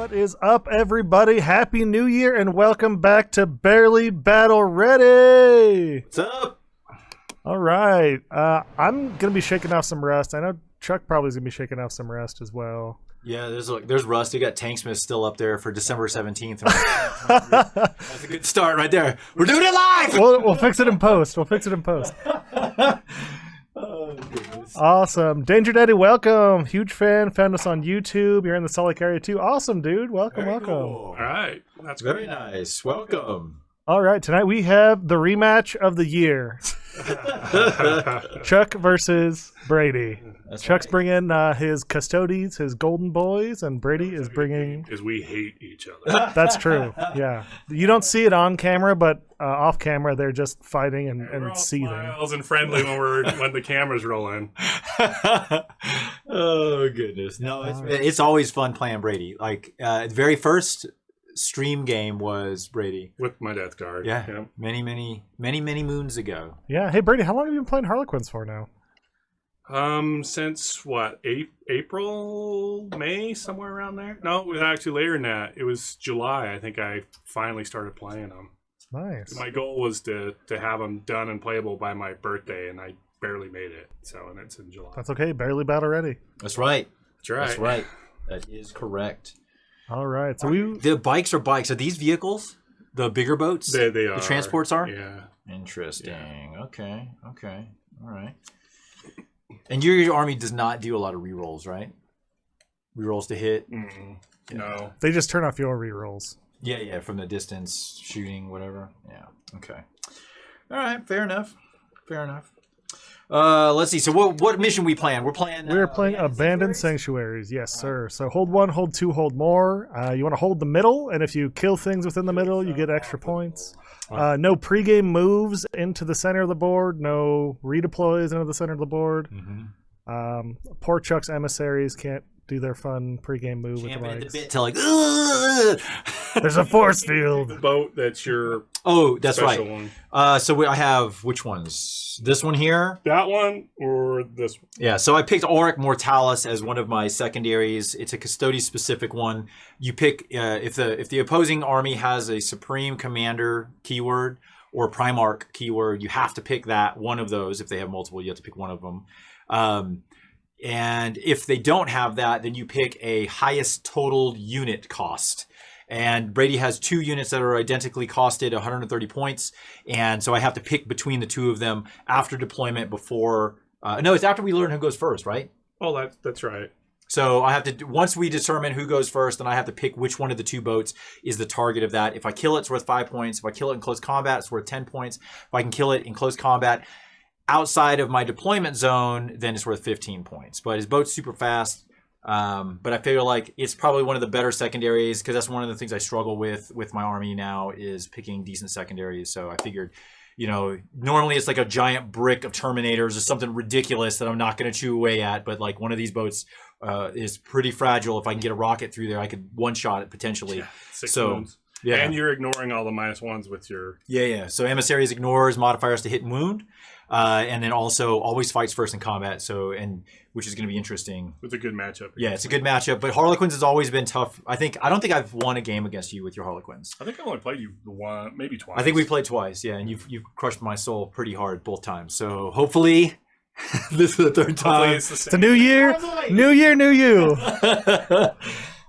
What is up, everybody? Happy New Year and welcome back to Barely Battle Ready. What's up? All right. I'm going to be shaking off some rust. I know Chuck probably is going to be shaking off some rust as well. Yeah, there's rust. You got Tanksmith still up there for December 17th. That's a good start right there. We're doing it live! We'll fix it in post. Oh, goodness. Awesome. Danger Daddy, welcome. Huge fan. Found us on YouTube. You're in the Salt Lake area too. Awesome, dude. Welcome. Cool. All right. That's very nice. Welcome. All right. Tonight we have the rematch of the year. Chuck versus Brady. That's Chuck's right. bringing his Custodes, his golden boys, and Brady is bringing... Because we hate each other. That's true, yeah. You don't see it on camera, but off camera, they're just fighting We're and all seething. smiles and friendly when the camera's rolling. Oh, goodness. No, it's always fun playing Brady. Like, the very first stream game was Brady. With my death guard. Yeah. Many moons ago. Yeah. Hey, Brady, how long have you been playing Harlequins for now? Since what? April, May, somewhere around there? No, it was actually later than that. It was July. I think I finally started playing them. Nice. My goal was to have them done and playable by my birthday, and I barely made it. And it's in July. That's okay. Barely battle ready. That's right. That's right. That's right. That is correct. All right. So The bikes are bikes. Are these vehicles? The bigger boats? They are. The transports are? Yeah. Interesting. Yeah. Okay. All right. And your army does not do a lot of rerolls, right? Rerolls to hit? Mm-mm. Yeah. No. they just turn off your rerolls. Yeah, from the distance, shooting, whatever. Yeah, okay. All right, fair enough. Let's see. So what mission we playing? We're playing Abandoned Sanctuaries. Yes, sir. So hold one, hold two, hold more. You want to hold the middle, and if you kill things within the middle, you get extra points. No pregame moves into the center of the board. No redeploys into the center of the board. Mm-hmm. Poor Chuck's Emissaries can't do their fun pregame move with the Champing at legs. the bit till like, ugh! There's a force The field. boat that's your Oh, that's special right. one. So I have which ones? This one here. That one or this one? Yeah, so I picked Auric Mortalis as one of my secondaries. It's a Custodes specific one. You pick if the opposing army has a Supreme Commander keyword or Primarch keyword, you have to pick that one of those. If they have multiple, you have to pick one of them. And if they don't have that, then you pick a highest total unit cost. And Brady has 2 units that are identically costed 130 points. And so I have to pick between the 2 of them after deployment before... no, it's after we learn who goes first, right? Oh, that's right. So I have to... Once we determine who goes first, then I have to pick which one of the 2 boats is the target of that. If I kill it, it's worth 5 points. If I kill it in close combat, it's worth 10 points. If I can kill it in close combat outside of my deployment zone, then it's worth 15 points. But his boat's super fast. But I feel like it's probably one of the better secondaries because that's one of the things I struggle with my army now is picking decent secondaries. So I figured, normally it's like a giant brick of Terminators or something ridiculous that I'm not going to chew away at. But like one of these boats is pretty fragile. If I can get a rocket through there, I could one-shot it potentially. Yeah, 6 So, wounds. Yeah. And you're ignoring all the -1s with your... Yeah. So Emissaries ignores modifiers to hit and wound. And then also always fights first in combat. Which is going to be interesting. With a good matchup. Yeah, it's a good matchup. But Harlequins has always been tough. I don't think I've won a game against you with your Harlequins. I think I only played you one, maybe twice. I think we played twice, yeah, and you've crushed my soul pretty hard both times. So hopefully this is the third time. It's the same. It's a new year. New year, new you. Should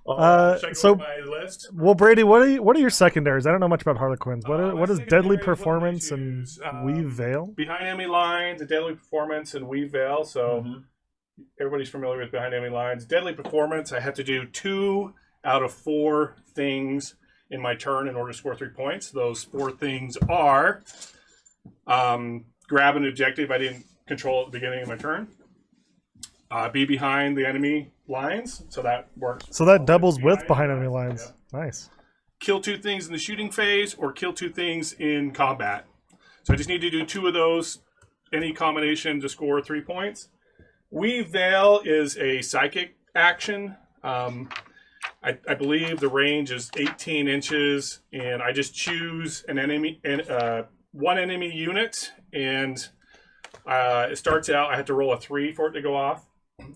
I go so- with my list? Well, Brady, what are your secondaries? I don't know much about Harlequins. What My is Deadly secondaries, Performance what and did I choose? Weave Veil? Behind enemy lines, a deadly performance, and weave veil. So everybody's familiar with behind enemy lines. Deadly performance, I have to do 2 out of 4 things in my turn in order to score 3 points. Those 4 things are grab an objective I didn't control at the beginning of my turn. Be behind the enemy lines, so that works. So that doubles with behind enemy lines. Yeah. Nice. Kill 2 things in the shooting phase, or kill 2 things in combat. So I just need to do 2 of those, any combination to score 3 points. Weave Veil is a psychic action. I believe the range is 18 inches, and I just choose an enemy, one enemy unit, and it starts out, I have to roll a 3 for it to go off.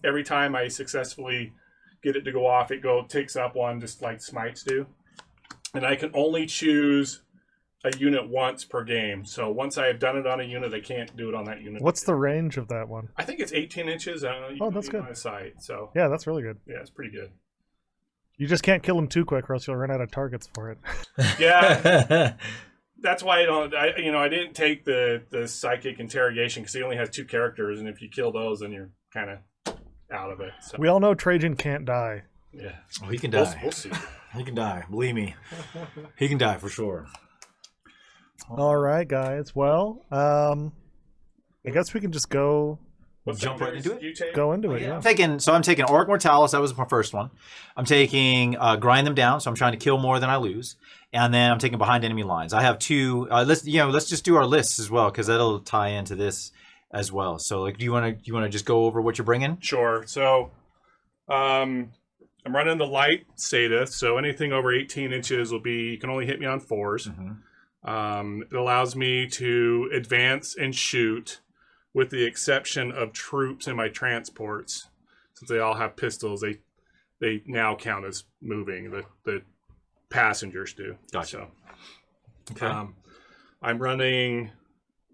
Every time I successfully get it to go off, it takes up one, just like smites do. And I can only choose a unit once per game. So once I have done it on a unit, I can't do it on that unit. What's the range of that one? I think it's 18 inches. Oh, that's good. On sight, so yeah, that's really good. yeah, it's pretty good. You just can't kill him too quick, or else you'll run out of targets for it. Yeah, that's why I didn't take the psychic interrogation because he only has 2 characters, and if you kill those, then you're kind of out of it. So. We all know Trajan can't die. Yeah, oh, he can die. We'll see. He can die. Believe me, he can die for sure. All right, guys. Well, I guess we can just go. Jump right into it. You take? Go into it. Yeah. Yeah. I'm taking Auric Mortalis. That was my first one. I'm taking Grind Them Down. So I'm trying to kill more than I lose. And then I'm taking Behind Enemy Lines. I have 2. Let's just do our lists as well because that'll tie into this as well. So like, do you want to just go over what you're bringing? Sure. So, I'm running the light status. So anything over 18 inches you can only hit me on 4s. Mm-hmm. It allows me to advance and shoot, with the exception of troops in my transports. Since they all have pistols, they now count as moving. The passengers do. Gotcha. So, Okay. I'm running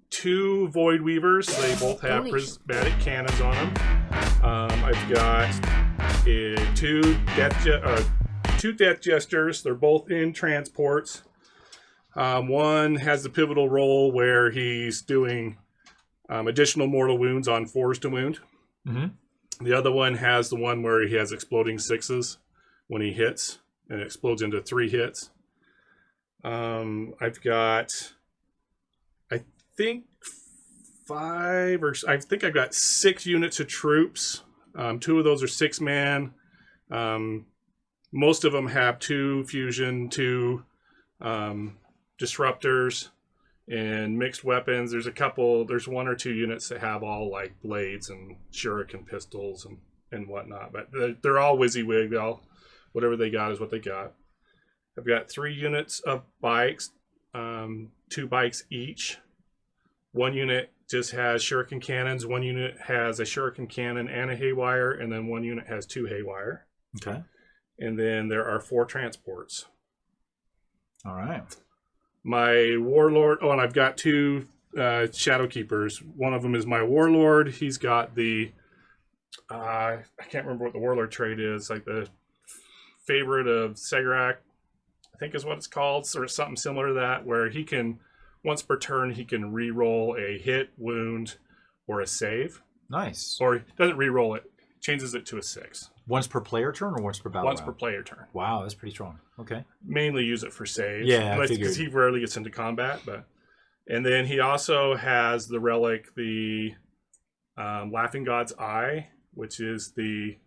2 Void Weavers. They both have prismatic cannons on them. I've got 2 Death Jesters. They're both in transports. One has the pivotal role where he's doing additional mortal wounds on 4s to wound. Mm-hmm. The other one has the one where he has exploding 6s when he hits, and it explodes into 3 hits. I've got, I think I've got 6 units of troops. 2 of those are 6-man. Most of them have 2 fusion, 2 disruptors, and mixed weapons. There's 1 or 2 units that have all like blades and shuriken pistols and whatnot, but they're all WYSIWYG. Whatever they got is what they got. I've got 3 units of bikes, 2 bikes each. 1 unit just has shuriken cannons, 1 unit has a shuriken cannon and a haywire, and then 1 unit has 2 haywire. Okay. And then there are 4 transports. All right. My warlord. Oh, and I've got 2 shadow keepers. One of them is my warlord. He's got the I can't remember what the warlord trait is. Like the favorite of Segrak, I think is what it's called, or something similar to that, where he can once per turn he can re-roll a hit, wound, or a save. Nice. Or he doesn't re-roll it, changes it to a 6. Once per player turn or once per battle Once round? per player turn. Wow, that's pretty strong. Okay. Mainly use it for saves. Yeah, I figured. Because he rarely gets into combat. And then he also has the relic, the Laughing God's Eye, which is the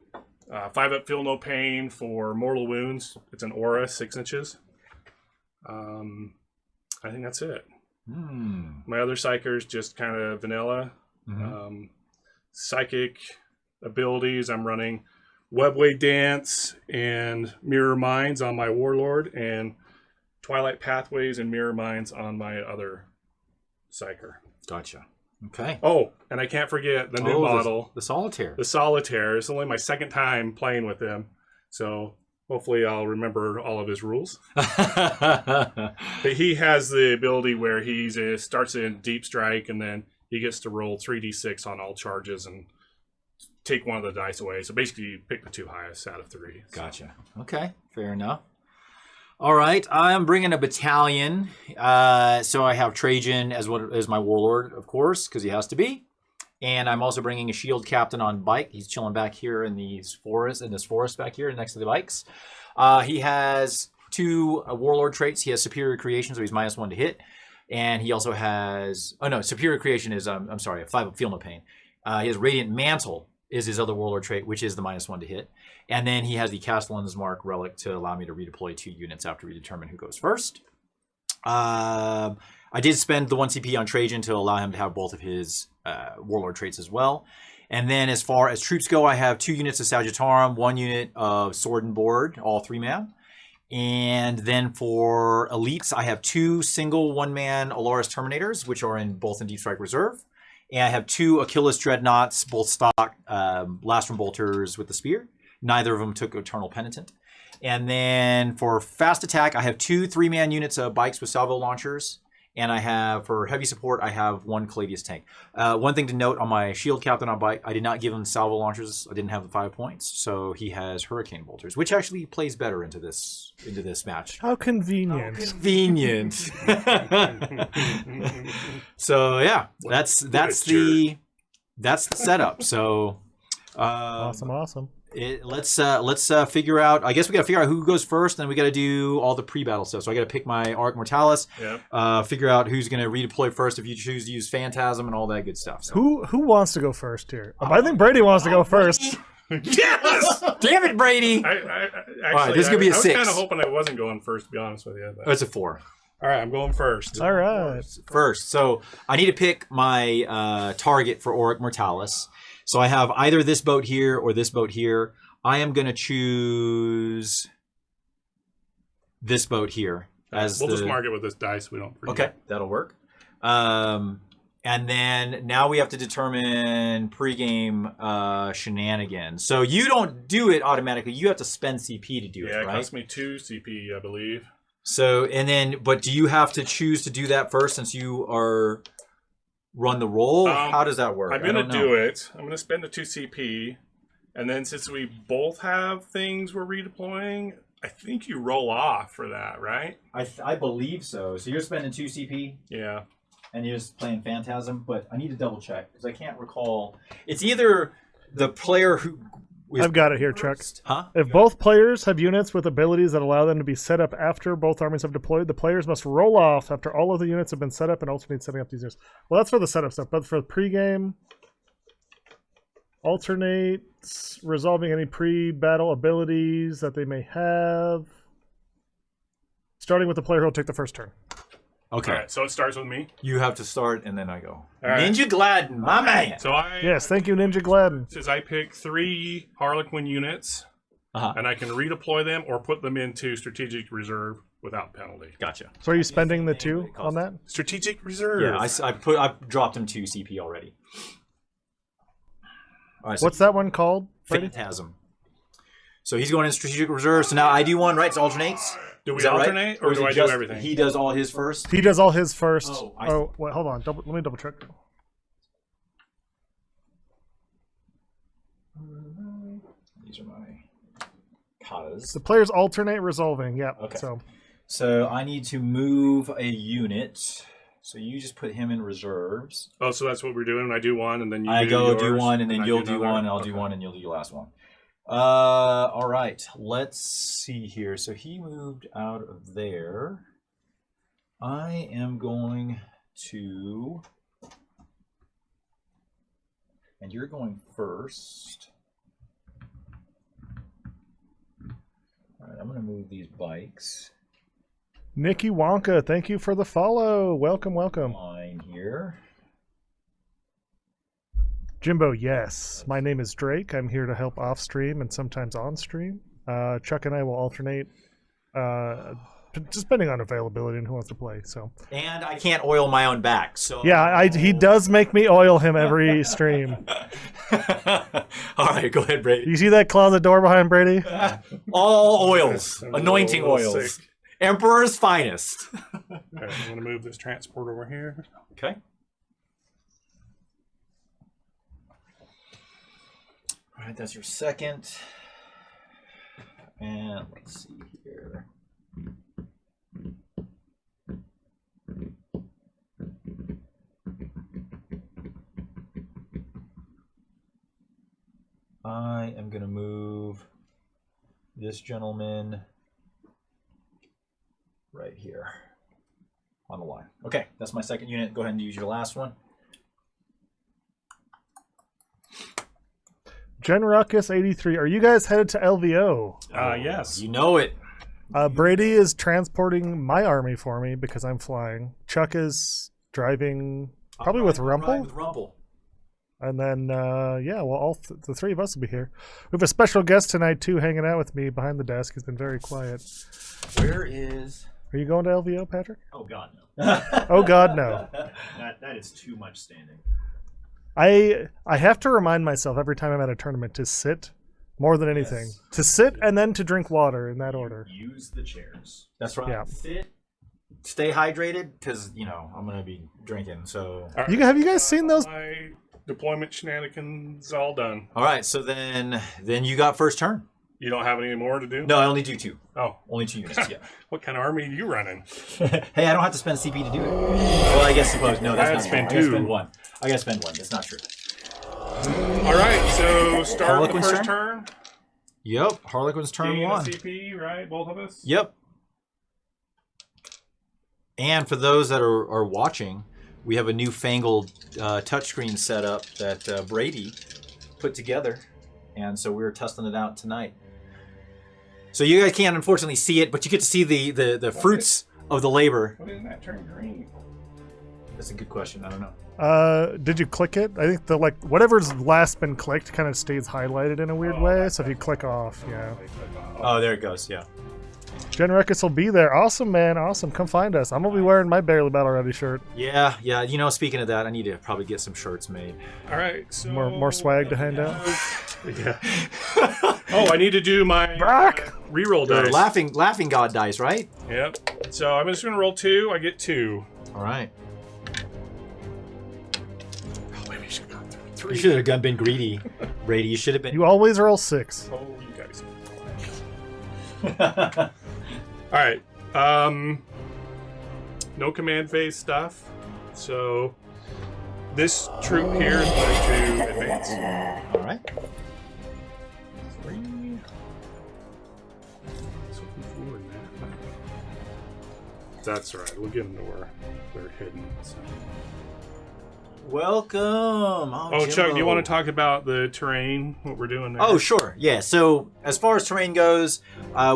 5-up feel no pain for mortal wounds. It's an aura, 6 inches. I think that's it. My other psychers just kind of vanilla. Mm-hmm. Psychic abilities, I'm running Webway Dance and Mirror Minds on my Warlord, and Twilight Pathways and Mirror Minds on my other Psyker. Gotcha. Okay. Oh, and I can't forget the new model. The Solitaire. The Solitaire. It's only my 2nd time playing with him, so hopefully I'll remember all of his rules. But he has the ability where he starts in Deep Strike, and then he gets to roll 3d6 on all charges and take one of the dice away. So basically, you pick the 2 highest out of 3. So. Gotcha. Okay, fair enough. All right, I'm bringing a battalion. So I have Trajan as my warlord, of course, because he has to be. And I'm also bringing a shield captain on bike. He's chilling back here in this forest back here next to the bikes. He has 2 warlord traits. He has superior creation, so he's -1 to hit. And he also has, superior creation is, a 5-up feel no pain. He has radiant mantle is his other warlord trait, which is the -1 to hit. And then he has the Castellan's Mark relic to allow me to redeploy 2 units after we determine who goes first. I did spend the 1 CP on Trajan to allow him to have both of his warlord traits as well. And then as far as troops go, I have 2 units of Sagittarum, 1 unit of Sword and Board, all 3-man. And then for elites, I have 2 single 1-man Aloris Terminators, which are both in Deep Strike Reserve. And I have 2 Achilles Dreadnoughts, both stock Lastrum Bolters with the spear. Neither of them took Eternal Penitent. And then for fast attack, I have 2 3-man units of bikes with salvo launchers. And I have, for heavy support, I have 1 Caladius tank. One thing to note on my shield captain on bike, I did not give him salvo launchers. I didn't have the 5 points. So he has hurricane bolters, which actually plays better into this match. How convenient. Convenient. So yeah, that's the setup. So Awesome. Let's figure out. I guess we got to figure out who goes first, and then we got to do all the pre-battle stuff. So I got to pick my Arc Mortalis. Yep. Figure out who's going to redeploy first if you choose to use Phantasm and all that good stuff. So. Who wants to go first here? I think Brady wants to go first. Yes! Damn it, Brady! Actually, right, this is gonna be a 6. I was kind of hoping I wasn't going first, to be honest with you. But... Oh, it's a 4. All right, I'm going first. All right. First, so I need to pick my target for Auric Mortalis. So I have either this boat here or this boat here. I am going to choose this boat here. We'll just mark it with this dice. We don't forget. Okay, that'll work. And then now we have to determine pregame shenanigans. So you don't do it automatically. You have to spend CP to do it, right? Yeah, it costs me 2 CP, I believe. So, but do you have to choose to do that first since you are run the roll? How does that work? I'm going to do it. I'm going to spend the 2 CP. And then since we both have things we're redeploying, I think you roll off for that, right? I believe so. So you're spending 2 CP? Yeah. And you're just playing Phantasm? But I need to double check because I can't recall. It's either the player who... I've got it here, Chuck. Huh? If both players have units with abilities that allow them to be set up after both armies have deployed, the players must roll off after all of the units have been set up and alternate setting up these units. Well, that's for the setup stuff, but for the pregame... Alternate resolving any pre-battle abilities that they may have. Starting with the player who will take the first turn. Okay. All right, so it starts with me. You have to start, and then I go. All right. Ninja Gladden, my man. So Yes, thank you, Ninja Gladden. Says I pick 3 Harlequin units, and I can redeploy them or put them into strategic reserve without penalty. Gotcha. So are you spending the 2 on that? Strategic reserve. Yeah, I dropped him 2 CP already. All right, so What's that one called? Brady? Phantasm. So he's going in strategic reserve. So now I do one, right? It's alternates. Do we Is that alternate, right? or do I do everything? He does all his first. He does all his first. Oh, wait, hold on. Let me double check. These are my katas. The players alternate resolving. Yeah. Okay. So I need to move a unit. So you just put him in reserves. Oh, so that's what we're doing. I do one, and then you I do go yours, do one, and then I you'll do another. one, and I'll do one, and you'll do your last one. All right. Let's see here. So he moved out of there. I am going to... And you're going first. All right, I'm going to move these bikes. Nikki Wonka, thank you for the follow. Welcome. Line here. Jimbo, yes. My name is Drake. I'm here to help off stream and sometimes on stream. Chuck and I will alternate, just depending on availability and who wants to play. So. And I can't oil my own back. So yeah, he does make me oil him every stream. All right, go ahead, Brady. You see that closet door behind Brady? All oils, anointing a little oils, sick. Emperor's finest. All right, I'm going to move this transport over here. Okay. All right, that's your second. And let's see here. I am going to move this gentleman right here on the line. Okay, that's my second unit. Go ahead and use your last one. Gen Ruckus 83. Are you guys headed to LVO? Yes. You know it. Brady is transporting my army for me because I'm flying. Chuck is driving probably with Rumple. With Rumple. And then, the 3 of us will be here. We have a special guest tonight, too, hanging out with me behind the desk. He's been very quiet. Where is... Are you going to LVO, Patrick? Oh, God, no. Oh, God, no. That is too much standing. I have to remind myself every time I'm at a tournament to sit more than anything. Yes. To sit and then to drink water in that order. Use the chairs. That's right. Yeah. Sit, stay hydrated, because I'm gonna be drinking. So All Have you guys seen those? My deployment shenanigans all done. all right. So then you got first turn. You don't have any more to do? No, I only do 2. Oh, Only 2 units. Yeah. what kind of army are you running? Hey, I don't have to spend CP to do it. Well, I guess suppose no. That's I not spend true. I gotta 2. spend 1. I gotta spend 1. That's not true. All right, so start the Harlequin's first turn? turn. Yep. Harlequin's turn Gain a 1. CP, right? Both of us? Yep. And for those that are watching, we have a newfangled touchscreen setup that Brady put together, and so we're testing it out tonight. So you guys can't unfortunately see it, but you get to see the fruits of the labor. What didn't that turn green? That's a good question. I don't know. Did you click it? I think whatever's last been clicked kind of stays highlighted in a weird way. So if you click off, yeah. Oh, there it goes. Yeah. Jen Ruckus will be there. Awesome, man. Awesome. Come find us. I'm gonna be wearing my Barely Battle Ready shirt. Yeah. Speaking of that, I need to probably get some shirts made. All right, so More swag to hand out. Yeah. Oh, I need to do my Brock! reroll The dice. laughing god dice, right? Yep. So I'm just gonna roll 2. I get 2. All right. Oh, maybe I should have gone through You 3. should have been greedy, Brady. You should have been. You always roll 6. Oh, you guys. All right. No command phase stuff. So this troop here is going to advance. All right. 3. So before that. That's right. We'll give them to where they're hidden. So. Welcome. Oh, Chuck, do you want to talk about the terrain? What we're doing there? Oh, sure. Yeah. So as far as terrain goes,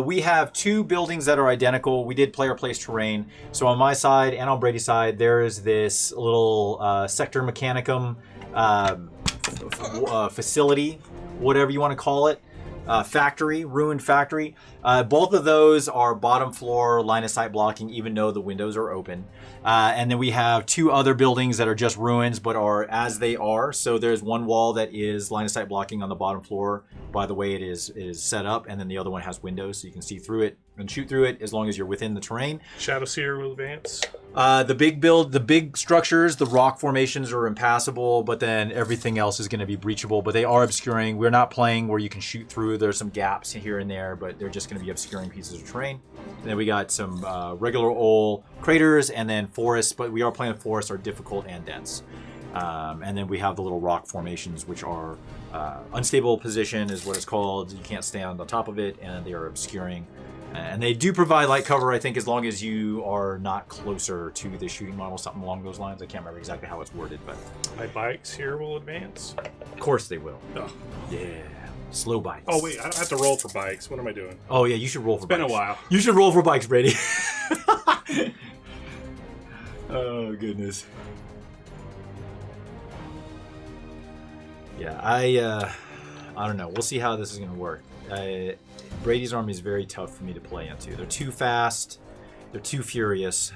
we have 2 buildings that are identical. We did player place terrain. So on my side and on Brady's side, there is this little sector mechanicum facility, whatever you want to call it. Factory, ruined factory. Both of those are bottom floor line of sight blocking, even though the windows are open. And then we have 2 other buildings that are just ruins, but are as they are. So there's one wall that is line of sight blocking on the bottom floor by the way it is set up, and then the other one has windows, so you can see through it and shoot through it as long as you're within the terrain. Shadow Seer will advance. The big structures, the rock formations are impassable, but then everything else is going to be breachable, but they are obscuring. We're not playing where you can shoot through. There's some gaps here and there, but they're just going to be obscuring pieces of terrain. And then we got some regular old craters and then forests, but we are playing forests are difficult and dense. And then we have the little rock formations, which are unstable position is what it's called. You can't stand on top of it, and they are obscuring. And they do provide light cover, I think, as long as you are not closer to the shooting model, something along those lines. I can't remember exactly how it's worded, but My bikes here will advance. of course they will. Oh, Yeah. Slow bikes. oh wait, I don't have to roll for bikes. What am I doing? Oh, yeah, you should roll for It's been bikes. a while. You should roll for bikes, Brady. Oh, goodness. Yeah, I don't know. We'll see how this is going to work. Brady's army is very tough for me to play into. They're too fast. They're too furious.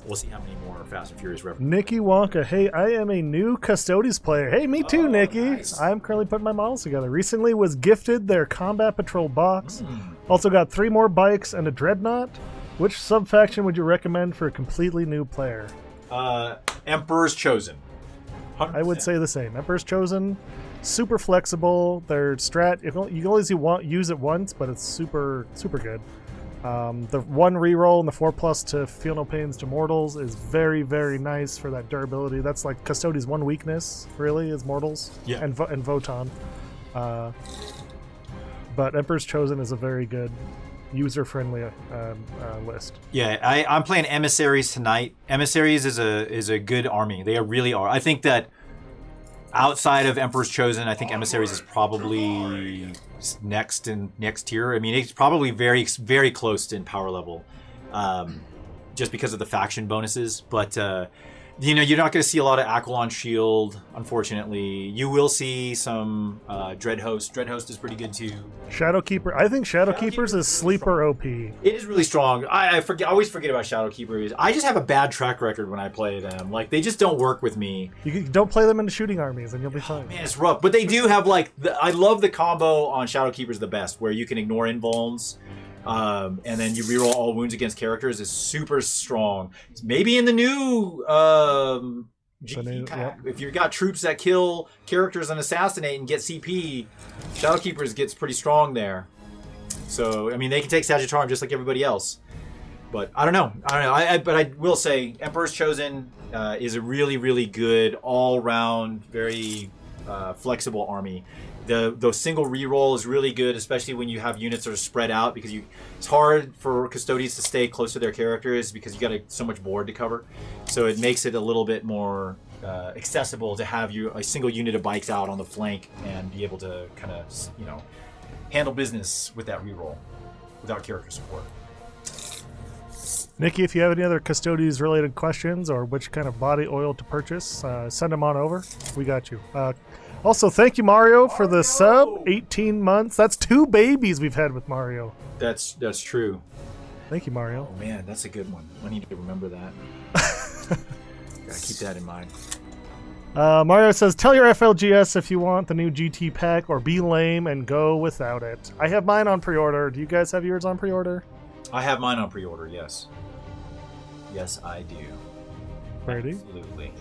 We'll see how many more Fast and Furious references. Nikki Wonka, hey, I am a new Custodes player. Hey, me too, Oh, Nikki. nice. I'm currently putting my models together. Recently was gifted their Combat Patrol box. Also got 3 more bikes and a Dreadnought. Which sub-faction would you recommend for a completely new player? Emperor's Chosen. 100%. I would say the same. Emperor's Chosen, super flexible. Their strat, you can only use it once, but it's super good. The 1 reroll and the 4+ to Feel No Pains to Mortals is very, very nice for that durability. That's like Custodes' 1 weakness, really, is Mortals. Yeah. And Voton. But Emperor's Chosen is a very good user-friendly list. Yeah, I'm playing Emissaries tonight. Emissaries is a good army. They really are. I think that outside of Emperor's Chosen, I think Emissaries is probably next tier. I mean, it's probably very, very close in power level, just because of the faction bonuses. But You know, you're not going to see a lot of Aquilon Shield, unfortunately. You will see some Dreadhost. Dreadhost is pretty good too. Shadowkeeper. I think Shadowkeepers is sleeper OP. It is really strong. I always forget about Shadowkeepers. I just have a bad track record when I play them. Like, they just don't work with me. You don't play them into shooting armies and you'll be fine. Man, it's rough. But they do have, like, I love the combo on Shadowkeepers the best, where you can ignore invulns. And then you reroll all wounds against characters is super strong. Maybe in the new GT pack, if you've got troops that kill characters and assassinate and get CP, Shadowkeepers gets pretty strong there. So, I mean, they can take Sagittarium just like everybody else. But I don't know. But I will say, Emperor's Chosen is a really, really good, all-round, very flexible army. The single reroll is really good, especially when you have units that are spread out, because it's hard for Custodes to stay close to their characters because you got so much board to cover. So it makes it a little bit more accessible to have a single unit of bikes out on the flank and be able to kind of, handle business with that reroll without character support. Nikki, if you have any other Custodes related questions or which kind of body oil to purchase, send them on over. We got you. Also, thank you, Mario, for the sub. 18 months. That's 2 babies we've had with Mario. That's true. Thank you, Mario. Oh man, that's a good one. I need to remember that. Gotta keep that in mind. Mario says, tell your FLGS if you want the new GT pack or be lame and go without it. I have mine on pre-order. Do you guys have yours on pre-order? I have mine on pre-order, yes. Yes, I do. Brady? Absolutely.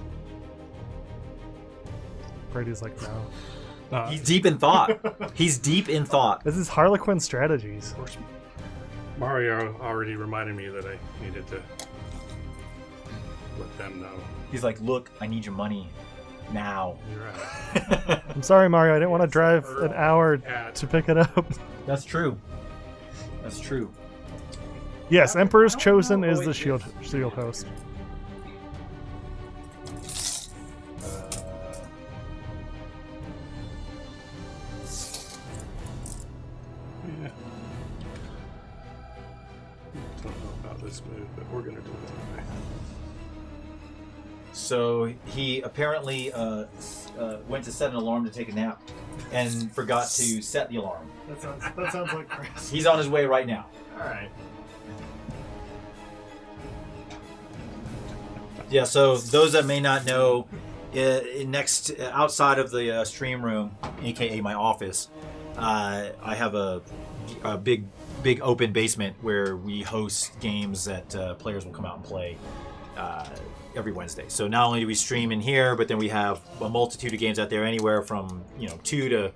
Brady's like, no. He's deep in thought. He's deep in thought. This is Harlequin strategies. Mario already reminded me that I needed to let them know. He's like, look, I need your money now. You're right. I'm sorry, Mario. I didn't want to drive an hour to pick it up. That's true. That's true. Yes, Emperor's Chosen is the shield host. Yeah. Don't know about this move, but we're gonna do it anyway. So he apparently went to set an alarm to take a nap and forgot to set the alarm. That sounds like Chris. He's on his way right now. All right. Yeah, so those that may not know, outside of the stream room, aka my office, I have a big open basement where we host games that players will come out and play every Wednesday. So not only do we stream in here, but then we have a multitude of games out there, anywhere from 2 to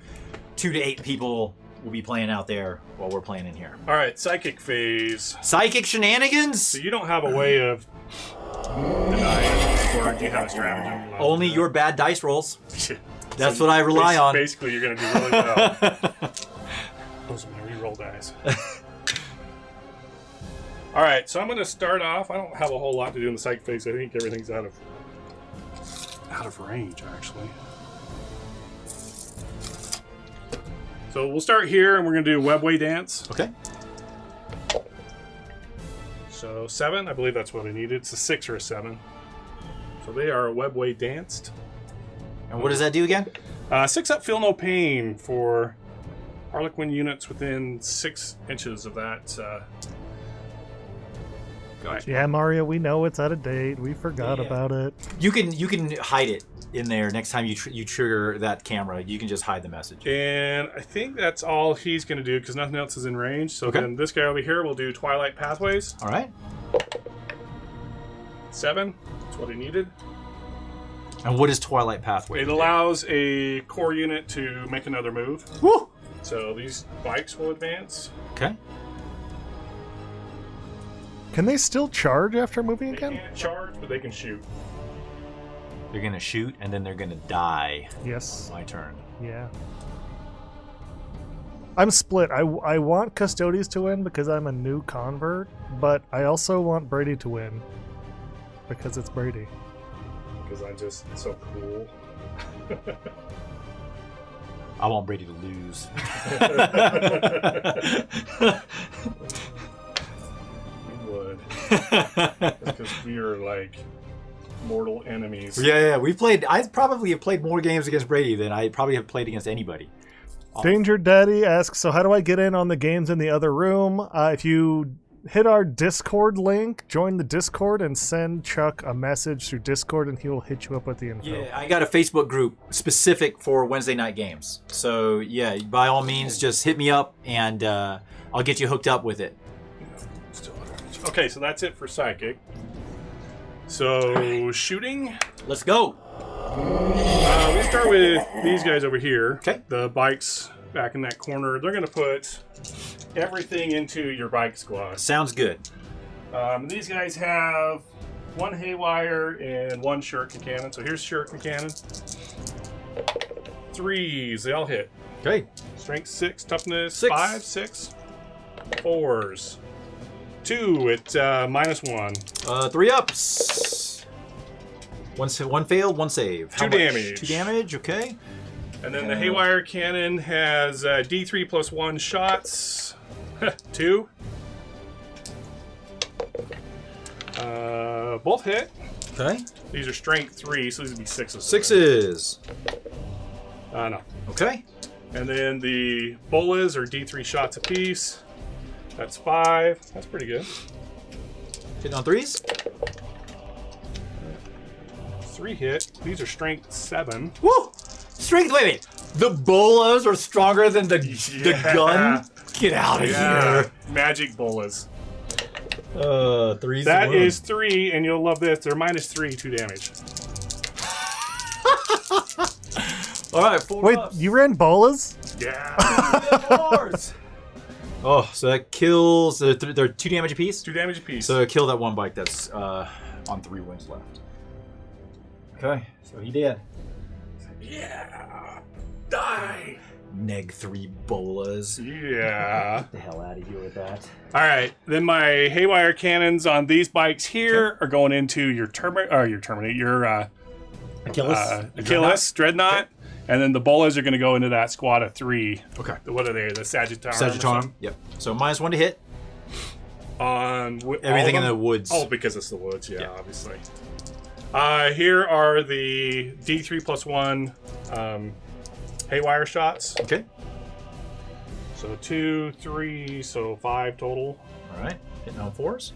8 people will be playing out there while we're playing in here. All right, psychic phase. Psychic shenanigans. So you don't have a way of denying, or do you have a stratagem? Only your bad dice rolls. That's what I rely on. Basically, you're going to do really well. Those are my reroll dice. All right, so I'm going to start off. I don't have a whole lot to do in the psychic phase. I think everything's out of range, actually. So we'll start here, and we're going to do Webway Dance. Okay. So 7, I believe that's what I needed. It's a 6 or a 7. So they are Webway Danced. And what does that do again? 6 up, Feel No Pain for Harlequin units within 6 inches of that. Guy. Yeah, Mario, we know it's out of date. We forgot about it. You can hide it in there next time you trigger that camera. You can just hide the message. And I think that's all he's going to do because nothing else is in range. So Okay. then this guy over here will do Twilight Pathways. All right. 7. That's what he needed. And what is Twilight Pathway? It allows a core unit to make another move. Woo! So these bikes will advance. Okay. Can they still charge after moving They again? can't charge, but they can shoot. They're gonna shoot and then they're gonna die. Yes. My turn. Yeah. I'm split. I want Custodes to win because I'm a new convert, but I also want Brady to win because it's Brady. Because I'm just so cool. I want Brady to lose. You would. Because we are like mortal enemies. Yeah, we played. I probably have played more games against Brady than I probably have played against anybody. Danger Daddy asks, so how do I get in on the games in the other room? If you hit our Discord link, join the Discord, and send Chuck a message through Discord, and he will hit you up with the info. Yeah, I got a Facebook group specific for Wednesday night games. So yeah, by all means, just hit me up, and I'll get you hooked up with it. Okay, so that's it for psychic. So shooting. Let's go. We start with these guys over here. Okay. The bikes back in that corner. They're going to put everything into your bike squad. Sounds good. These guys have one haywire and one shuriken cannon. So here's shuriken cannon. 3s, they all hit. Okay. Strength 6, toughness 6. 5, 6. 4s. 2 at -1. 3 ups. One failed, one save. How 2 much? damage. 2 damage, okay. And then the haywire cannon has D3 plus 1 shots. 2. Both hit. Okay. These are strength 3, so these would be 6s. 6s. No. Okay. And then the bolas are D3 shots apiece. That's 5. That's pretty good. Hitting on 3s. 3 hit. These are strength 7. Woo! Strength, wait. The bolas are stronger than the gun? Get out of here. Magic bolas. 3s. That is 3, and you'll love this. They're -3, 2 damage. All right, 4 Wait, ups. you ran bolas? Yeah. Oh, so that kills. They're 2 damage apiece? 2 damage apiece. So kill that one bike that's on 3 wounds left. Okay, so he did. Yeah. Die. Neg 3 bolas. Yeah. Get the hell out of here with that. All right. Then my haywire cannons on these bikes here are going into your Achilles, Dreadnought. And then the bolas are going to go into that squad of 3. Okay. What are they? The Sagittarius? Sagittarium. Yep. So -1 to hit. On Everything in the woods. Oh, because it's the woods. Yeah, Yeah. obviously. Here are the D3 plus 1 haywire shots. Okay. So 2, 3, so 5 total. All right. Hitting on 4s.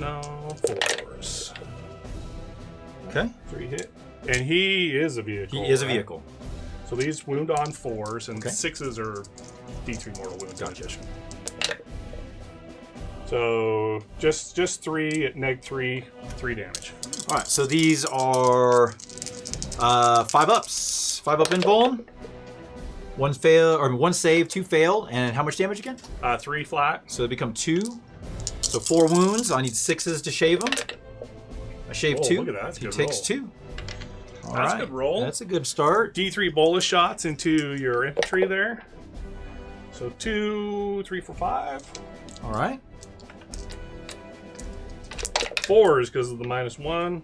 No, 4s. Okay. 3 hit. And he is a vehicle. He is a right? vehicle. So these wound on 4s, and Okay. 6s are D3 mortal wounds in addition. So just 3 at -3, 3 damage. All right. So these are 5 ups. 5 up in bone. 1 fail or 1 save, 2 failed, and how much damage again? 3 flat. So they become 2. So 4 wounds. I need 6s to shave them. I shave 2. Look at that. That's a He good takes roll. 2. All That's a right. good roll. That's a good start. D3 bolus shots into your infantry there. So 2, 3, 4, 5. All right. 4s because of the -1.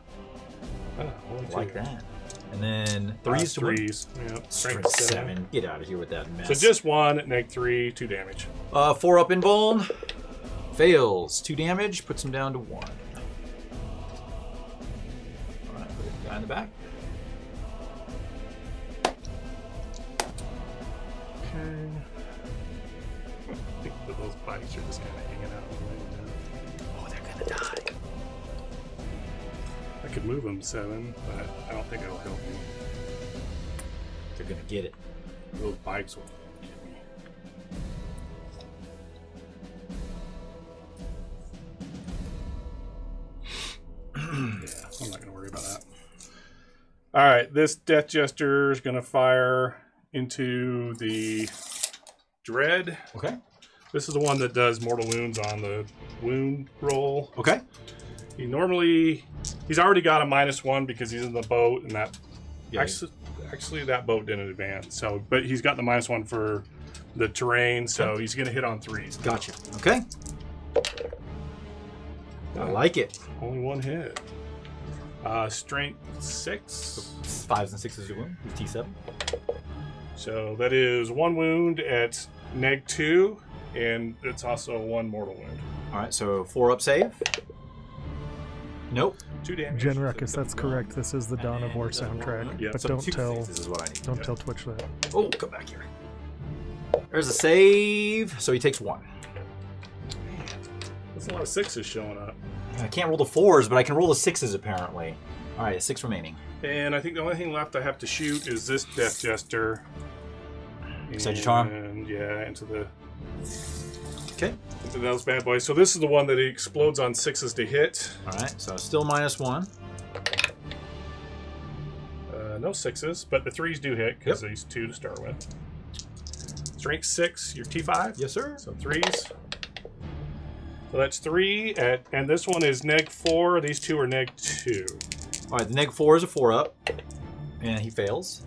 Oh, 1, 2. Like that. And then 3s to win. 3s. Yep. Strength 7. Get out of here with that mess. So just 1 at -3, 2 damage. 4 up in bone. Fails. 2 damage. Puts him down to 1. All right. Put the guy in the back. Okay. I think that those bikes are just kind of hanging out. Oh, they're gonna die. I could move them 7, but I don't think it'll help me. They're gonna get it. Those bikes will get me. Yeah, I'm not going to worry about that. All right, this Death Jester is going to fire into the Dread. Okay. This is the one that does mortal wounds on the wound roll. Okay. He's already got a -1 because he's in the boat, and that Yeah. actually that boat didn't advance. So, but he's got the -1 for the terrain, so he's going to hit on 3s. Gotcha. Okay. I like it. Only 1 hit. Strength 6. 5s and 6s you win. T7. So that is 1 wound at -2, and it's also 1 mortal wound. All right. So 4 up save. Nope. 2 damage. Gen Ruckus, that's correct. This is the Dawn of War soundtrack. Yeah. But So don't 2 tell successes is what I need. don't tell Twitch that. Oh, come back here. There's a save. So he takes 1. There's a lot of 6s showing up. I can't roll the 4s, but I can roll the 6s apparently. All right, 6 remaining. And I think the only thing left I have to shoot is this Death Jester. Sagittarum? And yeah, into the Okay. into those bad boys. So this is the one that explodes on 6s to hit. All right, so still -1. No 6s, but the 3s do hit because these 2 to start with. Strength 6, your T5. Yes, sir. So 3s. So that's 3, and this one is -4. These 2 are -2. All right, the -4 is a 4-up, and he fails.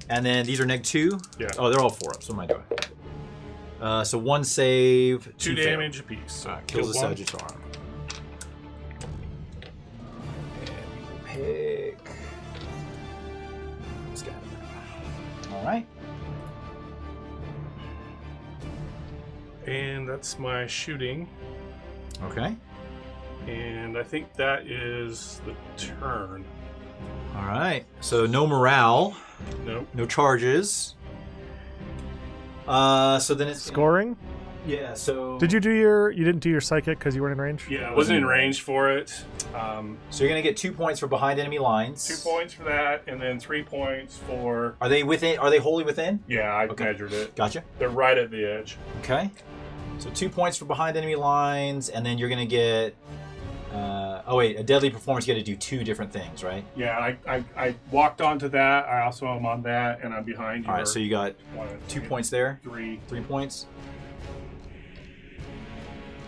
And then these are -2. Yeah. Oh, they're all 4-ups. What am I doing? So 1 save, 2 fail. damage apiece. So All right, kills the one. Sagittarum. And we will pick this guy. All right. And that's my shooting. Okay. And I think that is the turn. All right. So no morale, Nope. no charges. So then it's Scoring? Yeah. So Did you do your? You didn't do your psychic because you weren't in range. Yeah, I wasn't in range for it. So you're gonna get 2 points for behind enemy lines. 2 points for that, and then 3 points for. Are they within? Are they wholly within? Yeah, I Okay. measured it. Gotcha. They're right at the edge. Okay. So 2 points for behind enemy lines, and then you're gonna get. Oh wait, a deadly performance. You got to do 2 different things, right? Yeah, I walked onto that. I also am on that, and I'm behind you. All right. So you got 2 points there. 3. 3 points.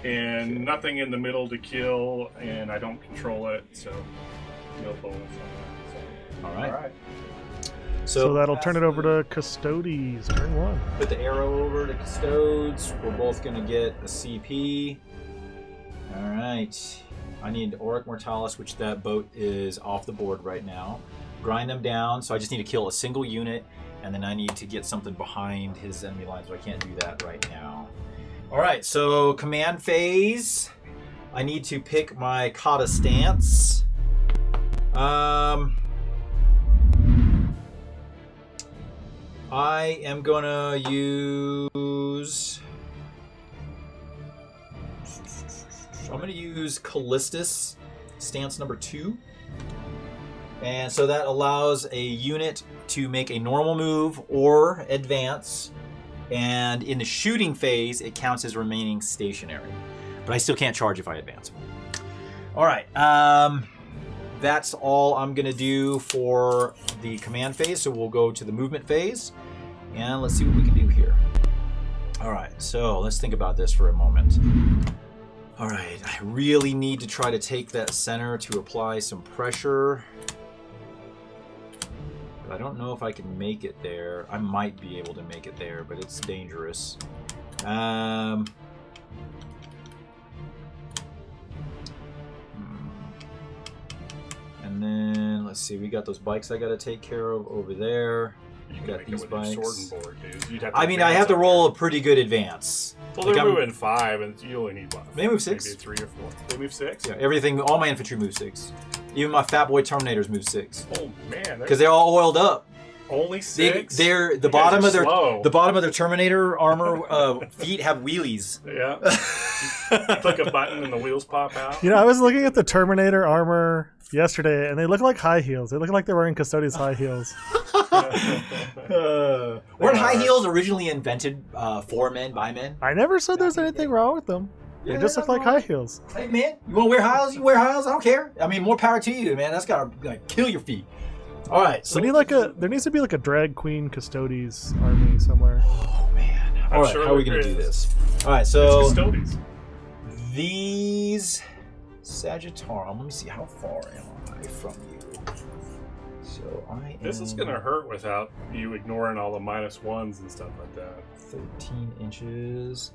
And nothing in the middle to kill, and I don't control it, so no bonus on that. So. All right. All right. So that'll turn it over to Custodes. Turn 1. Put the arrow over to Custodes. We're both gonna get a CP. All right. I need Auric Mortalis, which that boat is off the board right now. Grind them down. So I just need to kill a single unit, and then I need to get something behind his enemy line, so I can't do that right now. All right. So command phase. I need to pick my kata stance. I am gonna use. I'm gonna use Callistus, stance number 2, and so that allows a unit to make a normal move or advance, and in the shooting phase, it counts as remaining stationary. But I still can't charge if I advance. All right. That's all I'm gonna do for the command phase. So we'll go to the movement phase, and let's see what we can do here. All right, so let's think about this for a moment. All right, I really need to try to take that center to apply some pressure. But I don't know if I can make it there. I might be able to make it there, but it's dangerous. And then, let's see, we got those bikes I gotta take care of over there. You got make these it with your bikes. sword and board, dude. You'd have to I mean, I advance have to up roll a there. pretty good advance. Well, Like, they're I'm- moving 5, and you only need what? They move 6. Maybe 3 or 4. They move 6. Yeah, everything, all my infantry move 6. Even my Fat Boy Terminators move 6. Oh man, Because they're all oiled up. only 6. They're the You guys bottom are of their slow. the bottom of their Terminator armor feet have wheelies. Yeah. You click a button and the wheels pop out. You know, I was looking at the Terminator armor yesterday, and they look like high heels. They look like they're wearing Custodes high heels. Weren't high heels originally invented for men by men? I never said there's anything wrong with them. They Yeah, just look nothing like wrong. high heels. Hey man, you want to wear high heels? You wear high heels. I don't care. I mean, more power to you, man. That's gotta like kill your feet. All right, so We need there needs to be like a drag queen Custodes army somewhere. oh man. All right, sure how are we there gonna do is. this? All right, so Custodes. these Sagittarum. Let me see, how far am I from you? So I am. This is gonna hurt without you ignoring all the -1s and stuff like that. 13 inches.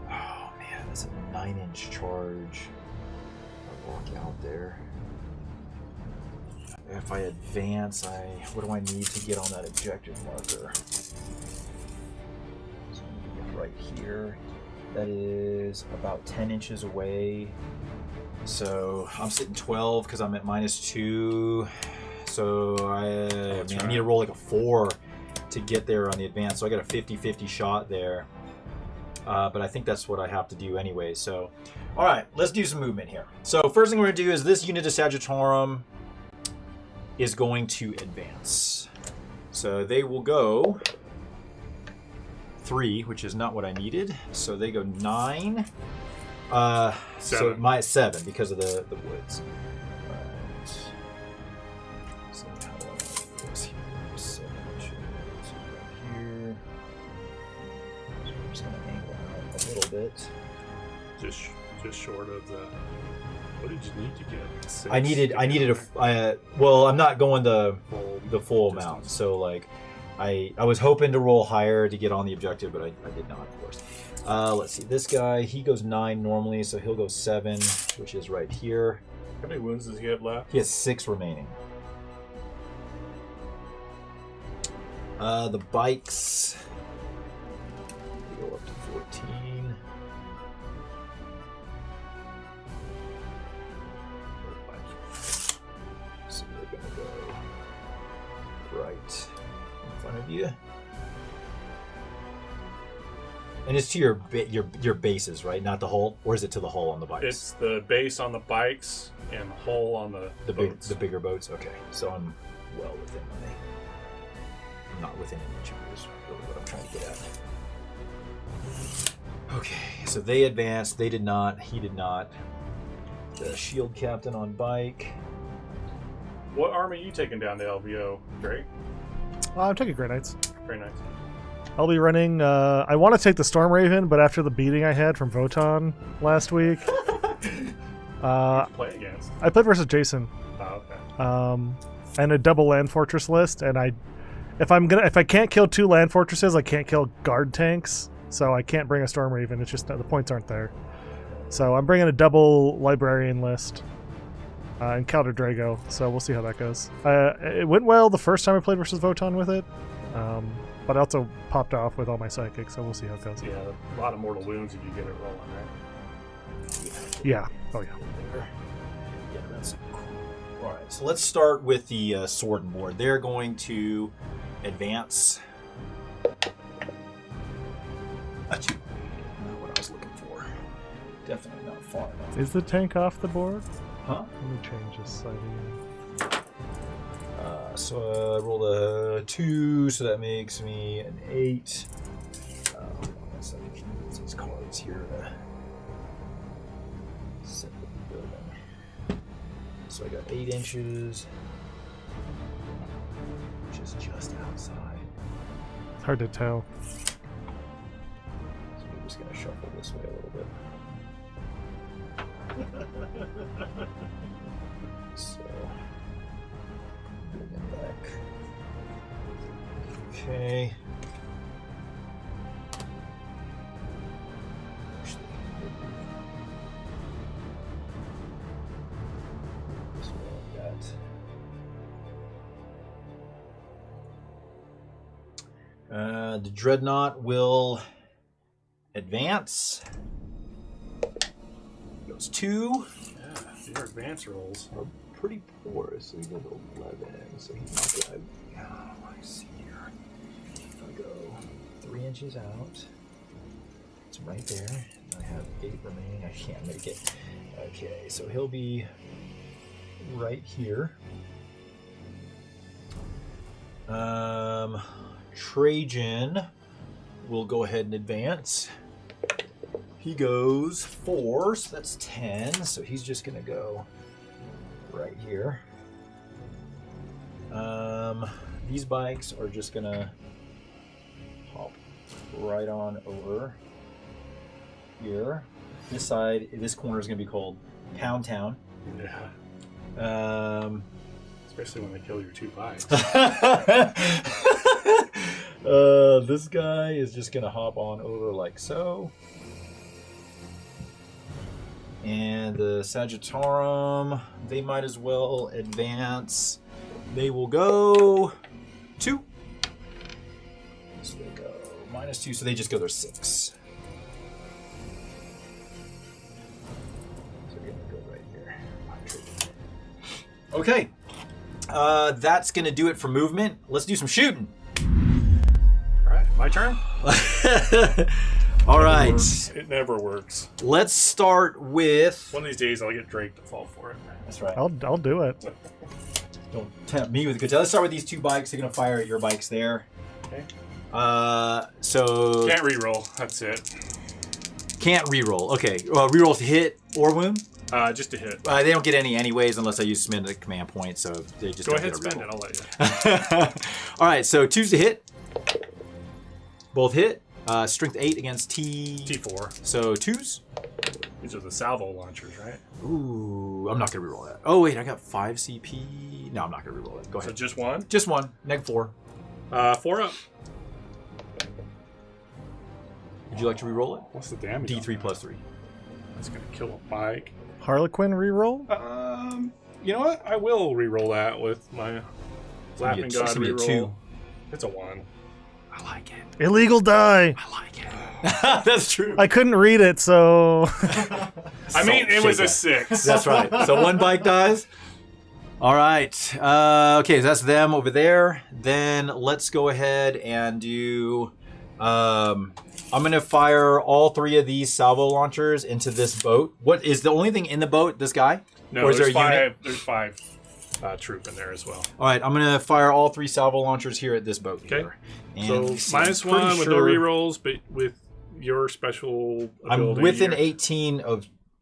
Oh man, that's a 9-inch charge. I'll walk out there. If I advance, what do I need to get on that objective marker? So I'm gonna get right here. That is about 10 inches away. So I'm sitting 12 because I'm at -2. So I need to roll like a 4 to get there on the advance. So I got a 50-50 shot there. But I think that's what I have to do anyway. So, all right, let's do some movement here. So first thing we're going to do is this unit of Sagittarium is going to advance. So they will go 3, which is not what I needed. So they go 9. So my 7 because of the woods. All right. So how do I do this here? 7 inches right here. So I'm just going to angle out a little bit. Just short of the. What did you need to get? 6 I needed a. Well, I'm not going the full amount. So like, I was hoping to roll higher to get on the objective, but I did not, of course. Let's see. This guy, he goes 9 normally, so he'll go 7, which is right here. How many wounds does he have left? He has 6 remaining. The bikes. They go up to 14. So they're gonna go right in front of you. And it's to your bases, right? Not the hull, or is it to the hull on the bikes? It's the base on the bikes and the hull on the boats. The bigger boats. Okay, so I'm well within my. I'm not within an inch of it, is really what I'm trying to get at. Okay, so they advanced. They did not. He did not. The shield captain on bike. What army are you taking down to LVO, Drake? I'm taking Grey Knights. Very nice. I'll be running. I want to take the Storm Raven, but after the beating I had from Voton last week, Play against. I played versus Jason, Oh, okay. and a double land fortress list. And if I can't kill 2 land fortresses, I can't kill guard tanks, so I can't bring a Storm Raven. It's just the points aren't there. So I'm bringing a double librarian list and Calder Drago. So we'll see how that goes. It went well the first time I played versus Voton with it. But I also popped off with all my psychics, so we'll see how it goes. Yeah, a lot of mortal wounds if you get it rolling, right? Yeah. Oh, yeah. Yeah, that's cool. All right, so let's start with the sword and board. They're going to advance. Not what I was looking for. Definitely not far enough. Is the tank off the board? Huh? Let me change this slightly. So I rolled a 2, so that makes me an 8. Hold on a second. Can you use these cards here to set the building? So I got 8 inches, which is just outside. It's hard to tell. So we're just going to shuffle this way a little bit. So, bring them back. Okay. So the Dreadnought will advance. Goes 2. Yeah, your advance rolls. Are pretty poor, so he goes 11. So he's not good. I see here. If I go 3 inches out, it's right there. I have 8 remaining. I can't make it. Okay, so he'll be right here. Trajan will go ahead and advance. He goes 4, so that's 10. So he's just gonna go right here. These bikes are just gonna hop right on over here. This side, this corner is gonna be called Pound Town. Yeah. Especially when they kill your 2 bikes. This guy is just gonna hop on over like so. And the Sagittarium, they might as well advance. They will go 2. So they go -2, so they just go their 6. So they're gonna go right here. Okay. That's going to do it for movement. Let's do some shooting. All right, my turn. All right. It never works. Let's start with... One of these days, I'll get Drake to fall for it. That's right. I'll do it. Don't tempt me with good. Let's start with these 2 bikes. They're going to fire at your bikes there. Okay. So... Can't reroll. That's it. Can't reroll. Okay. Reroll to hit or wound? Just a hit. They don't get any anyways unless I use spend a command point, so they just Go don't ahead, get a spend it. reroll. I'll let you. All right, so 2's to hit. Both hit. Strength 8 against T4. So 2's. These are the salvo launchers, right? Ooh, I'm not going to reroll that. Oh, wait, I got 5 CP. No, I'm not going to reroll it. Go So ahead. just one? Just one. -4. 4 up. Would you like to reroll it? What's the damage? D3 plus 3. That's going to kill a bike. Harlequin reroll? You know what? I will reroll that with my Laughing It's God gonna be a reroll. 2. It's a 1. I like it. Illegal die. I like it. That's true. I couldn't read it, so I mean, it was a shake 6. That's right. So 1 bike dies. All right. Okay, so that's them over there. Then let's go ahead and do... I'm going to fire all 3 of these salvo launchers into this boat. What is the only thing in the boat? This guy? No, Or is there's there a unit? 5. There's 5 troop in there as well. All right, I'm going to fire all 3 salvo launchers here at this boat. Okay. Here. And So I'm -1 pretty with no sure rerolls, but with your special ability. I'm within here. 18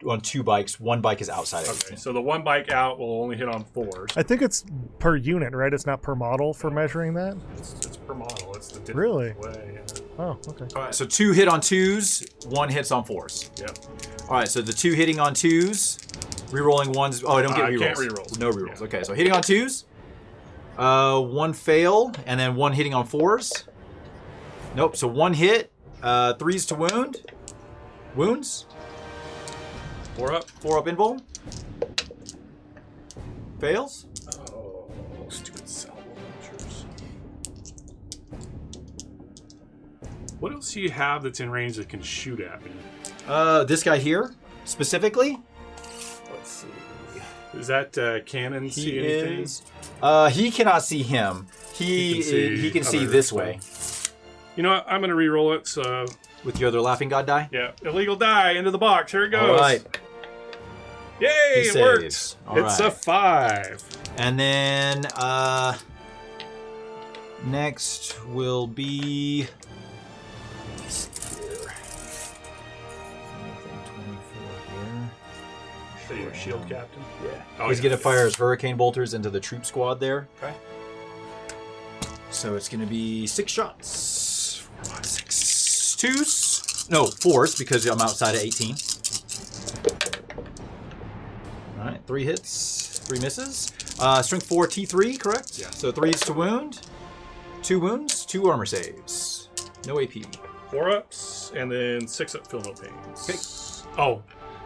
on 2 bikes. 1 bike is outside of Okay, 18. so the 1 bike out will only hit on 4s. I think it's per unit, right? It's not per model for measuring that. It's per model. It's the different Really? way. Oh, okay. All right, so 2 hit on 2s, 1 hits on 4s. Yeah. All right, so the 2 hitting on 2s, rerolling 1s. Oh, I don't get I rerolls. can't reroll. No rerolls. Yeah. Okay, so hitting on 2s, 1 fail, and then 1 hitting on 4s. Nope. So 1 hit, 3's to wound, wounds. 4 up. 4 up invul. Fails. Oh, stupid salvo launchers. What else do you have that's in range that can shoot at me? This guy here specifically. Let's see. Is that cannon He see anything? is. He cannot see him. He can see other this stuff. way You know what? I'm going to re-roll it. So, with your other laughing god die. yeah. Illegal die into the box. Here it goes. All right. Yay, He it saves. worked. All It's a right. 5. And then next will be. Let's see here. Anything 24 here. So you're a shield captain? Yeah. Oh, He's yeah. gonna fire his hurricane bolters into the troop squad there. Okay. So it's gonna be 6 shots. 4, 5, 6. 2s. No, 4s because I'm outside of 18. All right, 3 hits, 3 misses. Strength 4, T3, correct? Yeah. So 3's to wound, 2 wounds, 2 armor saves. No AP. 4 ups, and then 6 up, feel no pains. Okay. Oh,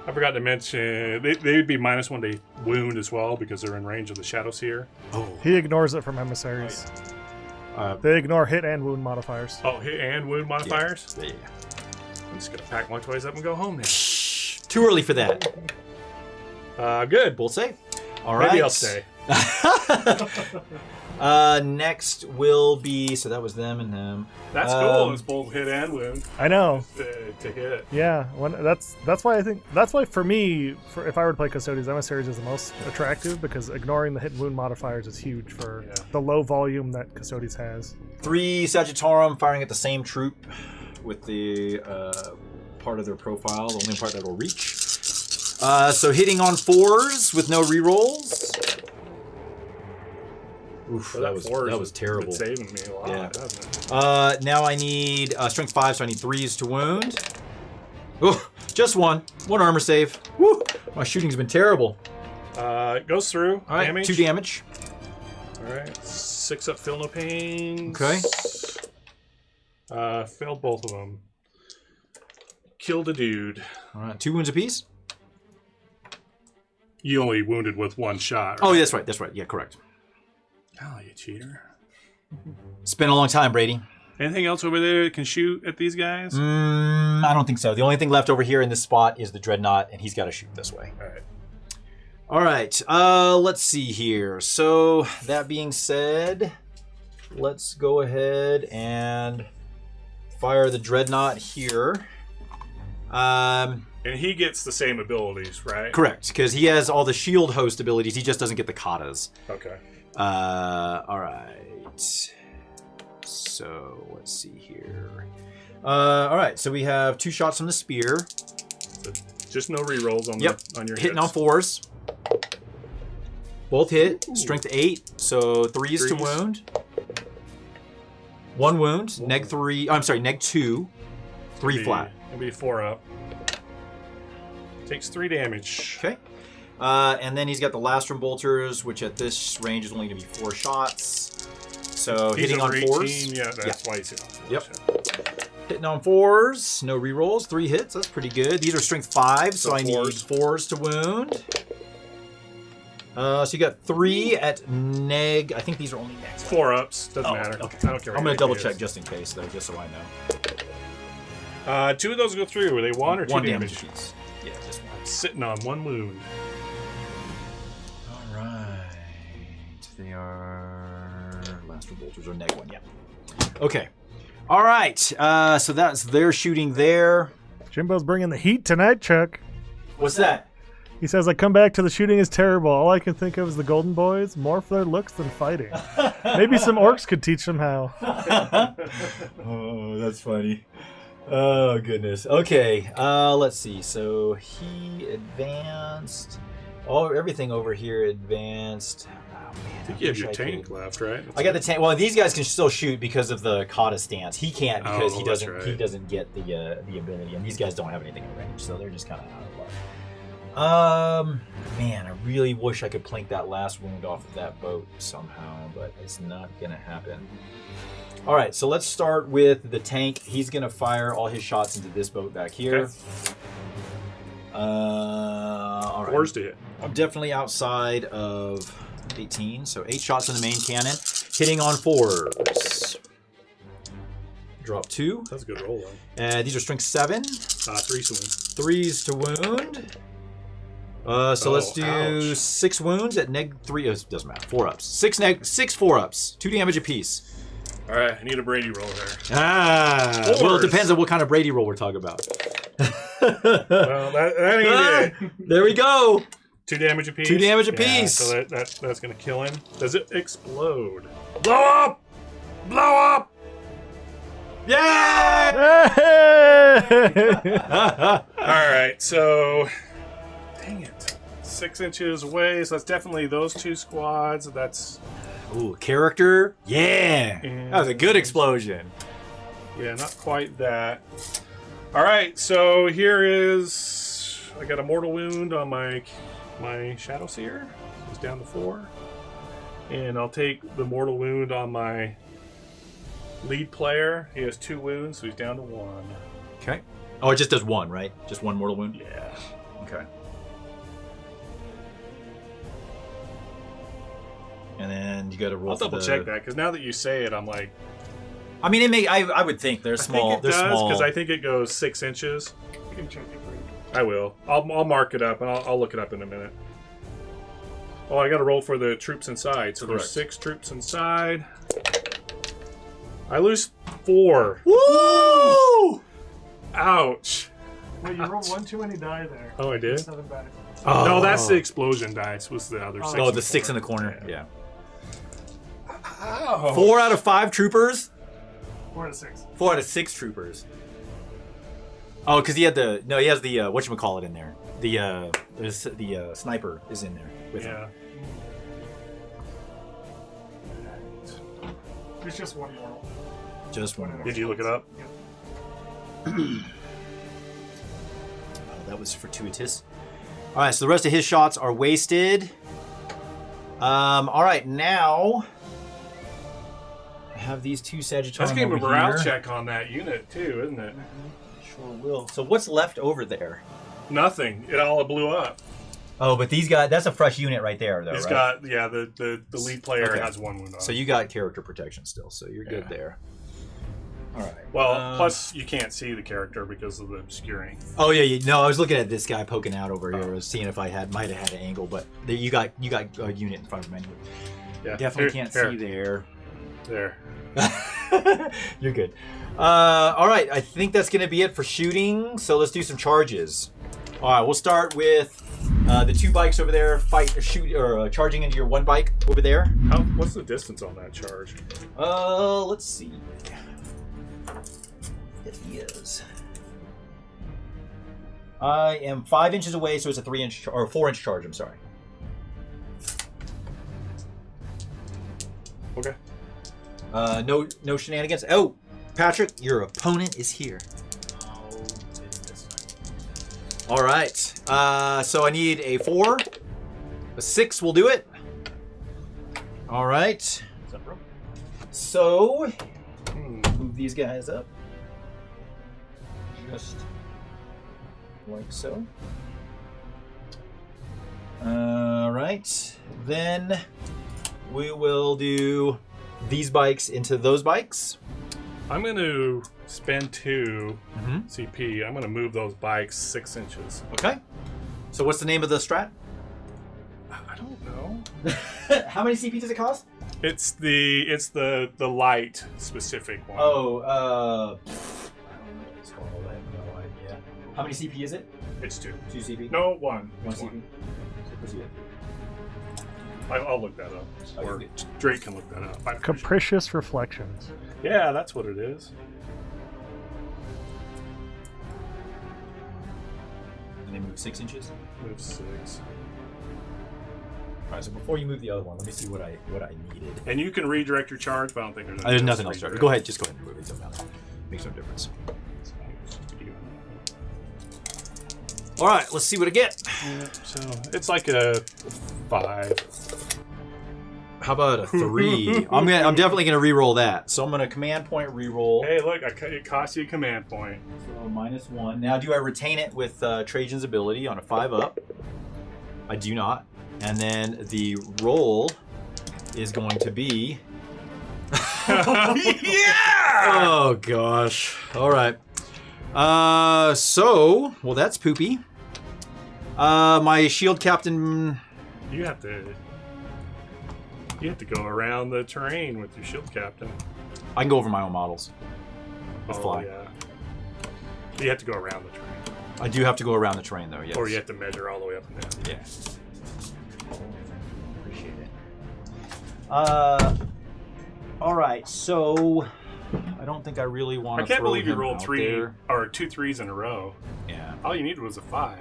I forgot to mention, they would be -1 to wound as well because they're in range of the Shadow Seer. Oh. He ignores it from emissaries. They ignore hit and wound modifiers. Oh, hit and wound modifiers? Yeah. I'm just going to pack my toys up and go home now. Too early for that. Good. We'll save. All right. Maybe I'll stay. Next will be, so that was them and them. That's cool. It's both hit and wound I know. to hit. Yeah, that's why for me, if I were to play Custodes, Emissaries is the most attractive because ignoring the hit and wound modifiers is huge for Yeah. the low volume that Custodes has. 3 Sagittarium firing at the same troop with the part of their profile, the only part that will reach. So hitting on 4s with no rerolls. Oof, So that was terrible. It's saving me a lot, Yeah. doesn't it? Now I need strength 5, so I need 3s to wound. Oh, just 1 armor save. Woo! My shooting's been terrible. It goes through. All right, damage. 2 damage. All right, 6 up, feel no pains. Okay. Failed both of them. Killed a dude. All right, 2 wounds apiece. You only wounded with 1 shot. Oh, Right? that's right. That's right. Yeah, correct. Oh, you cheater. It's been a long time, Brady. Anything else over there that can shoot at these guys? I don't think so. The only thing left over here in this spot is the Dreadnought, and he's got to shoot this way. All right. All right. Let's see here. So that being said, let's go ahead and fire the Dreadnought here. And he gets the same abilities, right? Correct, because he has all the shield host abilities. He just doesn't get the katas. Okay. All right. So let's see here. All right. So we have 2 shots from the spear. So just no rerolls on on your hitting hits. on 4s. Both hit. Strength 8. So 3s to wound. 1 wound. Neg 3. I'm sorry. Neg 2. 3 flat. It'll be 4 up. Takes 3 damage. Okay. And then he's got the Lastrum Bolters, which at this range is only going to be 4 shots. So He's hitting on over 4s. 18, yeah, that's why he's hitting on 4s. Yep. Hitting on 4s. No rerolls. 3 hits. That's pretty good. These are strength 5, so I need 4s to wound. So you got 3 at neg. I think these are only negs. 4 ups. Doesn't matter. Okay. I don't care. I'm going to double check just in case, though, just so I know. 2 of those go through. Were they 1 or 2 1 damage? damage apiece. Yeah, just 1. Sitting on 1 wound. All right. They are last bolters or neg 1. Yeah. Okay. All right. So that's their shooting there. Jimbo's bringing the heat tonight, Chuck. What's that? He says, I come back to the shooting is terrible. All I can think of is the Golden Boys, more for their looks than fighting. Maybe some orcs could teach them how. Oh, that's funny. Oh, goodness. Okay, let's see. So he advanced. Oh, everything over here advanced. Oh, man. I think you have your tank left, right? I got the tank. Well, these guys can still shoot because of the kata stance. He can't because Oh, he that's doesn't. right. He doesn't get the ability, and these guys don't have anything in range, so they're just kind of out of luck. Man, I really wish I could plank that last wound off of that boat somehow, but it's not gonna happen. All right, so let's start with the tank. He's gonna fire all his shots into this boat back here. Okay. All right. 4s to hit. I'm definitely outside of 18, so 8 shots in the main cannon, hitting on 4s. Drop 2. That's a good roll, though. These are strength 7. 3 swings. 3s to wound. So let's do ouch. 6 wounds at neg 3. It doesn't matter. 4 ups. 6 4-ups. 2 damage apiece. All right, I need a Brady roll there. Well, it depends on what kind of Brady roll we're talking about. Well, that ain't it. There we go. 2 damage apiece. 2 damage Yeah, apiece. so that's going to kill him. Does it explode? Blow up! Blow up! Yeah! All right, so dang it, 6 inches away. So that's definitely those 2 squads. That's Ooh, character. Yeah. That was a good explosion. not quite that. All right, so here is I got a mortal wound on my Shadow Seer. It's down to 4, and I'll take the mortal wound on my lead player. He has 2 wounds, so he's down to 1. Okay. Oh, it just does 1, right? Just 1 mortal wound? Yeah. Okay. And then you got to roll. I'll double check that because now that you say it, I'm like, I mean, I would think they're small. I think it They're does small. because I think it goes 6 inches. You can check it for you. I will. I'll mark it up and I'll look it up in a minute. Oh, I got to roll for the troops inside. So Correct. there's 6 troops inside. I lose 4. Woo! Ouch. Wait, you rolled 1 too many die there. Oh, I did? 7 dice. Oh. No, that's the explosion dice. Was the other 6? Oh, the 6 in the corner. Yeah. Ow. 4 out of 5 troopers. 4 to 6. 4 out of 6 troopers. Oh, because he had the he has the whatchamacallit in there. The sniper is in there with him. Yeah. There's just 1 mortal. Just one. Did you look it up? That was fortuitous. All right, so the rest of his shots are wasted. All right, now I have these 2 Sagittarians. Let's give him a over morale here. check on that unit too, isn't it? Sure will. So what's left over there? Nothing. It all blew up. Oh, but these guys, that's a fresh unit right there, though, He's right? got the lead player Okay. has 1 wound on. So you got character protection still, so you're good Yeah. there. All right. Well, plus you can't see the character because of the obscuring. Oh yeah, no, I was looking at this guy poking out over here, I was seeing if I might have had an angle, but you got a unit in front of me. Yeah, Definitely can't see there. There. You're good. All right, I think that's gonna be it for shooting. So let's do some charges. All right, we'll start with the 2 bikes over there. Charging into your 1 bike over there. What's the distance on that charge? Let's see. It is. I am 5 inches away, so it's a 3-inch or 4-inch charge. I'm sorry. Okay. No shenanigans. Oh, Patrick, your opponent is here. Oh, it's this time. All right. So I need a 4, a 6 will do it. All right. So move these guys up, just like so. All right. Then we will do these bikes into those bikes. I'm going to spend 2 CP. I'm going to move those bikes 6 inches. Okay. So what's the name of the strat? I don't know. How many CP does it cost? It's the light specific one. Oh, I don't know what it's called. I have no idea. How many CP is it? It's 2. 2 CP? No, 1. 1 It's CP? What's it? I'll look that up. Or Drake can look that up. I'm pretty sure. Capricious Reflections. Yeah, that's what it is. And they move 6 inches? Move 6. Alright, so before you move the other one, let me see what I needed. And you can redirect your charge, but I don't think There's else nothing to else. redirect. Go ahead, just go ahead and move it. It doesn't matter. Makes no difference. Alright, let's see what I get. Yeah, so it's like a 5. How about a 3? I'm definitely gonna re-roll that. So I'm gonna command point re-roll. Hey, look, it costs you a command point. So -1. Now, do I retain it with Trajan's ability on a 5-up? I do not. And then the roll is going to be. Yeah! Oh gosh. All right. Well, that's poopy. My shield captain. You have to go around the terrain with your shield captain. I can go over my own models. With fly. Yeah. You have to go around the terrain. I do have to go around the terrain, though. Yes. Or you have to measure all the way up and down. Yeah. Appreciate it. All right. So I don't think I really want to. I can't believe you him rolled out 3 there. or 2 3s in a row. Yeah. All you needed was a 5.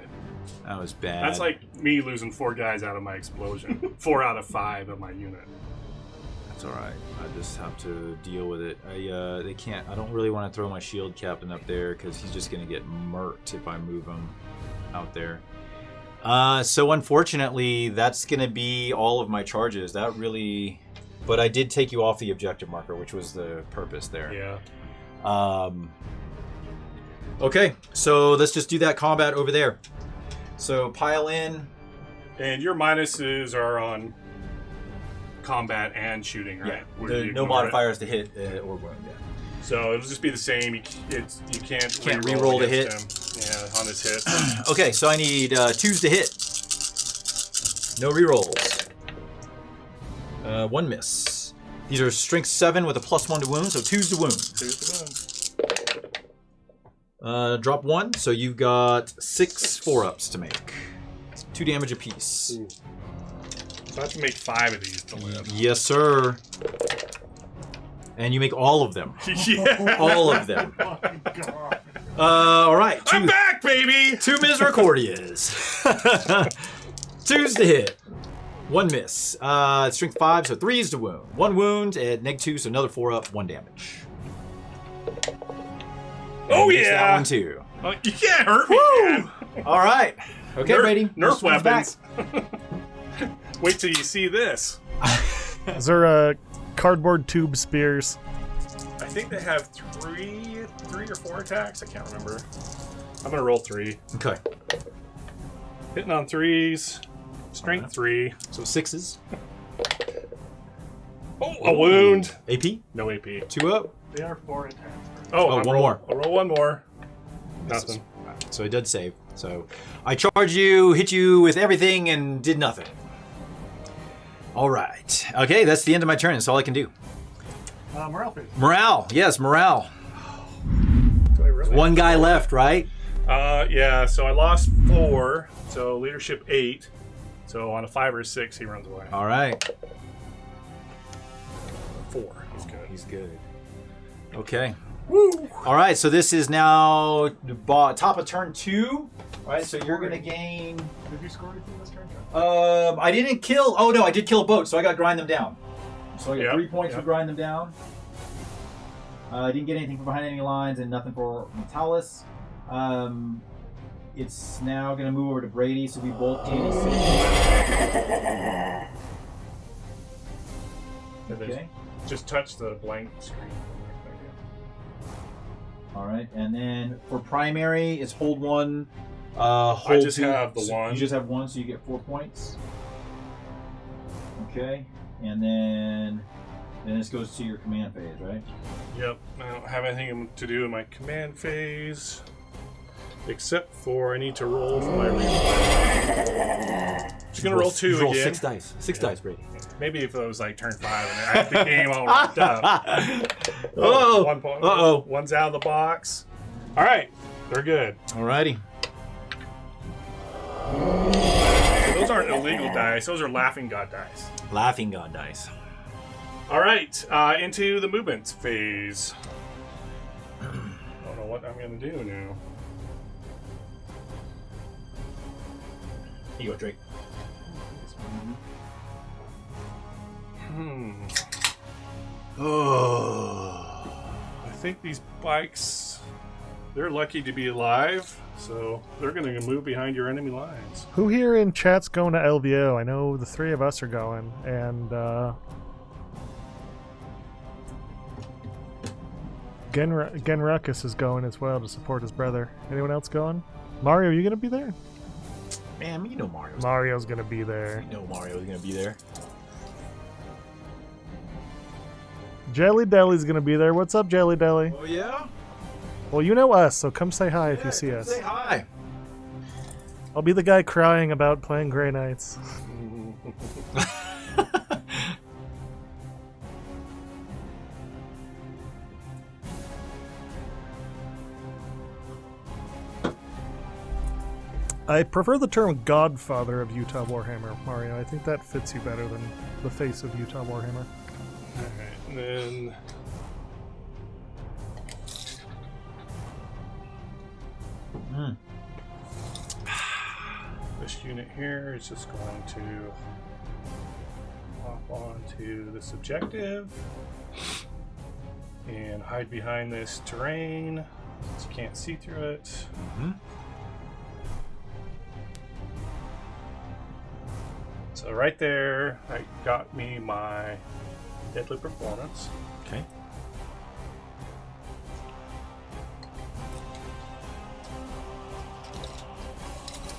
That was bad. That's like me losing 4 guys out of my explosion. 4 out of 5 of my unit. That's all right. I just have to deal with it. They can't. I don't really want to throw my shield captain up there because he's just gonna get murked if I move him out there. So unfortunately, that's gonna be all of my charges. That really. But I did take you off the objective marker, which was the purpose there. Yeah. Okay, so let's just do that combat over there. So pile in. And your minuses are on combat and shooting, right? Yeah, Where the, you no ignore it. modifiers to hit or wound. Yeah. So it'll just be the same. You can't re-roll to against him. Yeah, on his hits. Okay, so I need 2s to hit. No rerolls. 1 miss. These are strength 7 with a +1 to wound, so 2s to wound. 2 to wound. Drop 1, so you've got 6 4-ups to make. 2 damage apiece. Ooh. So I have to make 5 of these to live. Yes, sir. And you make all of them. Yeah. All of them. Oh my god. All right. I'm back, baby! 2 Misericordias. 2s to hit. 1 miss. Strength 5, so 3s to wound. 1 wound at -2, so another 4-up, 1 damage. Oh, And miss yeah! That one too. Oh, you can't hurt me, man. All right. Okay, Brady. Nerf this one's weapons. Wait till you see this. Is there a cardboard tube spears? I think they have 3 or 4 attacks. I can't remember. I'm gonna roll 3. Okay. Hitting on 3s. Strength 3. So 6s. Oh, a wound. AP. No AP. 2 up. They are 4 attacks. Oh, one roll, more. I'll roll one more. Nothing. So it did save. So I charged you, hit you with everything, and did nothing. All right. Okay, that's the end of my turn. That's all I can do. Morale phase. Morale. Yes, morale. Do I really? One guy left, right? Yeah, so I lost 4, so leadership 8. So on a 5 or 6, he runs away. All right. 4. He's good. He's good. Okay. Woo! All right, so this is now top of turn 2. All right, so you're going to gain... Did you score anything this turn? I didn't kill... Oh, no, I did kill a boat, so I got to grind them down. So I got 3 points to grind them down. I didn't get anything from behind any lines and nothing for Metalis. It's now going to move over to Brady, so we both gain a 6. Okay. Just touch the blank screen. All right, and then for primary, it's hold 1. I Hold just 2. have the So 1. You just have 1, so you get 4 points. Okay, and then this goes to your command phase, right? Yep. I don't have anything to do in my command phase. Except for I need to roll for my reroll. Just going to roll 2 roll again. 6 dice. 6 dice, Brady. Maybe if it was like turn 5 and I had the game all wrapped up. Uh-oh. 1 point. Uh-oh. One's out of the box. All right. They're good. Alrighty. So those aren't illegal dice. Those are laughing god dice. Laughing God dice. All right. Into the movements phase. I don't know what I'm going to do now. Here you go, Drake. Oh. I think these bikes, they're lucky to be alive, so they're going to move behind your enemy lines. Who here in chat's going to LVO? I know the 3 of us are going, and Gen Ruckus is going as well to support his brother. Anyone else going? Mario, are you going to be there? Man, you know Mario's. Mario's going to be there. You know Mario's gonna be there. Jelly Deli's going to be there. What's up, Jelly Deli? Oh yeah. Well, you know us, so come say hi if you see us. Say hi. I'll be the guy crying about playing Grey Knights. I prefer the term Godfather of Utah Warhammer, Mario. I think that fits you better than the face of Utah Warhammer. Alright, and then... This unit here is just going to hop onto this objective and hide behind this terrain so you can't see through it. So right there, I got me my deadly performance. Okay.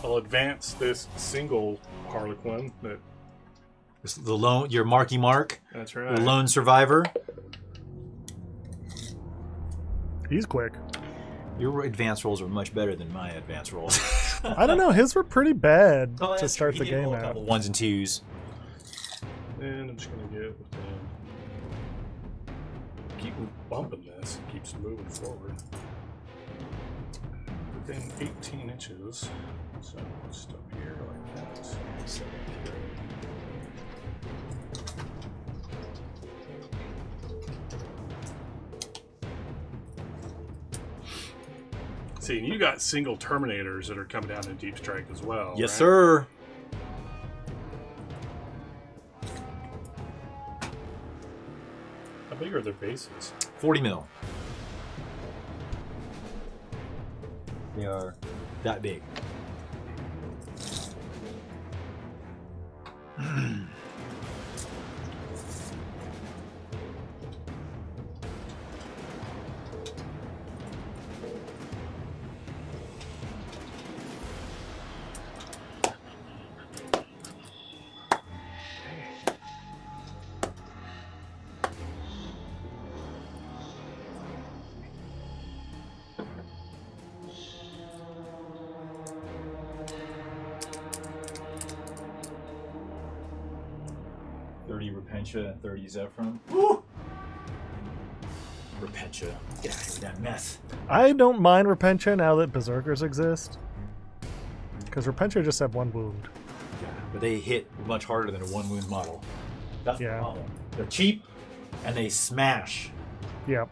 I'll advance this single Harlequin. This is the lone, your Marky Mark, That's right. the lone survivor. He's quick. Your advance rolls are much better than my advance rolls. I don't know, his were pretty bad Oh, to that's start true. the He did game roll a out. couple 1s and 2s. And I'm just going to get keep bumping this. It keeps moving forward. Within 18 inches. So let's stop here like that. See, and you got single Terminators that are coming down in Deep Strike as well. Yes, right? sir. How big are their bases? 40 mil. They are that big. 30 Repentia and 30 Zephyrin. Woo! Repentia. Get out of here with that mess. I don't mind Repentia now that Berserkers exist. Because Repentia just have 1 wound. Yeah, but they hit much harder than a 1 wound model. That's the problem. They're cheap and they smash. Yep.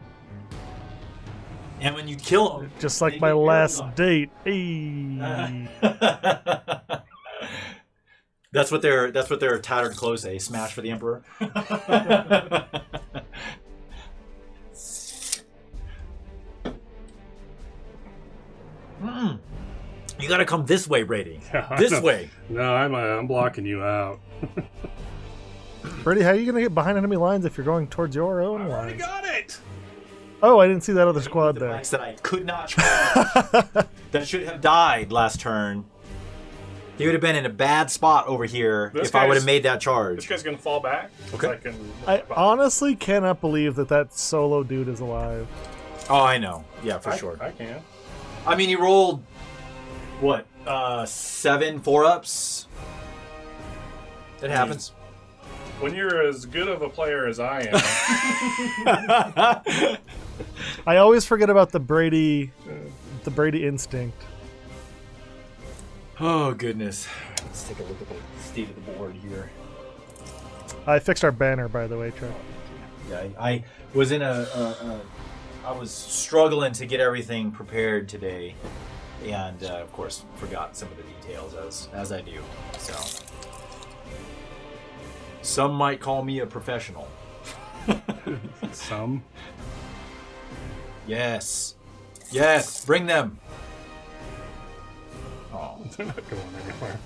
And when you kill them, Just like my last date. Hey. That's what their tattered clothes say. Smash for the Emperor. You gotta come this way, Brady. This way. No, I'm blocking you out. Brady, how are you going to get behind enemy lines if you're going towards your own I already lines? got it. Oh, I didn't see that other squad The there. device that I could not charge. That should have died last turn. He would have been in a bad spot over here This if I would have guy's- made that This charge. guy's gonna fall back. Okay. I honestly cannot believe that solo dude is alive. Oh, I know. Yeah, for sure. I can. I mean, he rolled what? 7 4-ups. It happens. When you're as good of a player as I am, I always forget about the Brady instinct. Oh goodness. Let's take a look at the state of the board here. I fixed our banner, by the way, Chuck. Yeah, I was in I was struggling to get everything prepared today, and of course forgot some of the details as I do. So some might call me a professional. some. Yes, bring them. Oh, They're not going anywhere.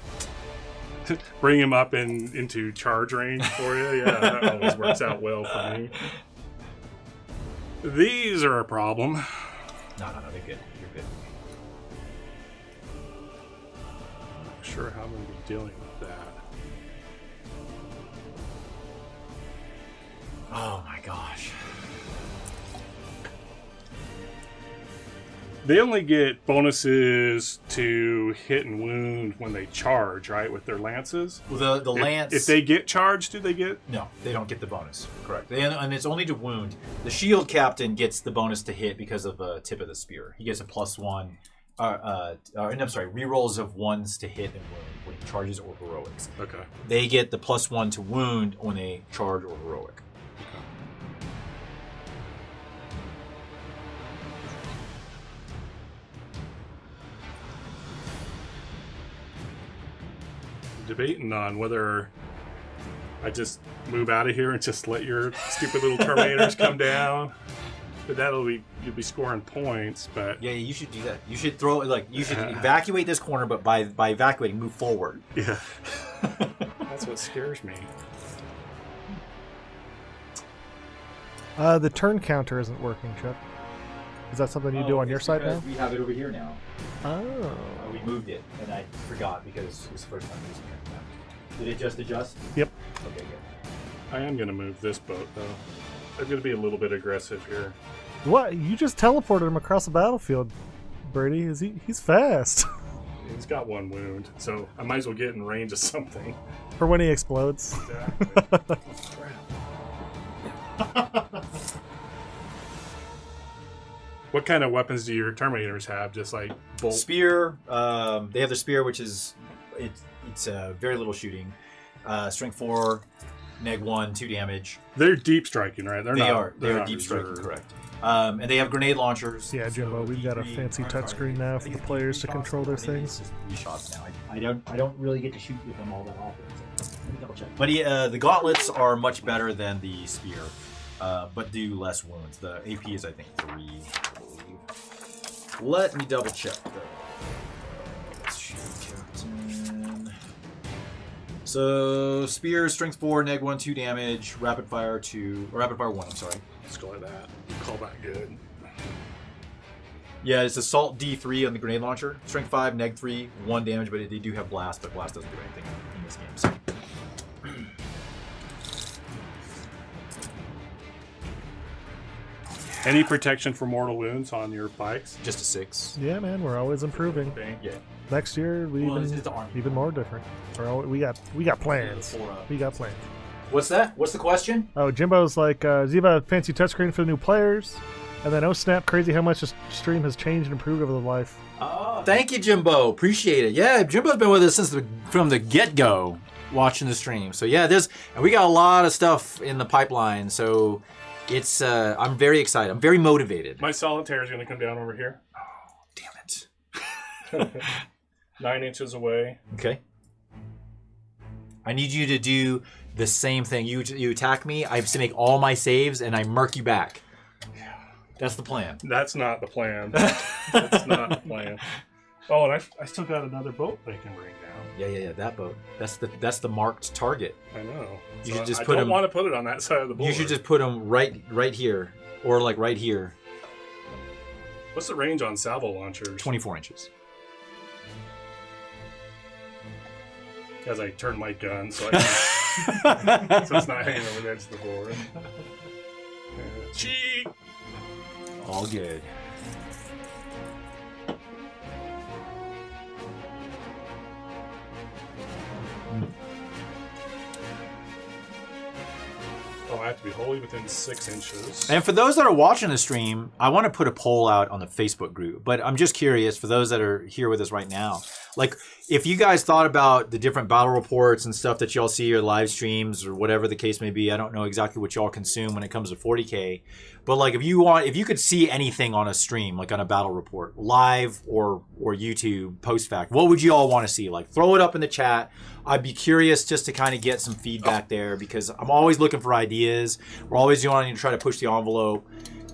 Bring him up into charge range for you. Yeah, that always works out well for me. These are a problem. no, they're good. You're good. Not sure how I'm going to be dealing with that. Oh my gosh. They only get bonuses to hit and wound when they charge, right? With their lances. Well, the lance. If they get charged, do they get? No, they don't get the bonus. Correct. And it's only to wound. The shield captain gets the bonus to hit because of the tip of the spear. He gets a +1. I'm sorry, rerolls of 1s to hit and wound when he charges or heroics. Okay. They get the +1 to wound when they charge or heroic. Debating on whether I just move out of here and just let your stupid little Terminators come down. But you'll be scoring points. But Yeah, you should do that. You should you should evacuate this corner, but by evacuating, move forward. yeah, that's what scares me. The turn counter isn't working, Chuck. Is that something you do on your side now? We have it over here now. Oh. We moved it, and I forgot because it was the first time using it. Did it just adjust? Yep. Okay, good. I am going to move this boat, though. I'm going to be a little bit aggressive here. What? You just teleported him across the battlefield, Brady. He's fast. He's got 1 wound, so I might as well get in range of something. For when he explodes. Exactly. What kind of weapons do your Terminators have? Just like bolt? Spear. They have the spear, which is it's very little shooting. Strength 4, neg 1, 2 damage. They're deep striking, right? They not, are not deep striking, reserved. correct. And they have grenade launchers. Yeah, Jimbo, we've got a D3 fancy touchscreen now for the players to control their things. It's just 3 shots now. I don't really get to shoot with them all that often. So let me double check. But the gauntlets are much better than the spear, but do less wounds. The AP is I think 3. I believe. Let me double check though. Let's shoot Captain. So spear, strength 4, neg 1, 2 damage, rapid fire 2, or rapid fire 1. I'm sorry. Let's go like that. Call that good. Yeah, it's assault D3 on the grenade launcher. Strength 5, neg 3, 1 damage, but they do have blast, but blast doesn't do anything in this game. So. Any protection for mortal wounds on your bikes? Just a 6. Yeah, man, we're always improving. Yeah. Next year, we Well, it's the army. even more different. We got plans. We got plans. What's that? What's the question? Oh, Jimbo's like, does he have a fancy touchscreen for the new players? And then, oh snap, crazy how much this stream has changed and improved over the life. Oh, thank you, Jimbo. Appreciate it. Yeah, Jimbo's been with us from the get-go, watching the stream. So yeah, and we got a lot of stuff in the pipeline. So it's I'm very excited. I'm very motivated. My solitaire is going to come down over here. Damn it. 9 inches away. Okay. I need you to do the same thing. You attack me. I have to make all my saves, and I murk you back. That's the plan. That's not the plan. That's not the plan. Oh, and I still got another boat they can bring down. Yeah. That boat. That's the marked target. I know. You So should just I put don't him. want to put it on that side of the board. You should just put them right here, or like right here. What's the range on salvo launchers? 24 inches. As I turn my gun, so so it's not hanging over the edge of the board. Cheat. All good. Oh, I have to be wholly within 6 inches. And for those that are watching the stream, I want to put a poll out on the Facebook group. But I'm just curious, for those that are here with us right now, like if you guys thought about the different battle reports and stuff that y'all see or live streams or whatever the case may be. I don't know exactly what y'all consume when it comes to 40K. But like if you could see anything on a stream, like on a battle report, live or YouTube post-fact, what would you all want to see? Like throw it up in the chat. I'd be curious just to kind of get some feedback there because I'm always looking for ideas. We're always wanting to try to push the envelope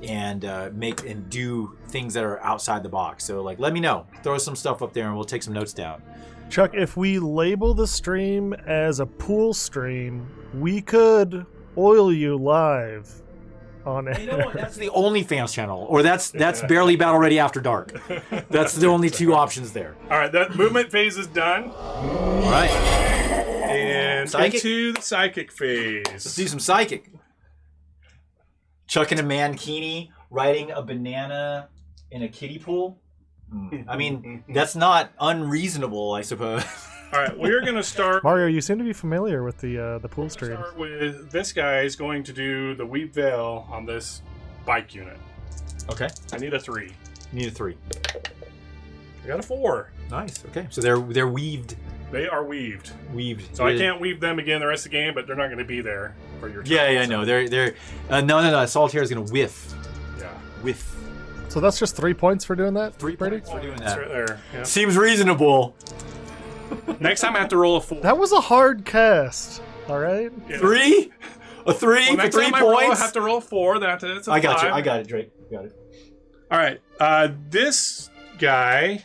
and make and do things that are outside the box. So like let me know. Throw some stuff up there and we'll take some notes down. Chuck, if we label the stream as a pool stream, we could oil you live on air. You know what? That's the OnlyFans channel, or that's barely Battle Ready After Dark. That's the only two options there. All right, that movement phase is done. All right, And Psychic? into the psychic phase. let's do some psychic. Chuck in a mankini, riding a banana in a kiddie pool. I mean, that's not unreasonable, I suppose. All right, we're going to start. Mario, you seem to be familiar with the pool stream. Start with this guy is going to do the weave veil on this bike unit. Okay, I need a 3. need a 3. I got a 4. Nice. Okay, so they're weaved. They are weaved. So I can't weave them again the rest of the game, but they're not going to be there for your turn. Yeah, no, they're no. Solitaire is gonna whiff. Yeah. Whiff. So that's just 3 points for doing that, 3 Brady? points for doing It's that. right there. Yeah. Seems reasonable. Next time I have to roll a 4. That was a hard cast. All right. Yeah. 3? A 3 Well, for next 3 time I roll, I points? have to roll 4. Then after that's a I got 5. you. I got it, Drake. Got it. All right. This guy.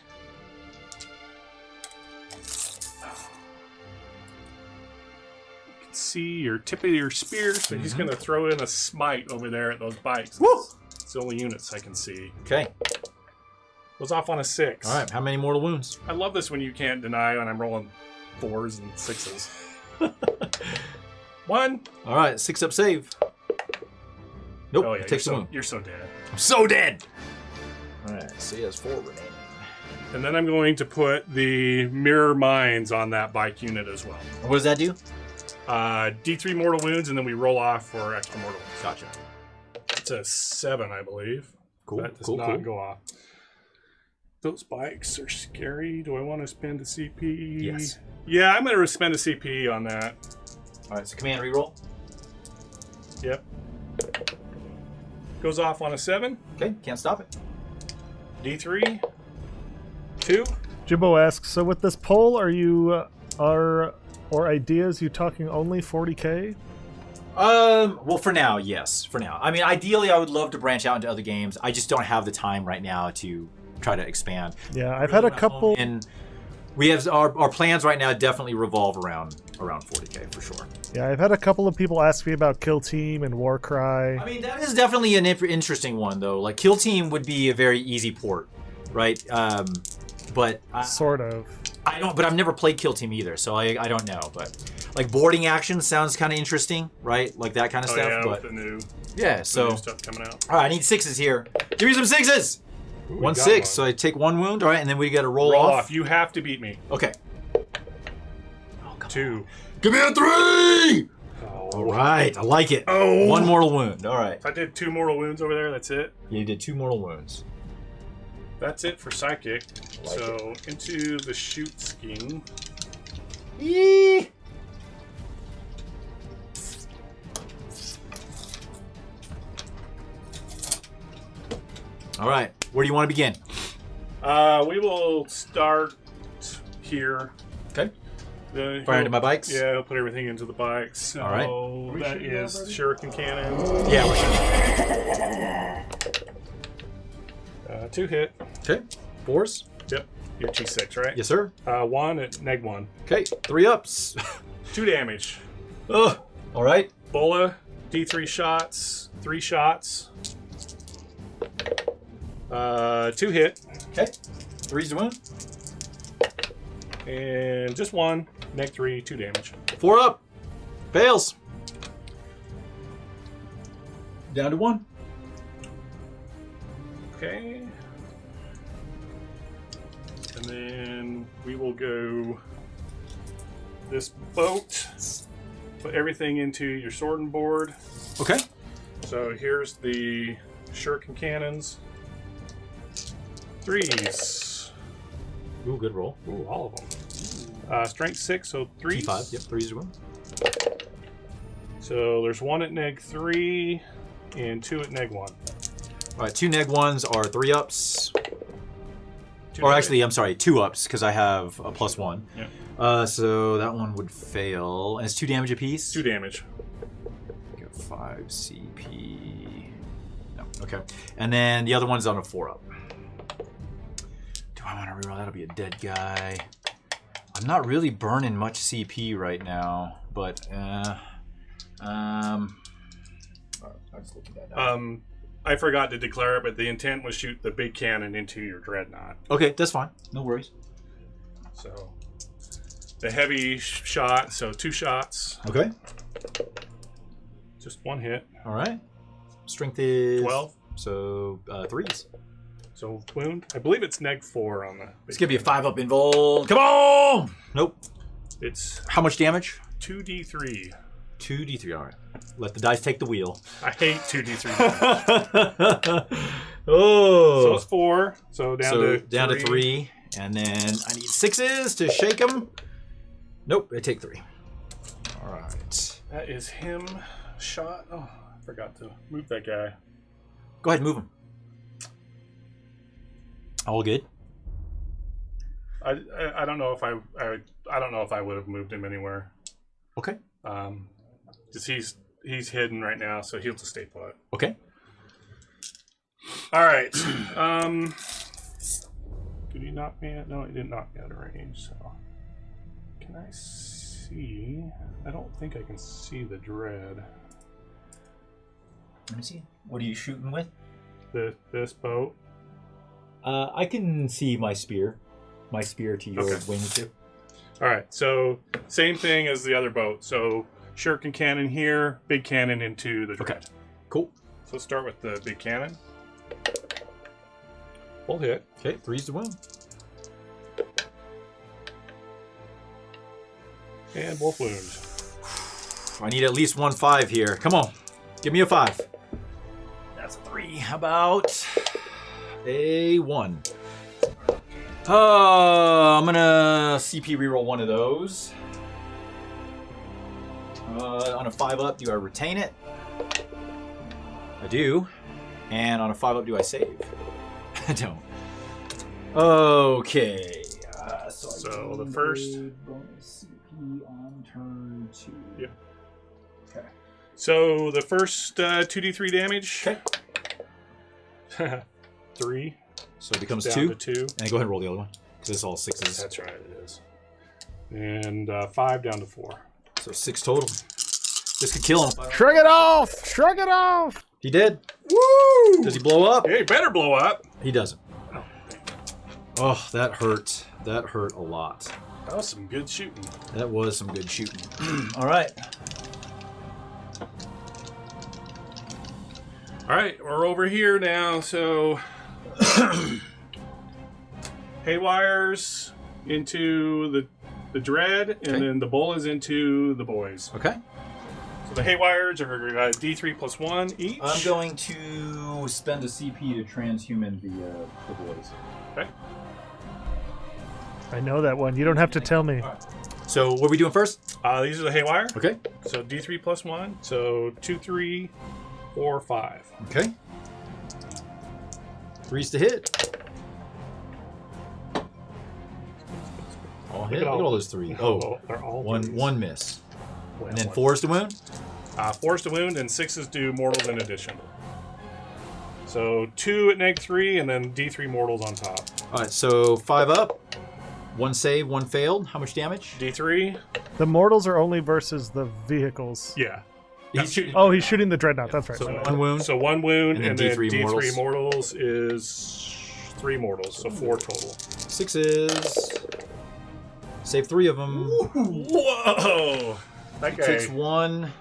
You can see your tip of your spear, so he's going to throw in a smite over there at those bikes. Woo! It's the only units I can see. Okay. Goes off on a 6. All right. How many mortal wounds? I love this when you can't deny when I'm rolling 4s and 6s. 1. All right. 6 up save. Nope. Oh yeah, Takes the wound. you're so dead. I'm so dead. All right. So he has 4 remaining. And then I'm going to put the mirror mines on that bike unit as well. What does that do? D3 mortal wounds, and then we roll off for extra mortal wounds. Gotcha. It's a 7, I believe. Cool. That does Cool. not Cool. go off. Those bikes are scary. Do I want to spend a CP? Yes. Yeah, I'm going to spend a CP on that. All right. So command reroll. Yep. Goes off on a 7. Okay. Can't stop it. D3. 2. Jimbo asks, so with this poll, are you or ideas, you talking only 40K? Well, for now, yes. For now. I mean, ideally, I would love to branch out into other games. I just don't have the time right now to try to expand. Yeah, I've had a couple. And we have our plans right now definitely revolve around 40K for sure. Yeah, I've had a couple of people ask me about Kill Team and Warcry. I mean, that is definitely an interesting one, though. Like, Kill Team would be a very easy port, right? But Sort of. I don't. But I've never played Kill Team either, so I don't know. But like boarding action sounds kind of interesting, right? Like that kind of Oh stuff. yeah, but with the new, so stuff coming out. all right, I need 6s here. Give me some 6s. Ooh, we 1 got 6. one. So I take 1 wound, all right, and then we got to roll Roll off. off. You have to beat me. Okay. 2. Give me a 3. Oh, All right, I like it. Oh. 1 mortal wound. All right. If I did 2 mortal wounds over there, that's it. You did 2 mortal wounds. That's it for psychic. Like so into the shoot scheme. Yee. All right, where do you want to begin? We will start here. Okay. Fire into my bikes? Yeah, I'll put everything into the bikes. So All right. that is shuriken cannon. Yeah, we're shooting. 2 hit. Okay. 4s? Yep. You're T6, right? Yes, sir. 1 at neg 1. Okay, 3 ups. 2 damage. Ugh. All right. Bola, D3 shots, 3 shots. 2 hit. Okay. 3's to win. And just 1, neg 3, 2 damage. 4 up. Fails. Down to 1. Okay. And then we will go this boat. Put everything into your sword and board. Okay. So here's the shuriken cannons. 3s. Ooh, good roll. Ooh, all of them. Strength 6, so 3s. T5. Yep, 3's to win. So there's 1 at neg 3 and 2 at neg 1. All right, 2 neg 1s are 3 ups. 2 Or neg- actually, I'm sorry, 2 ups because I have a +1. Yeah. So that one would fail. And it's 2 damage apiece? 2 damage. Get 5 CP. No, okay. And then the other one's on a 4 up. Do I want to reroll? That'll be a dead guy. I'm not really burning much CP right now, but I just looked at that now. I forgot to declare it, but the intent was shoot the big cannon into your dreadnought. Okay, that's fine. No worries. So the heavy shot, so 2 shots, Okay. just 1 hit. All right. Strength is 12. So 3s. So wound. I believe it's neg 4 on the. Let's give you a 5 up involved. Come on! Nope. It's How much damage? 2d3. 2d3. All right. Let the dice take the wheel. I hate 2d3. Oh. So it's 4. So down to 3. And then I need 6s to shake them. Nope, I take 3. All right. That is him shot. Oh, I forgot to move that guy. Go ahead and move him. All good. I don't know if I don't know if I would have moved him anywhere. Okay. Just he's hidden right now, so he'll just stay put. Okay. All right. Did he knock me out? No, he didn't knock me out of range. So can I see? I don't think I can see the dread. Let me see. What are you shooting with? This boat. I can see my spear. My spear to your Okay. wingtip. All right. So same thing as the other boat. So shuriken cannon here, big cannon into the dread. Okay. Cool. So let's start with the big cannon. Full hit. Okay, 3's to win. And wolf wound. I need at least 1 5 here. Come on. Give me a 5. That's a 3. How about a 1? I'm gonna CP reroll one of those. On a 5 up, do I retain it? I do. And on a 5 up, do I save? I don't. Okay. So the first. bonus CP on turn 2. Yep. Okay. So the first 2d3 damage. Okay. 3. So it becomes Down 2. to 2. And go ahead and roll the other one. Because it's all 6s. That's right, it is. And 5 down to 4. So 6 total. This could kill him. Shrug it off! Shrug it off! He did. Woo! Does he blow up? Hey, better blow up. He doesn't. Oh, that hurt. That hurt a lot. That was some good shooting. That was some good shooting. All right. All right, we're over here now. So haywires into the dread, and Okay. then the bull is into the boys. Okay. So the Haywires are D3 plus 1 each. I'm going to spend a CP to transhuman the boys. Okay. I know that one. You don't have to tell me. So what are we doing first? These are the Haywire. Okay. So D3 plus 1. So 2, 3, 4, 5. Okay. 3's to hit. All hit. Look at all those 3. Oh, they're all one miss. Well, And then one. 4's to wound. 4's to wound, and 6s do mortals in addition. So 2 at -3, and then D3 mortals on top. All right, so 5 up. 1 save, 1 failed. How much damage? D3. The mortals are only versus the vehicles. Yeah. He's shooting. Oh, he's shooting the dreadnought. That's right. So Sorry. 1 wound. So 1 wound, And then and then D3 D3 mortals is 3 mortals, so 4 total. 6s. Save 3 of them. Whoa! That guy. Takes 1.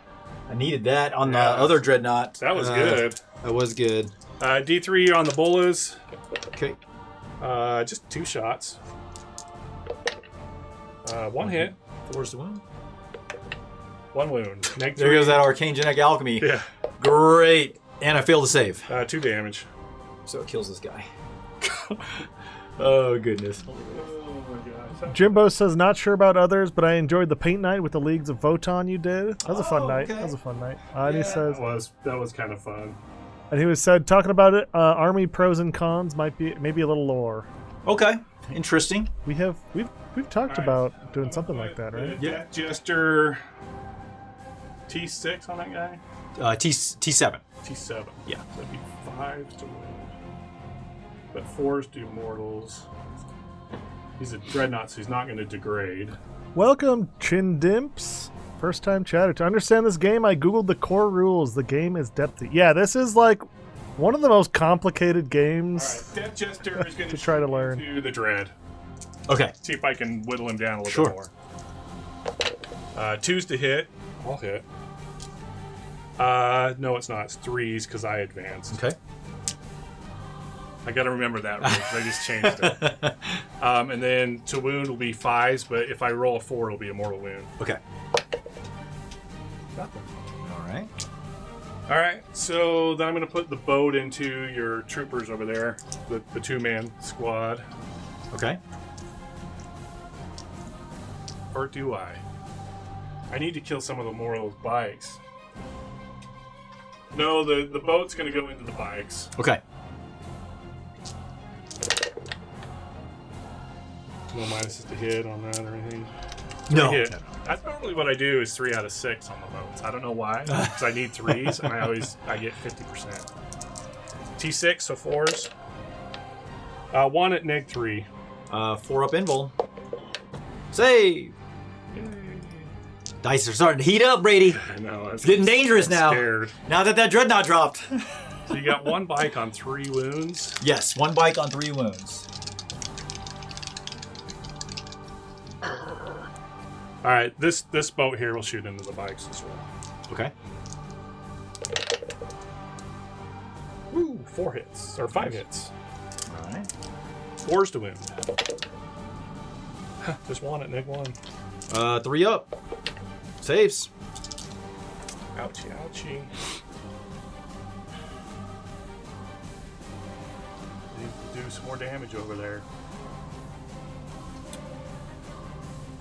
I needed that on the Yeah. other dreadnought. That was good. That was good. D3 on the bullas. Okay. Just 2 shots. 1 hit, 4's to wound. 1 wound. -3. There goes that arcane genetic alchemy. Yeah. Great. And I failed to save. 2 damage. So it kills this guy. Oh, goodness. Oh my gosh. Jimbo says, not sure about others, but I enjoyed the paint night with the Leagues of Voton you did. That was a fun night. okay. That was a fun night. And he says, That was kind of fun. and he was said talking about it. Army pros and cons might be maybe a little lore. Okay. Interesting. We've talked All right. about doing something like that, right? Yeah. Jester. T6 on that guy. T7. T7. Yeah. So that'd be 5 to wound. But 4s do mortals. He's a dreadnought, so he's not going to degrade. Welcome, Chin Dimps. First time chatter. To understand this game, I googled the core rules. The game is depthy. Yeah, this is like one of the most complicated games. Alright, Death Jester is going To try to learn. to the Dread. Okay. See if I can whittle him down a little Sure. bit more. 2's to hit. I'll hit. No, it's not. It's 3s because I advanced. Okay. I got to remember that rule 'cause I just changed it. And then to wound will be 5s, but if I roll a 4, it'll be a mortal wound. Okay. Nothing. All right. All right, so then I'm going to put the boat into your troopers over there, the 2-man squad. Okay. Or do I? I need to kill some of the mortal bikes. No, the boat's going to go into the bikes. Okay. No minuses to hit on that or anything. No. Hit. That's normally what I do is 3 out of 6 on the boats. I don't know why, because I need 3s and I get 50%. T6, so 4s. 1 at -3. 4 up invul. Save. Dice are starting to heat up, Brady. I know. It's getting dangerous now. Scared. Now that dreadnought dropped. So you got 1 bike on 3 wounds. Yes, 1 bike on 3 wounds. All right, this boat here will shoot into the bikes as well. Okay. Woo, 4 hits or 5 hits. All right. 4s to wound. Just 1 at -1. 3 up. Saves. Ouchie, ouchie. Need to do some more damage over there.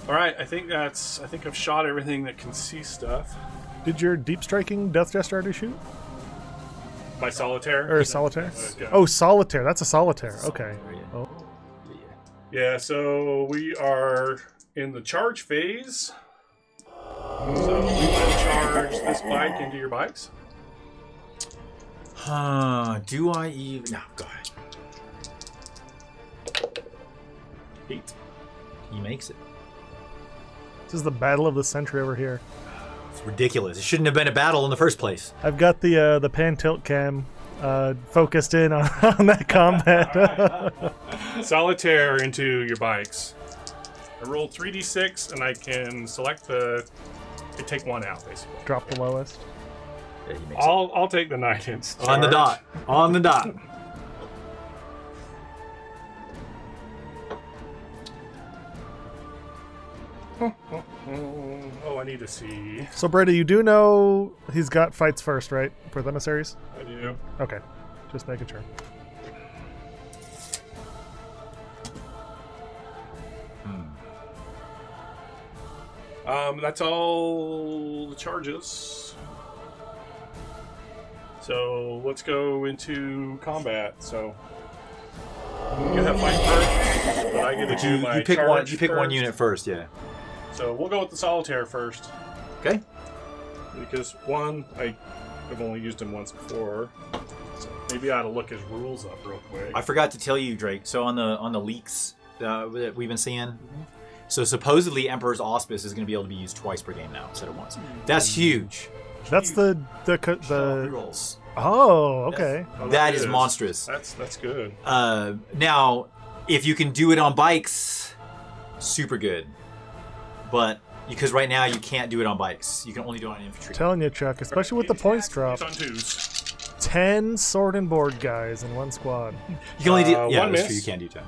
All right, I think I've shot everything that can see stuff. Did your deep striking Death Jester already shoot? By solitaire. Or solitaire? Yeah. Oh, solitaire. That's a solitaire. Okay. Oh. Yeah, so we are in the charge phase. So we will charge this bike into your bikes. Do I even... No, go ahead. 8. He makes it. This is the battle of the century over here. It's ridiculous. It shouldn't have been a battle in the first place. I've got the pan tilt cam focused in on, on that combat. Solitaire into your bikes. I roll 3d6 and I can select I take 1 out basically. Drop the lowest. Yeah, he makes I'll take the 9 hits. it. On the dot. On the dot. Oh, I need to see. So Brady, you do know he's got fights first, right? For the emissaries? I do. Okay. Just making sure. That's all the charges. So let's go into combat. So you have fight first, but I get to do my You pick one. charge You pick one first. unit first. Yeah. So we'll go with the solitaire first, Okay. because one, I've only used him once before. So maybe I ought to look his rules up real quick. I forgot to tell you, Drake. So on the leaks that we've been seeing, so supposedly Emperor's Auspice is going to be able to be used twice per game now instead of once. That's huge. That's the Rolls. Oh, okay. Oh, That is is. monstrous. That's good. Now, if you can do it on bikes, super good. But because right now you can't do it on bikes, you can only do it on infantry. Telling you, Chuck, especially with the points drop. It's on twos. 10 sword and board guys in one squad. You can only do yeah, one that's miss. true. You can't do 10.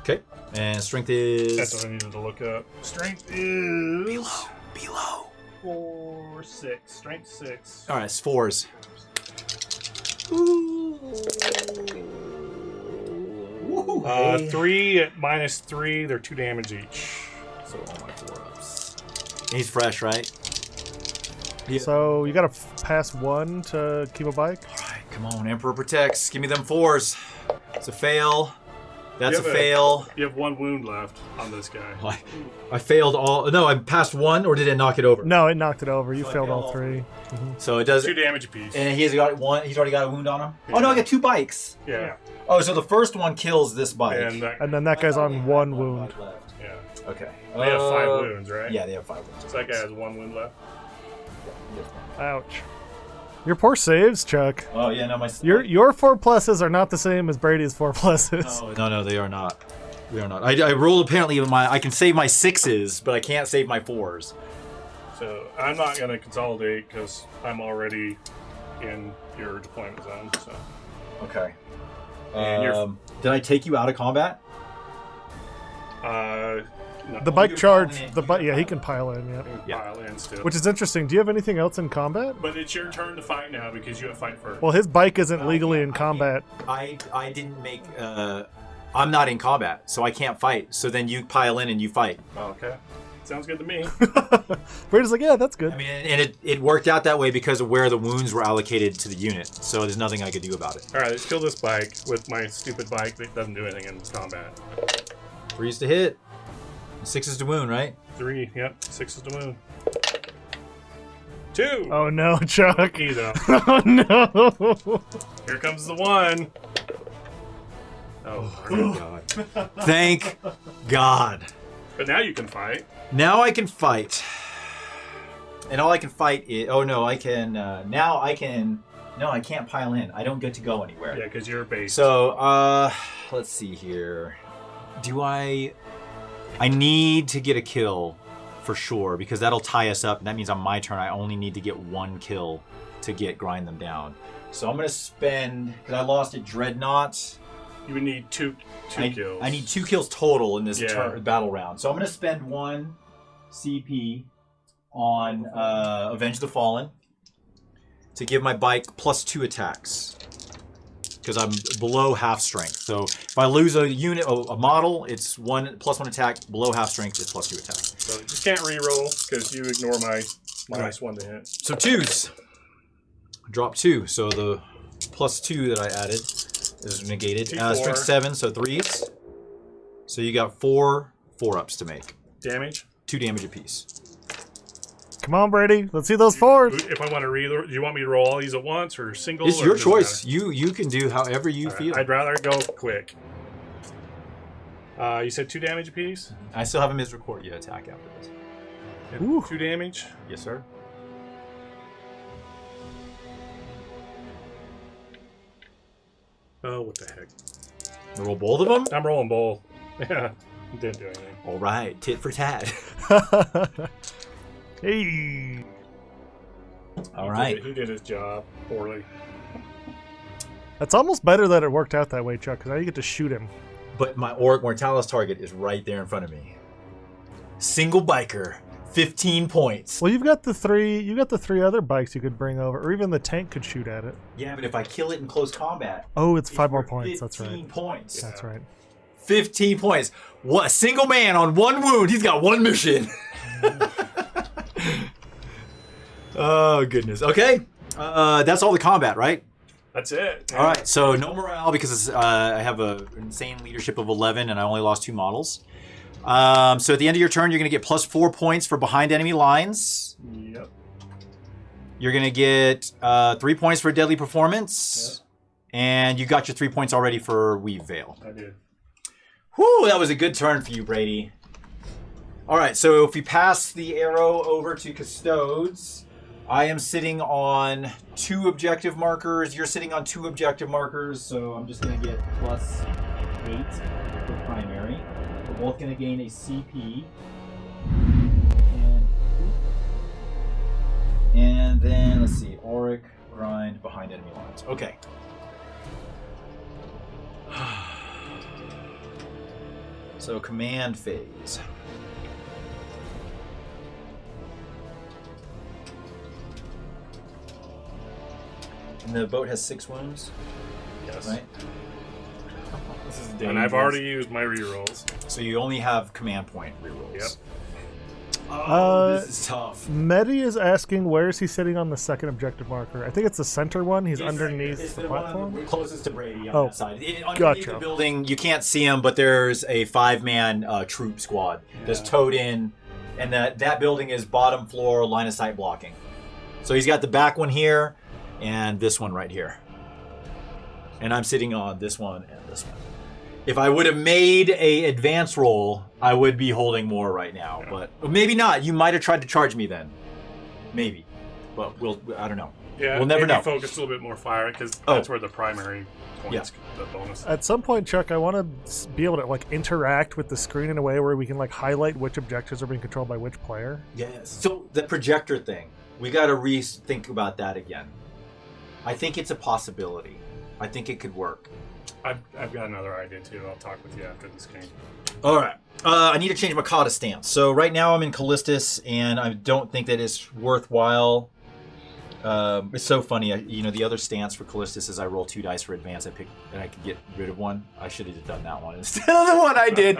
Okay, and strength is That's what I needed to look up. Strength is below. 4, 6. Strength 6. All right, it's 4s. Hey. 3 at -3. They're 2 damage each. So all my 4-ups. He's fresh, right? Yeah. So you gotta pass one to keep a bike? All right, come on, Emperor protects. Give me them 4s. It's a fail. That's a You have fail. You have 1 wound left on this guy. I failed all. No, I passed 1, or did it knock it over? No, it knocked it over. You So I failed failed all all 3. So it does. 2 damage apiece. And he's got 1. He's already got a wound on him. Oh no, I got 2 bikes. Yeah. Oh, so the first one kills this bike. And then that guy's on 1 wound. yeah. Okay. They have 5 wounds, right? Yeah, they have 5 wounds. So that guy has 1 wound left. Ouch. Your poor saves, Chuck. Oh yeah, no, my. Your 4+s are not the same as Brady's 4+s. No, they are not. They are not. I roll apparently I can save my 6s, but I can't save my 4s. So I'm not going to consolidate because I'm already in your deployment zone. So Okay. And you're- Did I take you out of combat? no, The bike You can charge, pile in. the bike, yeah, he can pile in, yeah. Yeah. pile in still. Which is interesting. Do you have anything else in combat? But it's your turn to fight now because you have fight first. Well, his bike isn't Well, legally yeah, in combat. I didn't make. I'm not in combat, so I can't fight. So then you pile in and you fight. Okay. Sounds good to me. Brady's like, yeah, that's good. I mean, and it worked out that way because of where the wounds were allocated to the unit. So there's nothing I could do about it. All right, let's kill this bike with my stupid bike that doesn't do anything in combat. 3s to hit, 6s to wound, right? 3, yep. 6 is the moon. 2. Oh no, Chuck. Lucky though. Oh no. Here comes the 1. Oh, darn it. God. Thank God. But now you can fight. Now I can fight. And all I can fight is... Oh, no, I can... now I can... No, I can't pile in. I don't get to go anywhere. Yeah, because you're base. So, let's see here. Do I need to get a kill for sure, because that'll tie us up. And that means on my turn, I only need to get 1 kill to grind them down. So I'm going to spend... Because I lost at Dreadnought. You would need two kills. I need 2 kills total in this Yeah. battle round. So I'm going to spend 1 CP on Avenge the Fallen to give my bike +2 attacks. Because I'm below half strength. So if I lose a unit, a model, it's +1 attack. Below half strength, it's +2 attack. So you can't reroll because you ignore my -1 to hit. So 2s. Drop 2. So the +2 that I added is negated. T4. Strength 7, so 3s. So you got 4 4-ups to make. Damage? 2 damage apiece. Come on, Brady. Let's see those 4s. If I want to reroll, do you want me to roll all these at once or single? It's or your does it choice. matter? You can do however you All right, feel. I'd rather go quick. You said 2 damage apiece? I still have a misrecord attack after this. Ooh. 2 damage? Yes, sir. Oh, what the heck. You roll both of them? I'm rolling both. Yeah, didn't do anything. All right, tit for tat. Hey. All right. He did his job poorly. That's almost better that it worked out that way, Chuck, because now you get to shoot him. But my Auric Mortalis target is right there in front of me. Single biker, 15 points. Well, you've got the three other bikes you could bring over, or even the tank could shoot at it. Yeah, but if I kill it in close combat, Oh, it's 5 more worth points. That's 15 right. points. That's right. 15 points. What? A single man on 1 wound. He's got 1 mission. Oh, goodness. Okay. That's all the combat, right? That's it. All right. So no morale because I have an insane leadership of 11 and I only lost 2 models. So at the end of your turn, you're going to get plus 4 points for behind enemy lines. Yep. You're going to get 3 points for deadly performance. Yep. And you got your 3 points already for Weave Veil. I did. Whew, that was a good turn for you, Brady. All right, so if we pass the arrow over to Custodes, I am sitting on 2 objective markers. You're sitting on 2 objective markers, so I'm just going to get plus 8 for primary. We're both going to gain a CP. And then, let's see, Auric, grind, behind enemy lines. Okay. So command phase. And the boat has 6 wounds, Yes. right? This is And I've already used my rerolls. So you only have command point rerolls. Yep. Oh, this is tough. Medi is asking where is he sitting on the second objective marker. I think it's the center one. He's underneath It's the the platform. one closest to Brady on Oh, that side. Underneath gotcha. the building, you can't see him, but there's a 5-man troop squad that's towed in, and that building is bottom floor line of sight blocking. So he's got the back one here, and this one right here. And I'm sitting on this one and this one. If I would have made a advance roll, I would be holding more right now, but maybe not. You might have tried to charge me then, maybe, but I don't know. Yeah, We'll never maybe know. focus a little bit more fire because that's where the primary points, the bonus. At some point, Chuck, I want to be able to like interact with the screen in a way where we can like highlight which objectives are being controlled by which player. Yes. So the projector thing, we got to rethink about that again. I think it's a possibility. I think it could work. I've got another idea too. I'll talk with you after this game. All right. I need to change my Kata stance. So right now I'm in Callistus, and I don't think that it's worthwhile. It's so funny. The other stance for Callistus is I roll 2 dice for advance. I pick, and I could get rid of one. I should have done that one instead of the one I did.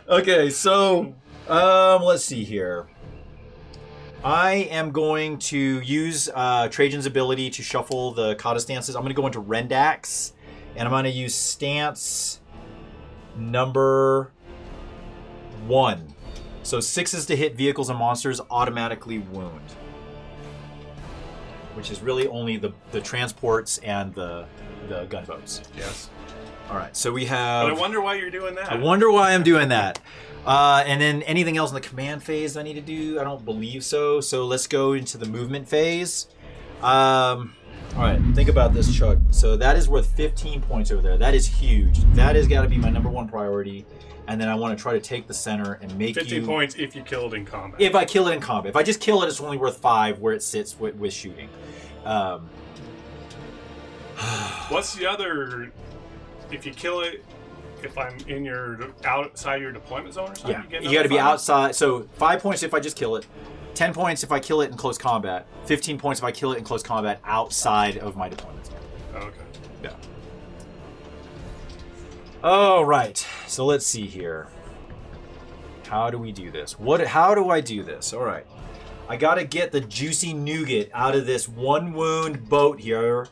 Okay, so let's see here. I am going to use Trajan's ability to shuffle the Kata stances. I'm going to go into Rendax, and I'm going to use stance number 1. So 6s to hit vehicles and monsters automatically wound, which is really only the transports and the gunboats. Yes. All right, so we have... But I wonder why you're doing that. I wonder why I'm doing that. And then anything else in the command phase I need to do? I don't believe so. So let's go into the movement phase. All right, think about this, Chuck. So that is worth 15 points over there. That is huge. That has got to be my #1 priority. And then I want to try to take the center and make 15 points if you kill it in combat. If I kill it in combat. If I just kill it, it's only worth 5 where it sits with shooting. What's the other... If you kill it... If I'm in outside your deployment zone or something, Yeah, you you got to be 5? outside. So 5 points if I just kill it, 10 points if I kill it in close combat, 15 points if I kill it in close combat outside of my deployment zone. Okay. Yeah. All right. So let's see here. How do we do this? How do I do this? All right. I got to get the juicy nougat out of this 1 wound boat here,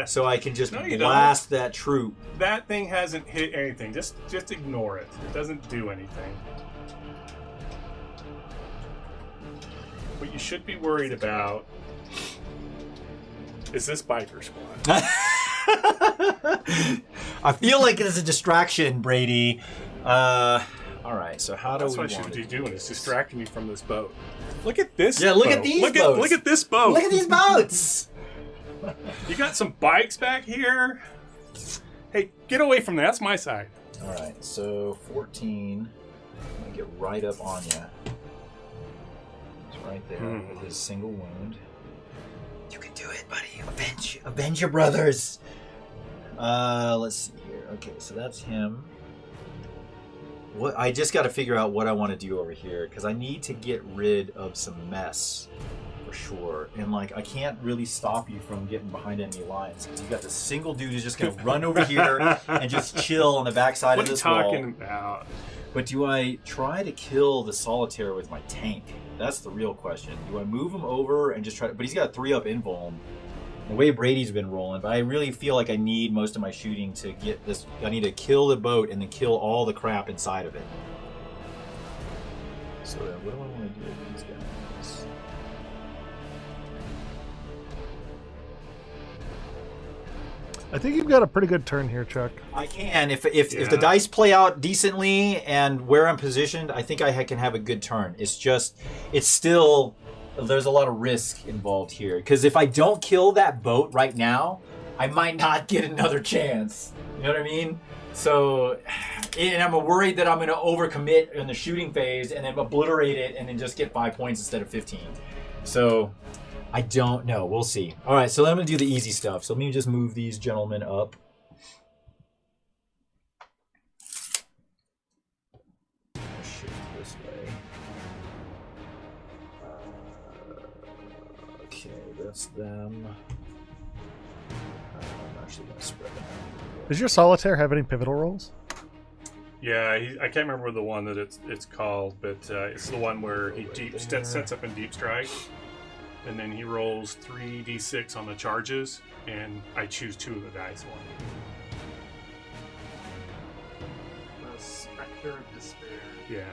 so I can just No, you blast that troop. That thing hasn't hit anything. Just ignore it. It doesn't do anything. What you should be worried about is this biker squad. I feel like it's a distraction, Brady. All right, so how do That's we what I want should to be do doing. this? Is distracting me from this boat. Look at this. Yeah, look at boat. these look boats. Look at this boat. Look at these boats! You got some bikes back here. Hey, get away from that. That's my side. All right, so 14. I'm gonna get right up on you. It's right there with his single wound. You can do it, buddy. Avenge your brothers. Let's see here. Okay, so that's him. What I just got to figure out what I want to do over here because I need to get rid of some mess for sure. And like I can't really stop you from getting behind enemy lines. You got this single dude who's just gonna run over here and just chill on the backside of this wall. What are you talking about? But do I try to kill the solitaire with my tank? That's the real question. Do I move him over and just try? But he's got 3-up invuln. The way Brady's been rolling, but I really feel like I need most of my shooting to get this. I need to kill the boat and then kill all the crap inside of it. So then what do I want to do with these guys? I think you've got a pretty good turn here, Chuck. I can. If the dice play out decently and where I'm positioned, I think I can have a good turn. It's just, it's still... There's a lot of risk involved here because if I don't kill that boat right now, I might not get another chance. You know what I mean? So, and I'm worried that I'm going to overcommit in the shooting phase and then obliterate it and then just get 5 points instead of 15. So, I don't know. We'll see. All right, so I'm going to do the easy stuff. So let me just move these gentlemen up. Shift this way. Okay, that's them. I'm actually going to spread them out. Does your solitaire have any pivotal rolls? Yeah, I can't remember the one that it's called, but it's the one where he sets up in deep strike, and then he rolls 3d6 on the charges, and I choose 2 of the dice one. The Spectre of Despair. Yeah.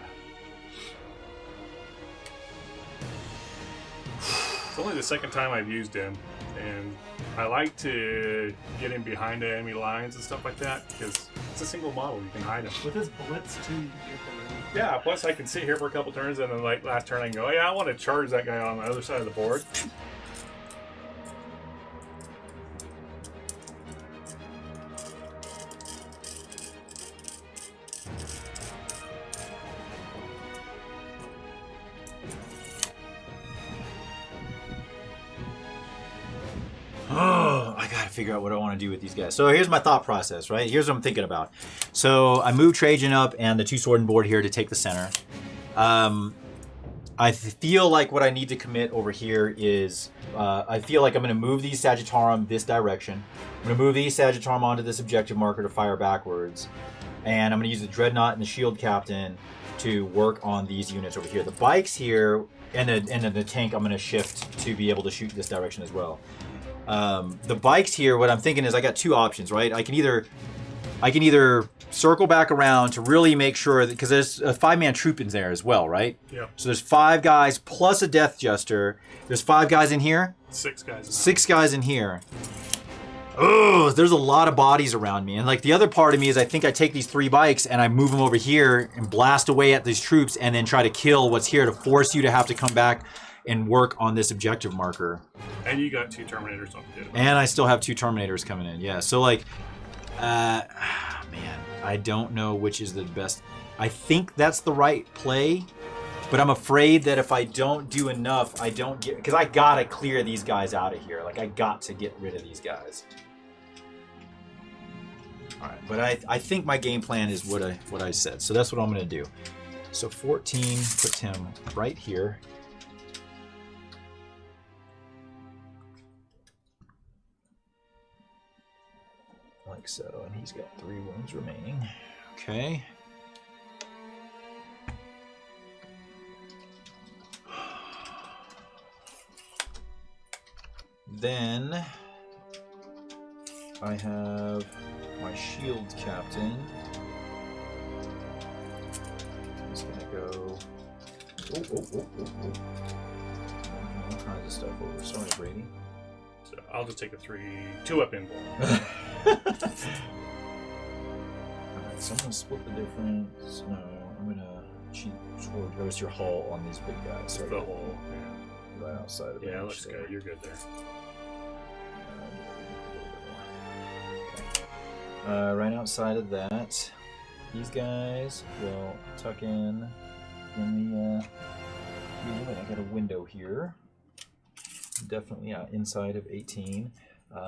It's only the second time I've used him, and I like to get him behind the enemy lines and stuff like that because it's a single model. You can hide him. With his blitz too, you get the Yeah, plus I can sit here for a couple turns, and then like last turn I can go, yeah, I want to charge that guy on the other side of the board. Oh, I gotta figure out what I want to do with these guys. So here's my thought process, right? Here's what I'm thinking about. So I moved Trajan up and the 2 sword and board here to take the center. I feel like what I need to commit over here is I feel like I'm going to move these Sagittarum this direction. I'm going to move these Sagittarum onto this objective marker to fire backwards. And I'm going to use the Dreadnought and the Shield Captain to work on these units over here. The bikes here and the tank I'm going to shift to be able to shoot this direction as well. The bikes here, what I'm thinking is I got 2 options, right? I can either circle back around to really make sure that, because there's a 5-man troop in there as well, right? Yeah. So there's 5 guys plus a Death Jester. There's 5 guys in here. 6 guys. 6 guys in here. Oh, there's a lot of bodies around me. And like the other part of me is I think I take these 3 bikes and I move them over here and blast away at these troops and then try to kill what's here to force you to have to come back and work on this objective marker. And you got 2 Terminators on the And I still have 2 Terminators coming in. Yeah, so like, man, I don't know which is the best. I think that's the right play, but I'm afraid that if I don't do enough, I don't get, because I gotta clear these guys out of here. Like I got to get rid of these guys. All right, but I think my game plan is what I said. So that's what I'm gonna do. So 14 puts him right here. Like so, and he's got 3 wounds remaining. Okay. Then I have my shield captain. He's gonna go. Oh. All kinds of stuff over. Sorry, Brady. So I'll just take a 2-up invuln. Alright, so I'm gonna split the difference. No, I'm gonna cheat toward goes your hull on these big guys. So The whole. right outside of Yeah, range, let's so, go. You're good there. Okay. Right outside of that, these guys will tuck in the. I got a window here. Definitely inside of 18.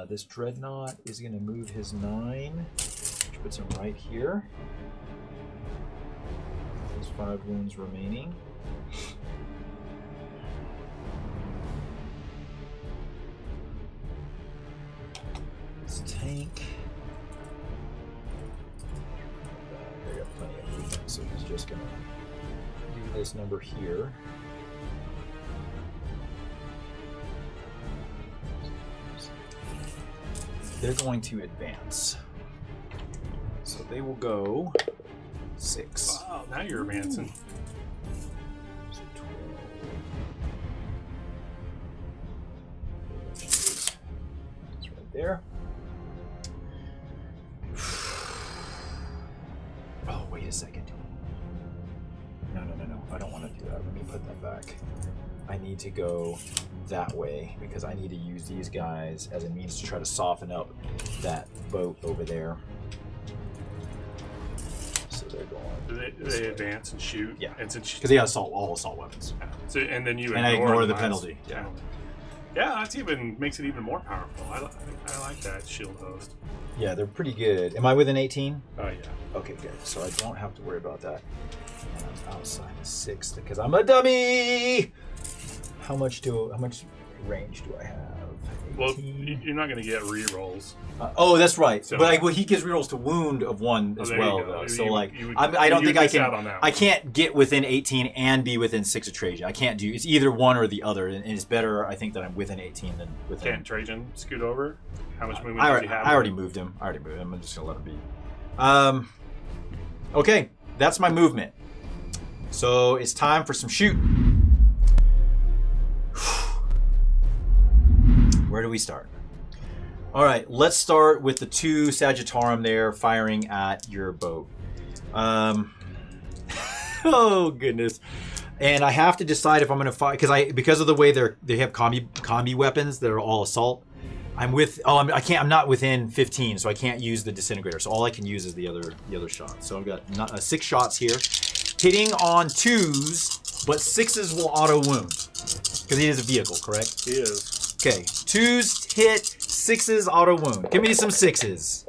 This Dreadnought is going to move his 9, which puts him right here. 5 wounds remaining. This tank. They got plenty of movement, so he's just gonna do this number here. They're going to advance. So they will go 6. Wow, now you're advancing. So 12. It's right there. Oh, wait a second. No. I don't want to do that. Let me put that back. I need to go that way because I need to use these guys as a means to try to soften up that boat over there. So they're going. Do they advance and shoot? Yeah. And since Because they got all assault weapons. so, and then you And I ignore the mines. penalty. Yeah. Yeah, that's even makes it even more powerful. I like that shield host. Yeah, they're pretty good. Am I within 18? Oh yeah. Okay, good. So I don't have to worry about that. And I'm outside the 6th because I'm a dummy. How much range do I have? Well, 18? you're not going to get re-rolls. Oh, that's right. So- But he gives rerolls to wound of 1 as there well, you go. though. So You- like, you would- I don't you think I miss can. out on that I one. can't get within 18 and be within 6 of Trajan. I can't do. It's either one or the other, and it's better. I think that I'm within 18 than within. Can't Trajan scoot over? How much movement I does he have? already moved him. I'm just gonna let him be. Okay, that's my movement. So it's time for some shoot. Where do we start? All right, let's start with the 2 Sagittarum there firing at your boat. Oh goodness. And I have to decide if I'm going to fire because of the way they have combi weapons that are all assault. I'm not within 15, so I can't use the disintegrator. So all I can use is the other shot. So I've got 6 shots here, hitting on 2s, but 6s will auto wound because he is a vehicle, correct? He is. Okay, 2s hit, 6s auto wound. Give me some 6s.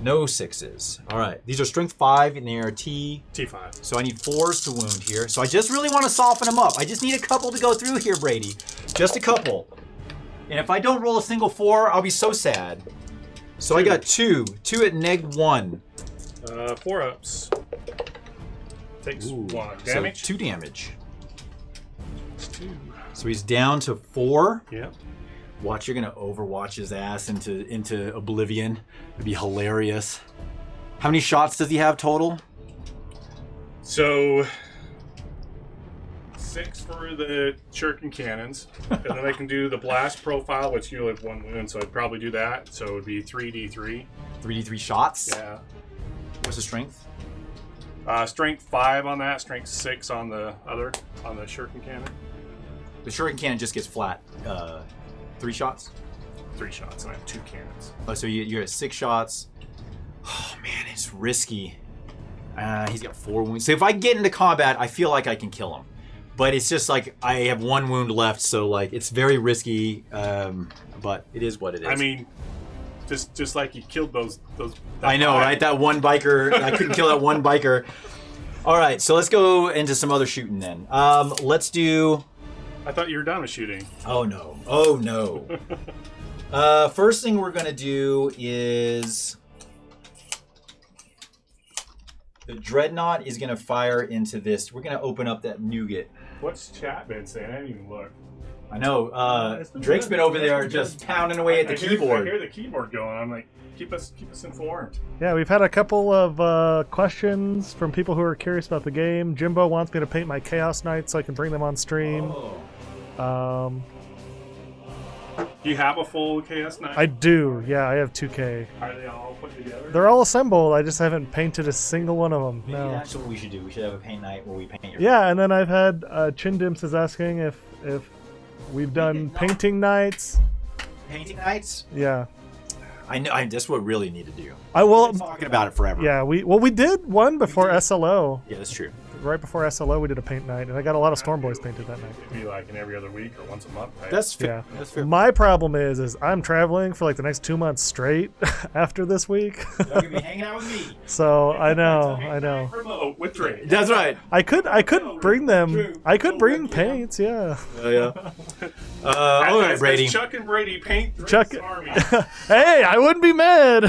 No 6s. All right, these are strength 5 and they are T5. So I need 4s to wound here. So I just really want to soften them up. I just need a couple to go through here, Brady. Just a couple. And if I don't roll a single 4, I'll be so sad. So I got 2 at -1. 4 ups. Takes Ooh, 1 damage. So 2 damage. 2. So he's down to 4. Yep. Watch, you're gonna overwatch his ass into oblivion. It'd be hilarious. How many shots does he have total? So 6 for the shuriken cannons, and then I can do the blast profile, which you have 1 wound, so I'd probably do that. So it would be 3d3. 3d3 shots? Yeah. What's the strength? Strength 5 on that. Strength 6 on the shuriken cannon. The shuriken cannon just gets flat. 3 shots? 3 shots, and I have 2 cannons. Oh, so you're at 6 shots. Oh man, it's risky. He's got 4 wounds. So if I get into combat, I feel like I can kill him. But it's just like I have 1 wound left, so like it's very risky. But it is what it is. I mean, just like you killed those. I know, right? That one biker. I couldn't kill that one biker. All right, so let's go into some other shooting then. Let's do. I thought you were done with shooting. Oh no! Oh no! First thing we're gonna do is the dreadnought is gonna fire into this. We're gonna open up that nougat. What's chat been saying? I didn't even look. I know. Drake's been over there just pounding away at the I keyboard. hear the keyboard going. I'm like, keep us informed. Yeah, we've had a couple of questions from people who are curious about the game. Jimbo wants me to paint my Chaos Knights so I can bring them on stream. Do you have a full Chaos Knight? I do. Yeah, I have 2K. Are they all put together? They're all assembled. I just haven't painted a single one of them. Maybe No. that's what we should do. We should have a paint night where we paint your. Yeah, and then I've had Chindimps is asking if we've done painting nights. Painting nights. Yeah. I know. That's what we really need to do. I will. We've been talking about it forever. Yeah, we did one before SLO. Yeah, that's true. Right before SLO, we did a paint night, and I got a lot of Storm Boys painted that night. It'd be like in every other week or once a month, right? That's fair. Yeah. That's fair. My problem is I'm traveling for like the next 2 months straight after this week. You're gonna be hanging out with me. So I know. Remote with trade. That's right. I could bring them. I could bring paints. Yeah. Yeah. All right, As Brady. Chuck and Brady paint Chuck- Drake's army. Hey, I wouldn't be mad.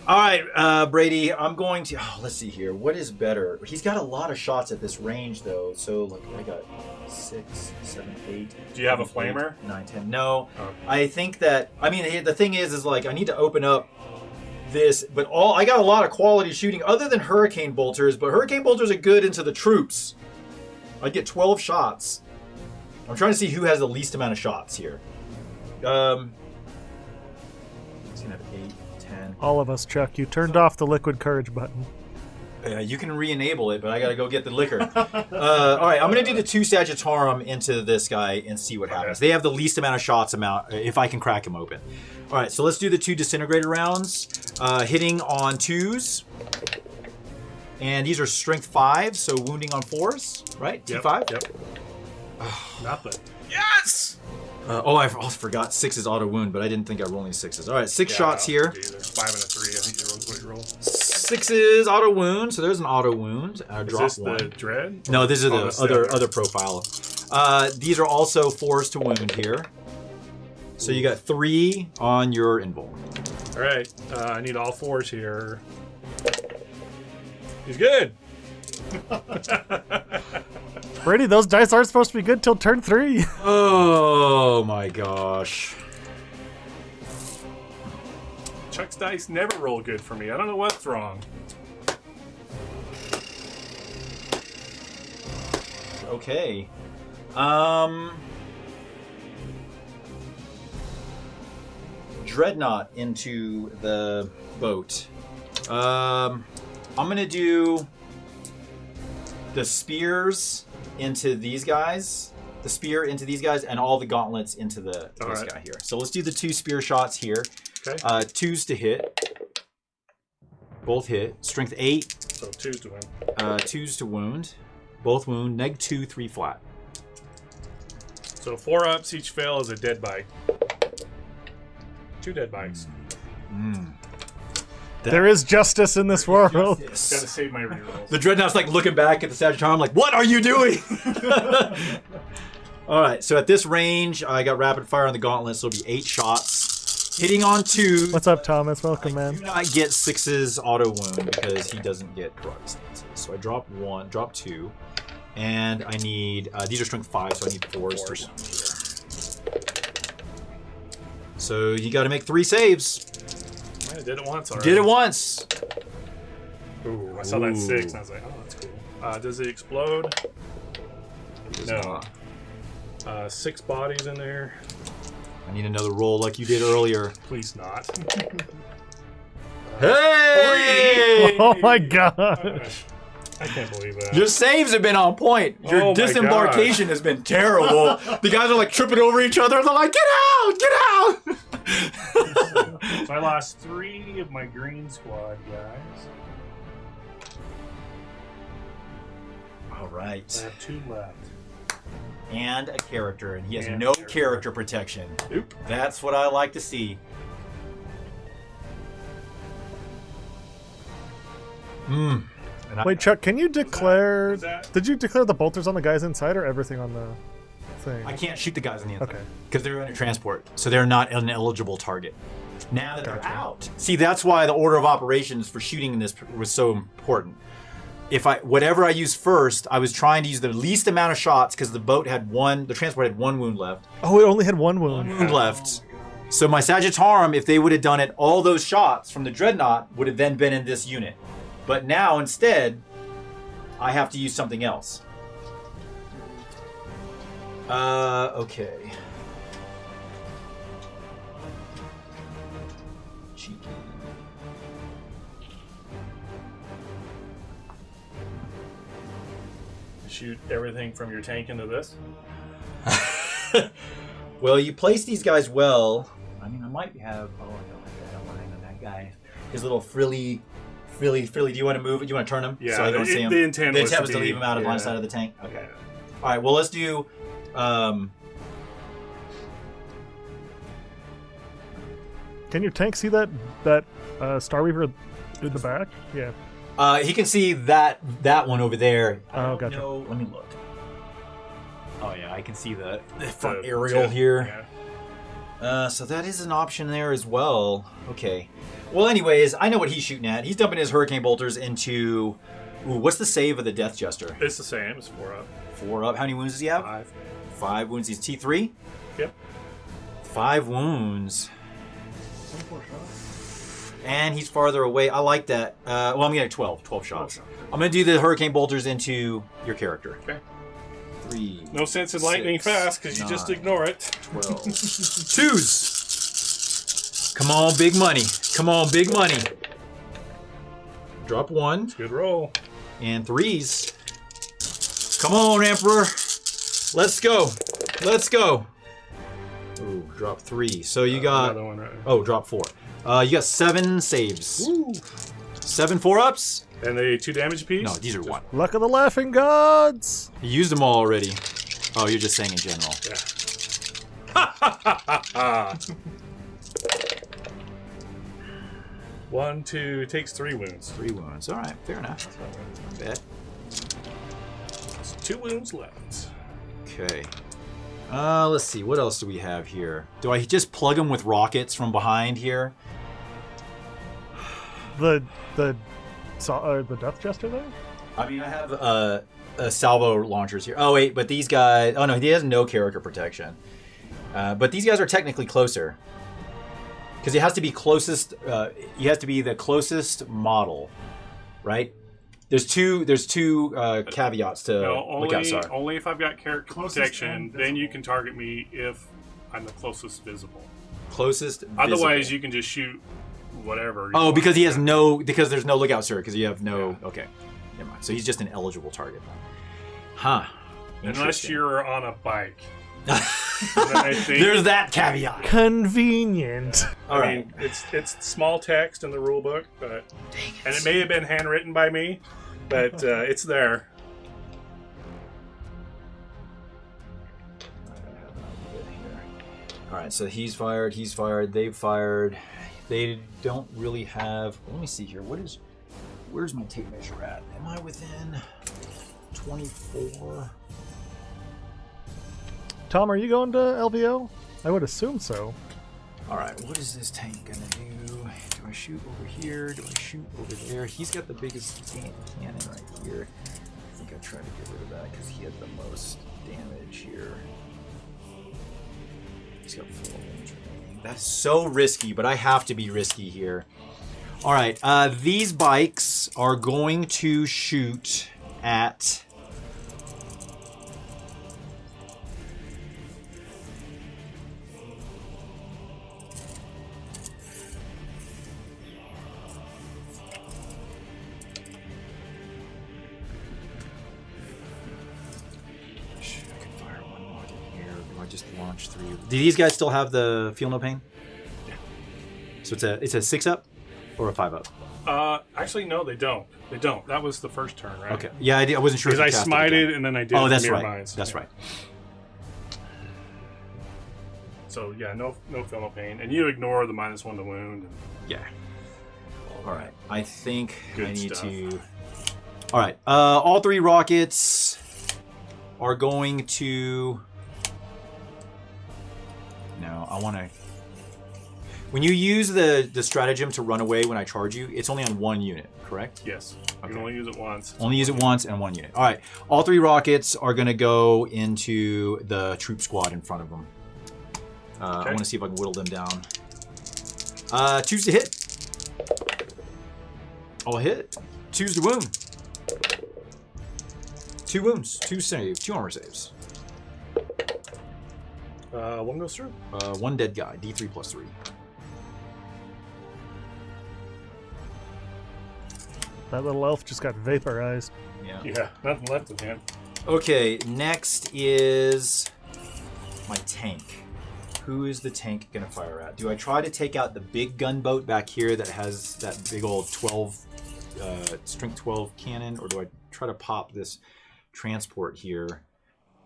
All right, Brady. I'm going to. Oh, let's see here. What is better? He's got a lot of shots at this range, though. So, like, I got 6, 7, 8. Do you have a 8, flamer? 9, 10. No. Oh. I think that. I mean, the thing is like I need to open up this, but I got a lot of quality shooting other than hurricane bolters. But hurricane bolters are good into the troops. I get 12 shots. I'm trying to see who has the least amount of shots here. He's gonna have 8, 10. All of us, Chuck. You turned off the liquid courage button. You can re-enable it, but I gotta go get the liquor. All right, I'm gonna do the 2 Sagittarum into this guy and see what happens. They have the least amount of shots if I can crack him open. All right, so let's do the 2 disintegrator rounds. Hitting on 2s. And these are strength 5, so wounding on 4s, right? T5? Yep. Nothing. Yes! I also forgot 6 is auto wound, but I didn't think I rolled any 6s. All right, 6 shots here. There's 5 and a 3. I think you rolled what you rolled. 6 is auto wound, so there's an auto wound. I Is drop this 1. the dread? No, these are Oh, the the other profile. These are also 4s to wound here. So you got 3 on your invul. All right. I need all 4s here. He's good. Brady, those dice aren't supposed to be good till turn 3. Oh my gosh. Chuck's dice never roll good for me. I don't know what's wrong. Okay. Dreadnought into the boat. I'm gonna do the spears into these guys, the spear into these guys, and all the gauntlets into this right. guy here. So let's do the 2 spear shots here. Okay. 2s to hit. Both hit. Strength 8. So 2s to win. 2s to wound. Both wound. Neg 2, 3 flat. So 4 ups, each fail is a dead bite. 2 dead bites. There is justice in this world. Gotta save my rerolls. The Dreadnought's like looking back at the Sagittarium like, what are you doing? All right, so at this range, I got rapid fire on the gauntlet, so it'll be 8 shots. Hitting on 2. What's up, Thomas? Welcome, I man. do not get 6's auto wound because he doesn't get karate stances. So I drop 2. And I need, these are strength 5, so I need 4s to wound here. So you gotta make 3 saves. I did it once already. Did it once. Ooh, I saw that Ooh. 6 and I was like, oh, that's cool. Does it explode? Does No. not. 6 bodies in there. I need another roll like you did earlier. Please not. Hey! Oh my god. I can't believe that. Your saves have been on point. Your Oh my disembarkation has been terrible. The guys are like tripping over each other. They're like, get out! Get out! So I lost 3 of my green squad guys. All I right. have 2 left. And a character, and he has And no a character. character protection. Nope. That's what I like to see. And I- Wait, Chuck, can you declare... Was that- Did you declare the bolters on the guys inside or everything on the thing? I can't shoot the guys on the inside. Okay. Because they're under transport, so they're not an eligible target. Now that they're out. See, that's why the order of operations for shooting in this was so important. Whatever I used first, I was trying to use the least amount of shots because the transport had 1 wound left. Oh, it only had 1 wound. Wound left. So my Sagittarum, if they would have done it, all those shots from the Dreadnought would have then been in this unit. But now instead, I have to use something else. Okay. Cheeky. Shoot everything from your tank into this. Well, you place these guys well. I mean, I might have. Oh, I don't want to hang on that guy. His little frilly. Do you want to move it? Do you want to turn him? Yeah, so I don't see him. the intent was was to to leave be- him out of line of yeah. sight of the tank. Okay. Okay. All right. Well, let's do. Can your tank see that Star Weaver in the back? Yeah. He can see that one over there. I Oh, don't gotcha. know. Let me look. Oh yeah, I can see the front aerial here. Yeah. So that is an option there as well. Okay. Well, anyways, I know what he's shooting at. He's dumping his hurricane bolters into. Ooh, what's the save of the Death Jester? It's the same. It's 4 up. 4 up. How many wounds does he have? 5. 5 wounds. He's T3. Yep. 5 wounds. And he's farther away. I like that. Well, I'm getting 12 shots. I'm going to do the hurricane bolters into your character. Okay. 3. No sense in lightning 6, fast because you just 9, ignore it. 12. 2s. Come on, big money. Come on, big money. Drop 1. Good roll. And 3s. Come on, Emperor. Let's go. Let's go. Ooh, drop 3. So you got. Another one right there. Oh, drop 4. You got 7 saves. Woo. 7 4-ups? And they 2 damage apiece? No, these are 1. Luck of the laughing gods. You used them all already. Oh, you're just saying in general. Yeah. Ha ha ha ha! 1, 2, takes 3 wounds. 3 wounds. All right, fair enough. Not bad. There's 2 wounds left. Okay. Let's see. What else do we have here? Do I just plug them with rockets from behind here? The Death Jester there? I mean, I have salvo launchers here. Oh wait, but these guys. Oh no, he has no character protection. But these guys are technically closer because he has to be closest. He has to be the closest model, right? There's two caveats to No, look out. Sorry. only if I've got character Closest protection, and then you visible. can target me if I'm the closest visible. Closest. Otherwise, visible. you can just shoot whatever. you Oh, want. because he has no. Because there's no lookout, sir. Because you have no. Okay, never mind. So he's just an eligible target. Huh. Unless Interesting. you're on a bike. Then I think, There's that caveat. Convenient. All I right. mean, it's small text in the rule book, but and it may have been handwritten by me, but it's there. All right, so he's fired, they've fired. They don't really have. Let me see here. Where's my tape measure at? Am I within 24? Tom, are you going to LVO? I would assume so. All right, what is this tank gonna do? Do I shoot over here? Do I shoot over there? He's got the biggest cannon right here. I think I try to get rid of that because he had the most damage here. He's got 4 wounds remaining. That's so risky, but I have to be risky here. All right, these bikes are going to shoot at. I can fire one more than here. Do I just launch 3? Do these guys still have the Feel No Pain? Yeah. So it's a 6-up or a 5-up? Actually, no, they don't. They don't. That was the first turn, right? Okay. Yeah, I wasn't sure. Because I if you cast it smited again. and then I did. Oh, that's Mirror right. Minds. That's Yeah. right. So yeah, no feel no pain, and you ignore the -1 to wound. Yeah. All right. I think Good I need stuff. to. All right. All 3 rockets are going to. No, I want to. When you use the stratagem to run away when I charge you, it's only on 1 unit, correct? Yes, you Okay. can only use it once. Only use it once and 1 unit. All right. All 3 rockets are going to go into the troop squad in front of them. I Okay. want to see if I can whittle them down. Choose to hit. I'll hit. Choose to wound. 2 wounds. 2 save. 2 armor saves. 1 goes through. 1 dead guy. D3 plus 3. That little elf just got vaporized. Yeah, nothing left of him. Okay, next is my tank. Who is the tank gonna fire at? Do I try to take out the big gunboat back here that has that big old 12, strength 12 cannon, or do I try to pop this transport here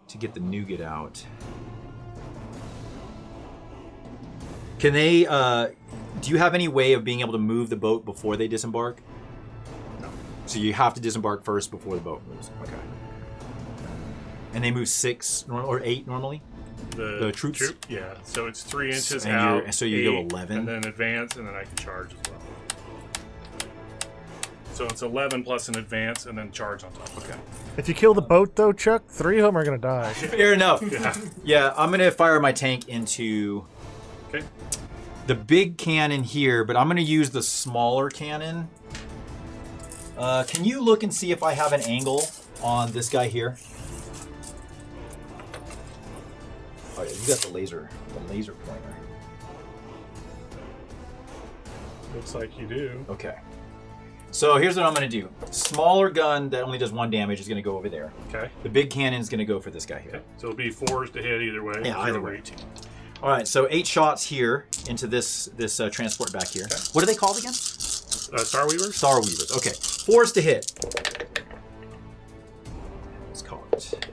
to get the nougat out? Can they? Do you have any way of being able to move the boat before they disembark? No. So you have to disembark first before the boat moves. Okay. And they move 6 or 8 normally? The troops? Yeah, so it's 3 inches And out. so you go 8, 11. And then advance, and then I can charge as well. So it's 11 plus an advance, and then charge on top. Okay. If you kill the boat, though, Chuck, 3 of them are going to die. Fair enough. Yeah, I'm going to fire my tank into the big cannon here, but I'm going to use the smaller cannon. Can you look and see if I have an angle on this guy here? Oh yeah, you got the laser pointer. Looks like you do. Okay. So here's what I'm going to do. Smaller gun that only does 1 damage is going to go over there. Okay. The big cannon is going to go for this guy here. Okay. So it'll be 4s to hit either way. Yeah, either way. 18. All right, so 8 shots here into this transport back here. Okay. What are they called again? Star Weavers? Star Weavers. Okay. 4s to hit. Let's call it.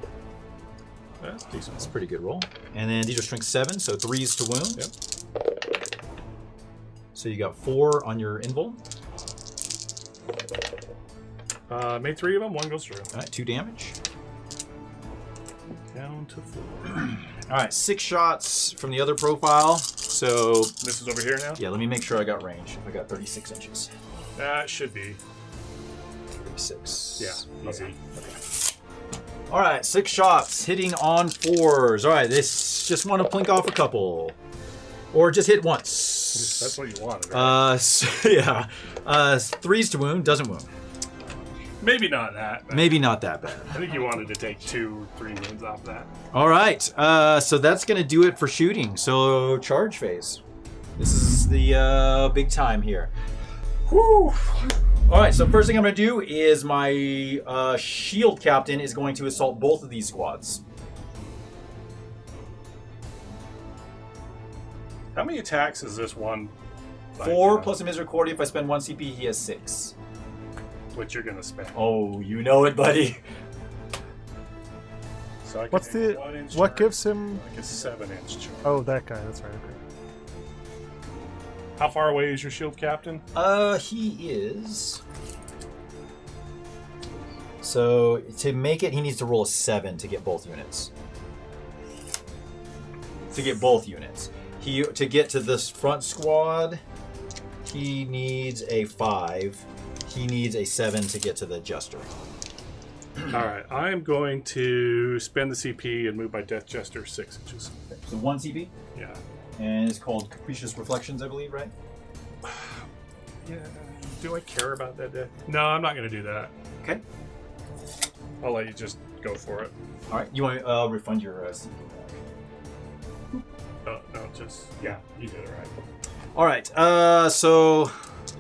That's decent. That's a pretty good roll. And then these are strength 7, so 3s to wound. Yep. So you got 4 on your invul. Made 3 of them. 1 goes through. All right, 2 damage. Down to 4. All right, 6 shots from the other profile. So This is over here now? yeah, let me make sure I got range. I got 36 inches. That should be. 36. Yeah, easy. All right, 6 shots hitting on 4s. All right, this just want to plink off a couple, or just hit once. That's what you wanted, right? Yeah. 3s to wound doesn't wound. Maybe not that. But Maybe not that bad. I think you wanted to take 2, 3 wounds off that. All right, so that's gonna do it for shooting. So charge phase. This is the big time here. Whew. All right, so first thing I'm gonna do is my shield captain is going to assault both of these squads. How many attacks is this one? 4 plus a misericordia. If I spend 1 CP, he has 6. Which you're going to spend. Oh, you know it, buddy. So I can What's make the... a 1-inch What charge, gives him... like a 7-inch charge. Oh, that guy. That's right. Okay. How far away is your shield captain? He is... So, to make it, he needs to roll a 7 to get both units. To get both units. To get to this front squad, he needs a 5. He needs a 7 to get to the Jester. Alright, I'm going to spend the CP and move my Death Jester 6 inches. So 1 CP? Yeah. And it's called Capricious Reflections, I believe, right? Yeah. Do I care about that death? No, I'm not going to do that. Okay. I'll let you just go for it. All right. You want to refund your CP? Oh, no, just... Yeah, you did it right. All right. So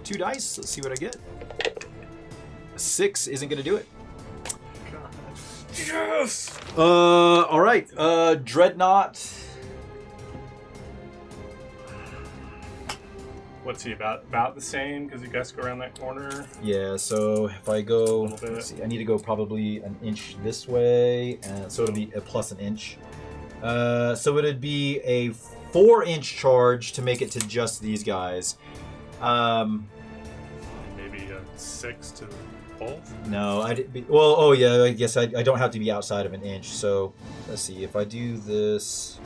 2 dice. Let's see what I get. A 6 isn't going to do it. Yes! All right. Dreadnought. What's he about the same? Because you guys go around that corner. Yeah. So if I go, little bit. let's see, I need to go probably an inch this way, and so it'll be a plus an inch. So it'd be a 4-inch charge to make it to just these guys. Maybe a 6 to both. No, I did. Well, oh yeah, I guess I don't have to be outside of an inch. So let's see. If I do this,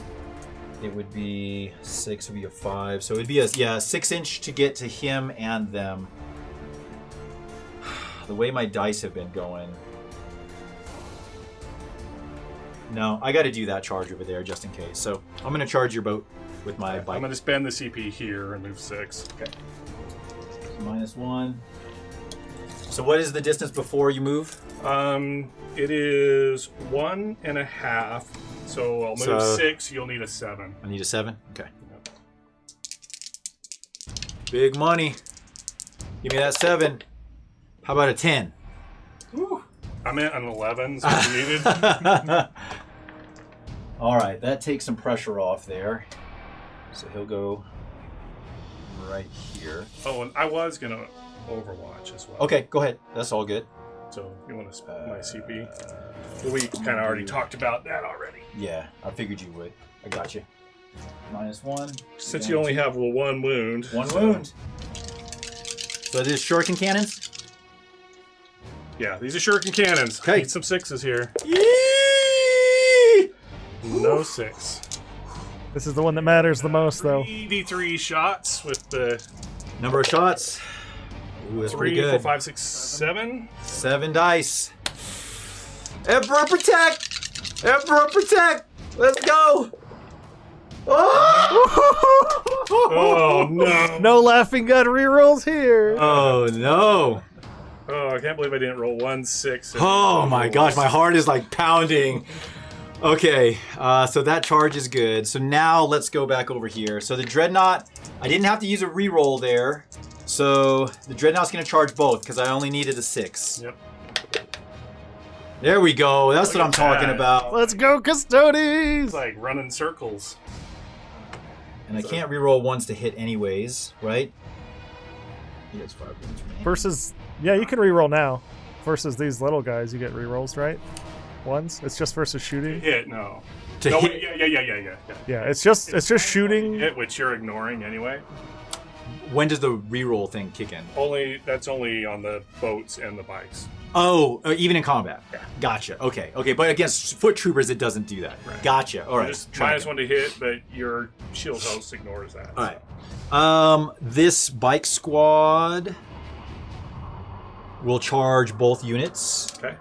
it would be 6. Would be a 5. So it'd be a 6-inch to get to him and them. The way my dice have been going. No, I got to do that charge over there just in case. So I'm going to charge your boat with my bike. I'm going to spend the CP here and move 6. Okay. -1. So what is the distance before you move? It is 1.5. So I'll move 6. You'll need a 7. I need a 7. Okay. Big money. Give me that 7. How about a 10? Woo. I'm at an 11. So you needed. All right, that takes some pressure off there. So he'll go right here. Oh, and I was gonna Overwatch as well. Okay, go ahead. That's all good. So you want to spend my CP? Well, we kind of already talked about that already. Yeah, I figured you would. I got you. -1. Since you only have 1 wound. 1 wound. So it is shuriken cannons? Yeah, these are shuriken cannons. Okay. Need some 6s here. Yee! No 6. This is the one that matters the most, though. 3d3 shots with the Number of shots. Ooh, that's 3, pretty 4, good. 5, 6, 7. 7 dice. Emperor protect! Emperor protect! Let's go! Oh, Oh no! No laughing gun rerolls here. oh no! Oh, I can't believe I didn't roll 1, 6. and Oh my 4. gosh, my heart is like pounding. Okay, so that charge is good. So now let's go back over here. So the Dreadnought, I didn't have to use a reroll there. So the Dreadnought's gonna charge both because I only needed a 6. Yep. There we go. That's Look what I'm at talking that. about. Let's go, Custodes! It's like running circles. And I can't reroll ones to hit anyways, right? He gets 5 wounds from me. Versus, yeah, you can reroll now. Versus these little guys, you get rerolls, right? Ones. It's just versus shooting. Hit, no. To No, hit, yeah. Yeah, it's just shooting. Hit, which you're ignoring anyway. when does the reroll thing kick in? That's only on the boats and the bikes. Oh, even in combat. Yeah. Gotcha. Okay. But against foot troopers, it doesn't do that. Right. Gotcha. All right. Just -1 to hit, but your shield host ignores that. All right. This bike squad will charge both units. Okay.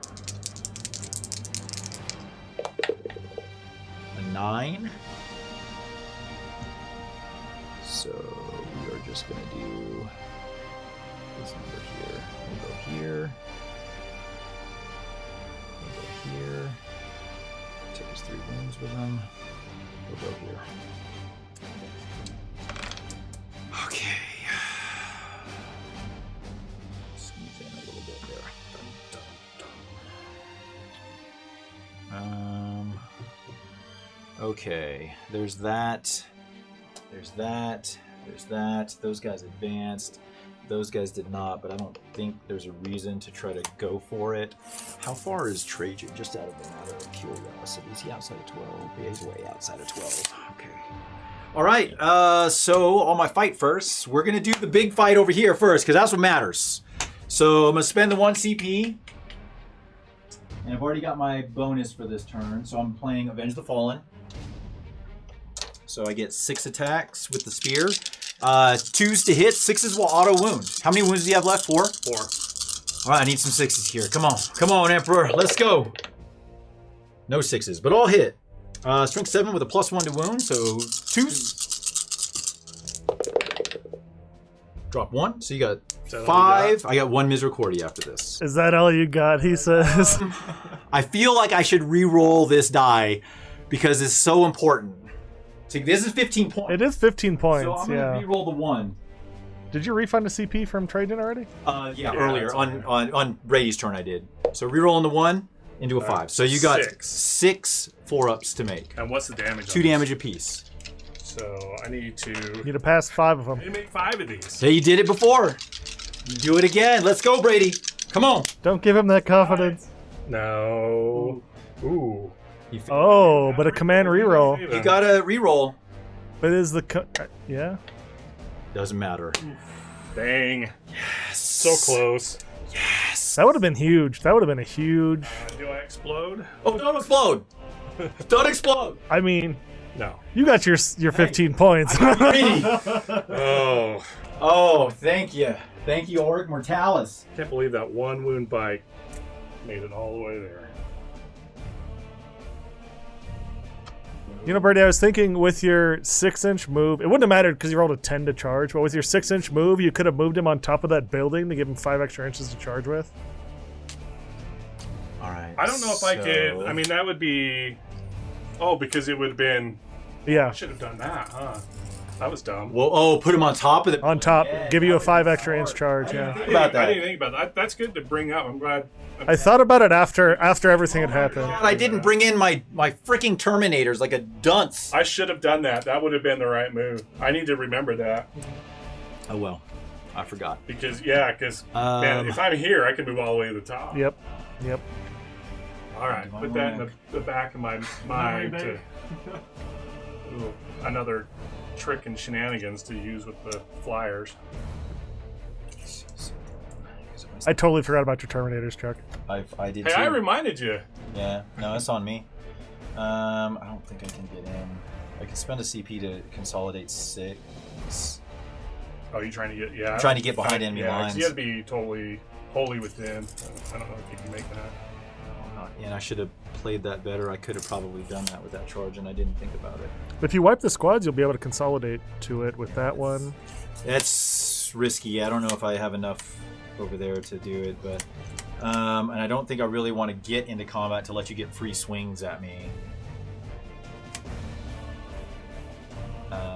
A 9. So we are just going to do this number here. We'll go here. We'll go here. Take his 3 wounds with him. We'll go here. Okay. Squeeze in a little bit there. Okay. There's that. There's that. There's that. Those guys advanced. Those guys did not, but I don't think there's a reason to try to go for it. How far is Trajan? Just out of the matter of curiosity. Is he outside of 12? Yeah, he's way outside of 12. Okay. All right. So on my fight first, we're going to do the big fight over here first, because that's what matters. So I'm going to spend the 1 CP. And I've already got my bonus for this turn, so I'm playing Avenge the Fallen. So I get 6 attacks with the spear. 2s to hit, 6s will auto wound. How many wounds do you have left? 4? 4. All right, I need some 6s here. Come on. Come on, Emperor. Let's go. No 6s, but all hit. Strength 7 with a +1 to wound, so 2s. Drop 1, so you got So 5. I got 1 Misericordia after this. Is that all you got? He says. I feel like I should re-roll this die because it's so important. See, this is 15 points. It is 15 points. So I'm yeah. gonna re-roll the 1. Did you refund a CP from Trajan already? Yeah, earlier on Brady's turn I did. So re-rolling the 1 into a 5. So you got 6 4-ups to make. And what's the damage? 2 damage apiece. So I need to. You need to pass 5 of them. I need to make 5 of these. Hey, you did it before. You do it again. Let's go, Brady. Come on. Don't give him that confidence. No. Ooh. Oh, but a command reroll. You got to re-roll. But is the yeah? Doesn't matter. Dang. Yes. So close. Yes. That would have been huge. That would have been a huge. Do I explode? Oh, don't explode. Don't explode. I mean, No. you got your 15 points. Brady. Oh. Oh, thank you. Thank you, Auric Mortalis. Can't believe that 1 wound bike made it all the way there. You know, Brady, I was thinking with your 6-inch move, it wouldn't have mattered because you rolled a 10 to charge, but with your 6-inch move, you could have moved him on top of that building to give him 5 extra inches to charge with. All right. I don't know if I could. I mean, that would be. Oh, because it would have been. Yeah, I should have done that, huh? That was dumb. Well, put him on top of the. on top, Yeah, give you a that 5 would be extra inch smart. charge, I didn't yeah. think about that. I didn't think about that. That's good to bring up. I'm glad. I thought about it after everything had happened. God, I didn't bring in my freaking Terminators like a dunce. I should have done that. That would have been the right move. I need to remember that Oh well, I forgot. because man, if I'm here, I can move all the way to the top. Yep. All right, put that in the back of my mind to ooh, another trick and shenanigans to use with the flyers. I totally forgot about your Terminators, Chuck. I did Hey, too. I reminded you. Yeah, no, it's on me. I don't think I can get in. I can spend a CP to consolidate 6. Oh, you trying to get? Yeah. I'm trying to get behind enemy yeah, 'cause lines. You got to be totally wholly within. I don't know if you can make that. I'm not in. I should have played that better. I could have probably done that with that charge, and I didn't think about it. If you wipe the squads, you'll be able to consolidate to it with that one. That's risky. I don't know if I have enough over there to do it, but and I don't think I really want to get into combat to let you get free swings at me.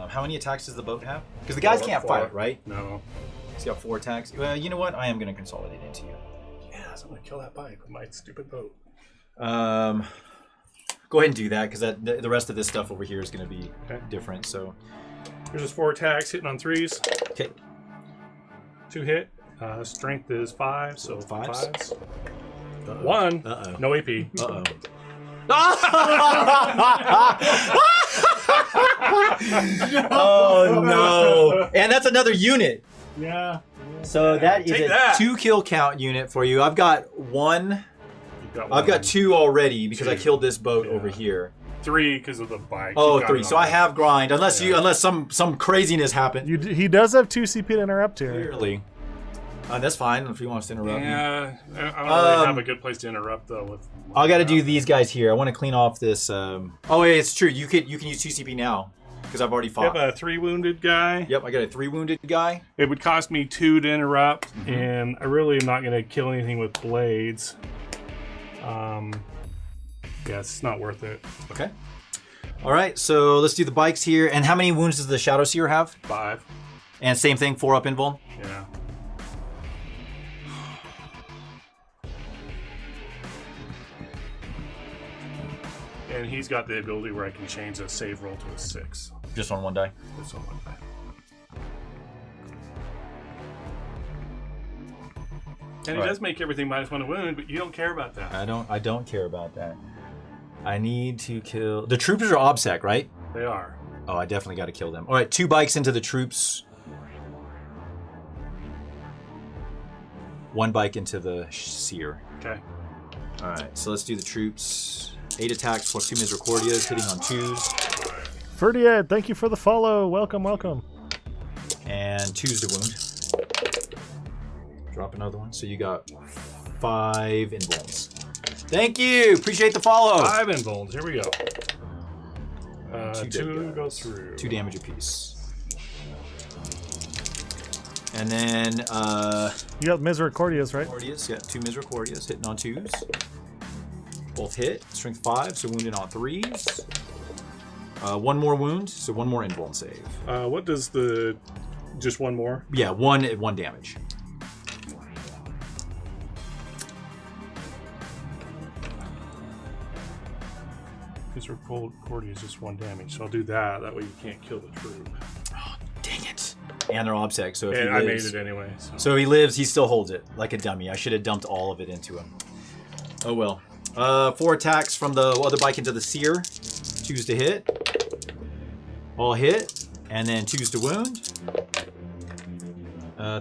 How many attacks does the boat have? Because the guys can't fight, right? No. He's got 4 attacks. Well, you know what? I am going to consolidate into you. Yeah, so I'm gonna kill that bike with my stupid boat. Go ahead and do that, because the rest of this stuff over here is going to be different. So Here's his 4 attacks, hitting on 3s. okay, 2 hit. Strength is 5, so 5s. 5s. 1. Uh-oh. No AP. Uh-oh. Oh no! And that's another unit. Yeah. So that is Take a that. 2 kill count unit for you. I've got 1. Got I've got 1. 2 already because I 2. killed this boat Yeah. over here. 3 because of the bike. Oh, You got 3. it So on I that. have grind, unless Yeah. unless some craziness happened. He does have 2 CP to interrupt here. Clearly. That's fine if you want us to interrupt me. Yeah, I don't really have a good place to interrupt though. With I got to do these guys here. I want to clean off this. Oh, wait, it's true. You can use 2 CP now because I've already I fought. have a 3 wounded guy. Yep, I got a 3 wounded guy. It would cost me 2 to interrupt, and I really am not going to kill anything with blades. Yeah, it's not worth it. Okay. All right, so let's do the bikes here. And how many wounds does the Shadow Seer have? 5. And same thing, 4 up invul. Yeah. And he's got the ability where I can change a save roll to a 6. Just on 1 die. Just on one die. And he Right. does make everything -1 a wound, but you don't care about that. I don't care about that. I need to kill the troopers are OBSEC, right? They are. Oh, I definitely got to kill them. All right, 2 bikes into the troops. 1 bike into the seer. Okay. All right, so let's do the troops. 8 attacks plus 2 Misericordias, hitting on 2s. Ferdiad, thank you for the follow. Welcome, welcome. And 2s to wound. Drop another one. So you got 5 invulns. Thank you. Appreciate the follow. 5 invulns. Here we go. 2 2 dead go guys. through. 2 damage apiece. And then You got Misericordias, right? Misericordias, yeah, 2 Misericordias hitting on 2s. Both hit. Strength 5, so wounded on 3s. 1 more wound, so 1 more invuln save. What does the... Just 1 more? Yeah, 1 damage. Misericordia is just 1 damage, so I'll do that. That way you can't kill the troop. Dang it. And they're OBSEC, so if And he I lives, made it anyway. So he lives, he still holds it like a dummy. I should have dumped all of it into him. Oh well. 4 attacks from the other bike into the seer. 2s to hit. All hit. And then 2s to wound.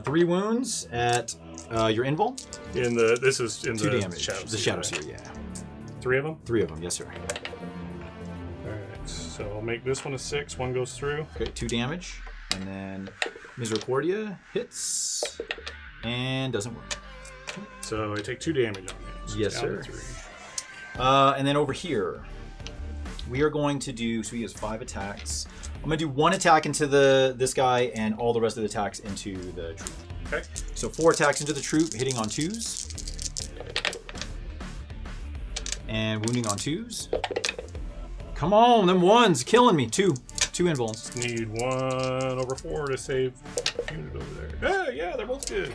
3 wounds at your invul. This is in 2 the damage. Shadow The Seer, Shadow right? Seer, yeah. 3 of them? 3 of them, yes sir. Alright, so I'll make this one a 6. 1 goes through. Okay, 2 damage. And then Misericordia hits. And doesn't work. So I take 2 damage on these. Yes, Down to sir. 3. And then over here, we are going to do, so he has 5 attacks. I'm going to do 1 attack into this guy and all the rest of the attacks into the troop. Okay. So 4 attacks into the troop, hitting on 2s. And wounding on 2s. Come on, them 1s, killing me. 2 invulns. Need 1 over 4 to save unit over there. Yeah, they're both good.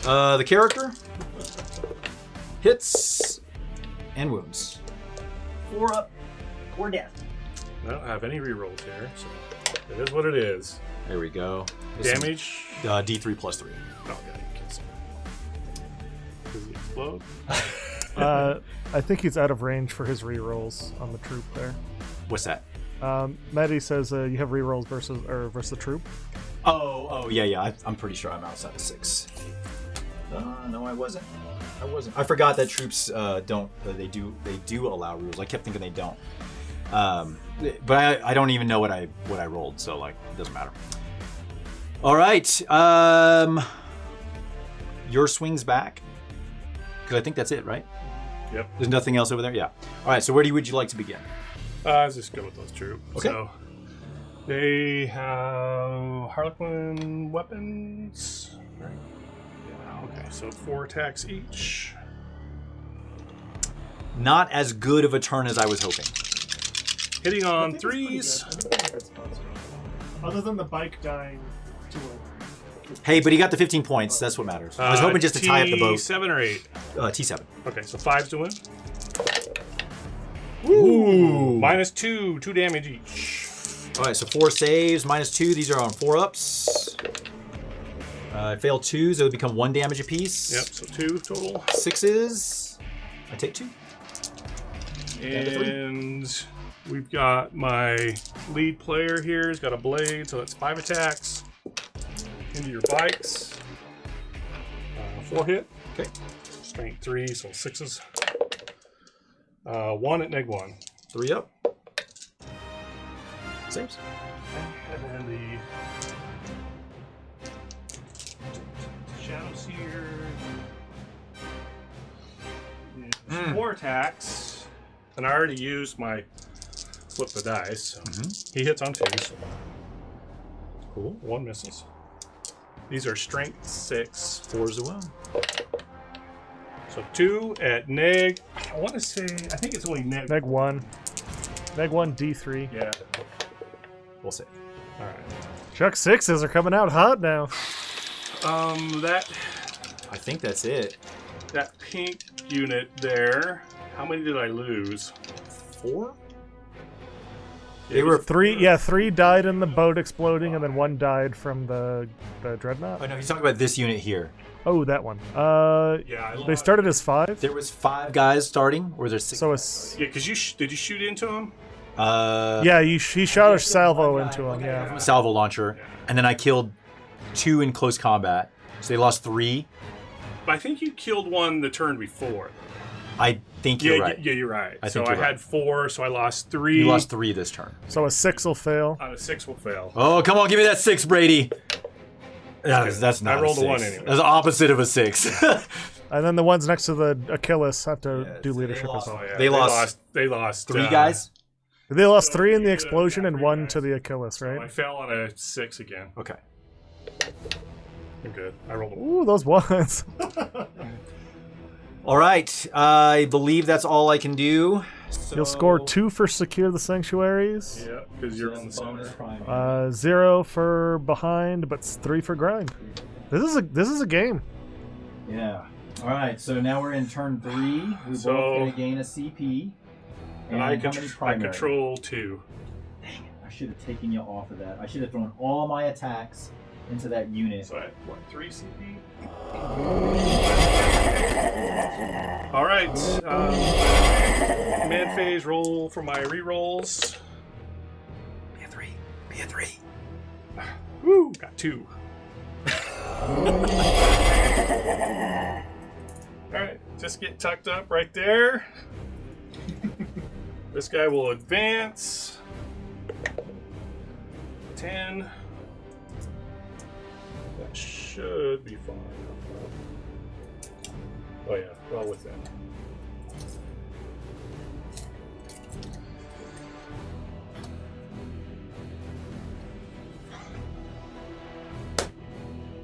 The character hits and wounds. 4 up, 4 down. I don't have any rerolls here, so it is what it is. There we go. This is, Damage. D3 plus 3. Oh, yeah, you can see. Does it explode? I think he's out of range for his rerolls on the troop there. What's that? Maddie says you have rerolls versus the troop. Oh, yeah. I'm pretty sure I'm outside of 6. No, I wasn't. I forgot that troops don't. They do allow rules. I kept thinking they don't. But I don't even know what I rolled, so like it doesn't matter. All right. Your swings back, because I think that's it, right? Yep. There's nothing else over there. Yeah. All right. So would you like to begin? Let's just go with those troops. Okay. So they have Harlequin weapons. Right. Yeah. Okay. So 4 attacks each. Not as good of a turn as I was hoping. Hitting on 3s. Other than the bike dying to Hey, but he got the 15 points. That's what matters. I was hoping just to tie up the boat. T7 or 8. T7. Okay, so 5s to win. Ooh. -2, 2 damage each. All right, so 4 saves, -2. These are on 4-ups. I failed 2s. It would become 1 damage apiece. Yep, so 2 total. 6s. I take 2. And we've got my lead player here. He's got a blade, so that's 5 attacks. Into your bikes. 4 hit. Okay. Strength 3, so 6s. 1 at -1. 3 up. Saves. And then the Shadow Seer. Yeah, 4 attacks. And I already used my flip the dice. So he hits on 2s. Cool. 1 misses. These are strength 6. 4s as well. So 2 at neg. I want to say, I think it's only neg. Neg 1. Neg 1, D3. Yeah. We'll save. All right. Chuck 6s are coming out hot now. That I think that's it. pink unit there. How many did I lose? 4? They were 3. Yeah, 3 died in the boat exploding, and then 1 died from the dreadnought. Oh no, he's talking about this unit here. Oh, that one. Yeah, They started as 5. There was 5 guys starting, or there's 6. So it's Yeah, because did you shoot into him? yeah. He shot a salvo into him. Yeah. Salvo launcher, and then I killed 2 in close combat, so they lost 3. But I think you killed 1 the turn before. I think you're right. Yeah, you're right. I So think I you're had right. 4, so I lost 3. You lost 3 this turn. So a 6 will fail. On a 6 will fail. Oh, come on, give me that 6, Brady. That's not. I rolled a 6. 1 anyway. That's the opposite of a 6. And then the ones next to the Achilles have to do leadership as well. Oh, yeah. They lost They lost 3 guys. They lost 3 in the explosion and 1 to the Achilles, I right? fell on a 6 again. Okay. You're good. I rolled a 1. Ooh, those ones. All right. I believe that's all I can do. You'll score 2 for secure the sanctuaries. Yeah, because you're on the center. 0 for behind, but 3 for grind. This is a game. Yeah. All right. So now we're in turn 3. We're So- both going to gain a CP. And I how many I primary? control 2. Dang it! I should have taken you off of that. I should have thrown all my attacks into that unit. So I have, 3 CP? All right. Man phase roll for my rerolls. Be a 3. Be a 3. Woo! Got 2. Alright, just get tucked up right there. This guy will advance. 10. That should be fine. Oh yeah, well within.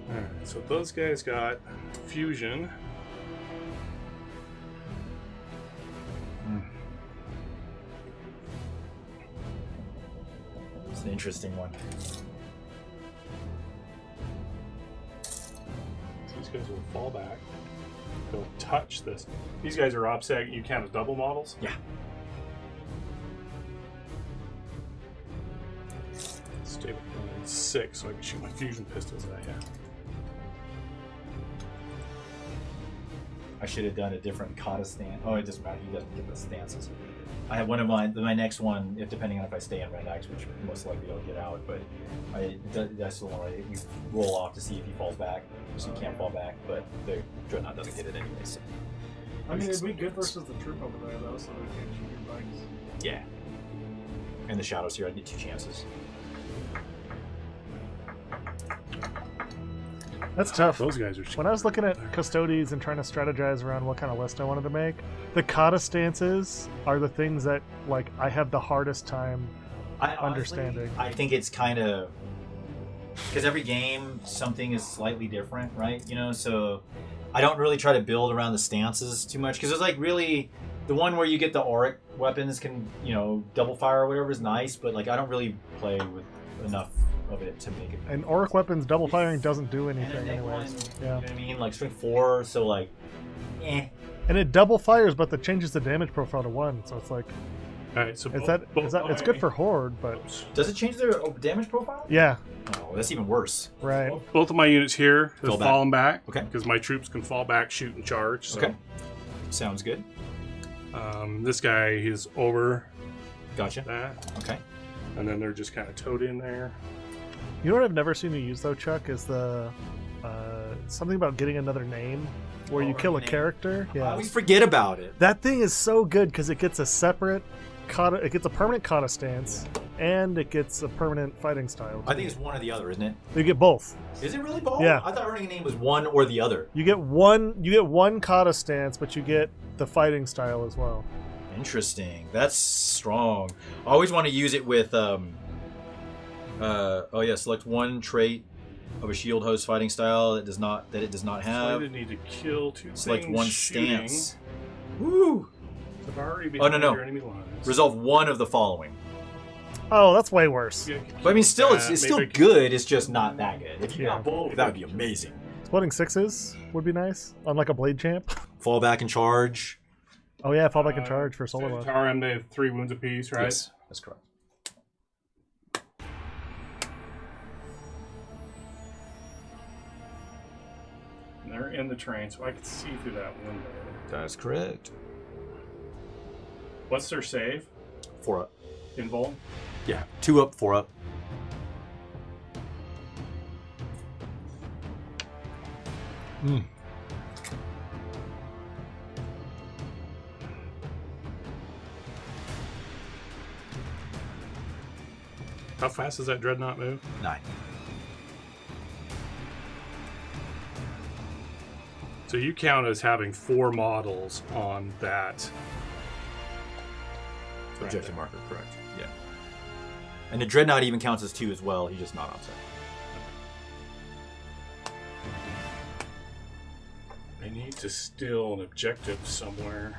Alright, so those guys got fusion. It's an interesting one. These guys will fall back. They'll touch this. These guys are offset. You count as double models? Yeah. Stable 6, so I can shoot my fusion pistols at you. I should have done a different kata stance. Oh, it doesn't matter. He doesn't get the stances. I have one of my next one, if depending on if I stay in Red Axe, which most likely I'll get out, but that's the one you roll off to see if he falls back, so you can't fall back, but the Dreadnought doesn't get it anyways. I mean, it'd be good versus the troop over there, though, so they can't shoot your bikes. Yeah. And the shadows here, I get 2 chances. That's tough. Those guys are. When I was looking at Custodes and trying to strategize around what kind of list I wanted to make, the kata stances are the things that like I have the hardest time understanding. I think it's kind of because every game something is slightly different, right? You know, so I don't really try to build around the stances too much because it's like really the one where you get the auric weapons can double fire or whatever is nice, but like I don't really play with enough of it to make it. And auric weapons double firing doesn't do anything anyways. One, Yeah. You know what I mean? Like strength 4, so like, eh. And it double fires, but that changes the damage profile to 1. So it's like, All right, so it's good for horde, but Does it change their damage profile? yeah, Oh, that's even worse. right. both of my units here have Fall back. fallen back. Okay. Because my troops can fall back, shoot, and charge. So. Okay. Sounds good. This guy is over Gotcha. that, Okay. and then they're just kind of towed in there. You know what I've never seen you use though, Chuck, is the something about getting another name where you kill a name. character. I Yeah, always forget about it. that thing is so good because it gets a separate kata, it gets a permanent kata stance, and it gets a permanent fighting style. I think it's one or the other, isn't it? You get both. Is it really both? Yeah. I thought earning a name was one or the other. You get one kata stance, but you get the fighting style as well. Interesting. That's strong. I always want to use it with select one trait of a shield host fighting style that it does not So I have. didn't need to kill 2 Select things one shooting. stance. Woo! So if I already Oh, no, behind no. your enemy lines. Resolve one of the following. Oh, that's way worse. Yeah, But I mean, still, it's maybe still I could- good. It's just not that good. If you Yeah. got both, that would be amazing. Splitting 6s would be nice, unlike a blade champ. Fall back and charge. Oh yeah, fall back and charge for solo So mode. Tarim, they have 3 wounds apiece, right? Yes, that's correct. And they're in the train, so I can see through that window. That's correct. What's their save? 4 up. Invul? Yeah, 2 up, 4 up. How fast does that dreadnought move? 9. So you count as having 4 models on that. Objective marker, correct. Yeah. And the Dreadnought even counts as 2 as well. He's just not offset. I need to steal an objective somewhere.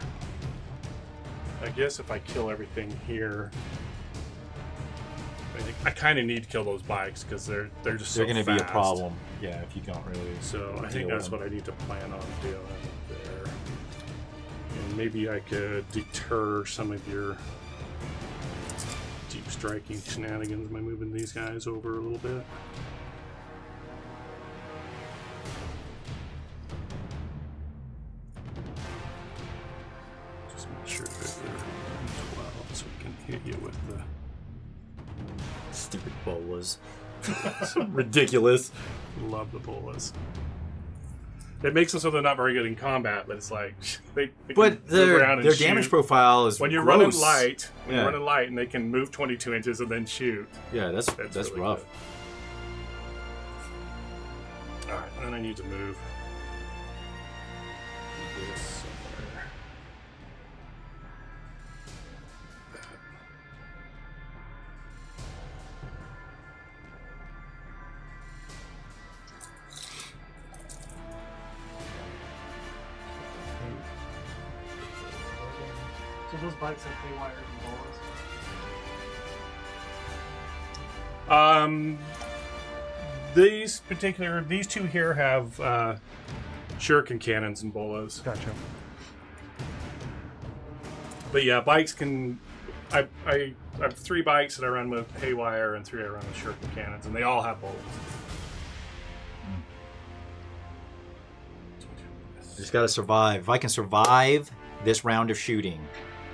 I guess if I kill everything here, I kind of need to kill those bikes because they're just so They're going to be a fast. problem. Yeah, if you don't really. So I think deal that's with what I need to plan on doing there. And maybe I could deter some of your deep striking shenanigans by moving these guys over a little bit. Just make sure that they're 12 so we can hit you with the. Stupid bolas. Ridiculous. Love the bolas. It makes them so they're not very good in combat, but it's like they But can move around and their shoot. damage profile is When you're gross. running light, Yeah. and they can move 22 inches and then shoot. Yeah, that's really rough. Good. All right, and then I need to move this somewhere. So those bikes have haywire and balls. These two here have shuriken cannons and bolas. Gotcha. But yeah, bikes can. I have 3 bikes that I run with haywire and 3 I run with shuriken cannons, and they all have bolas. Just gotta survive. If I can survive this round of shooting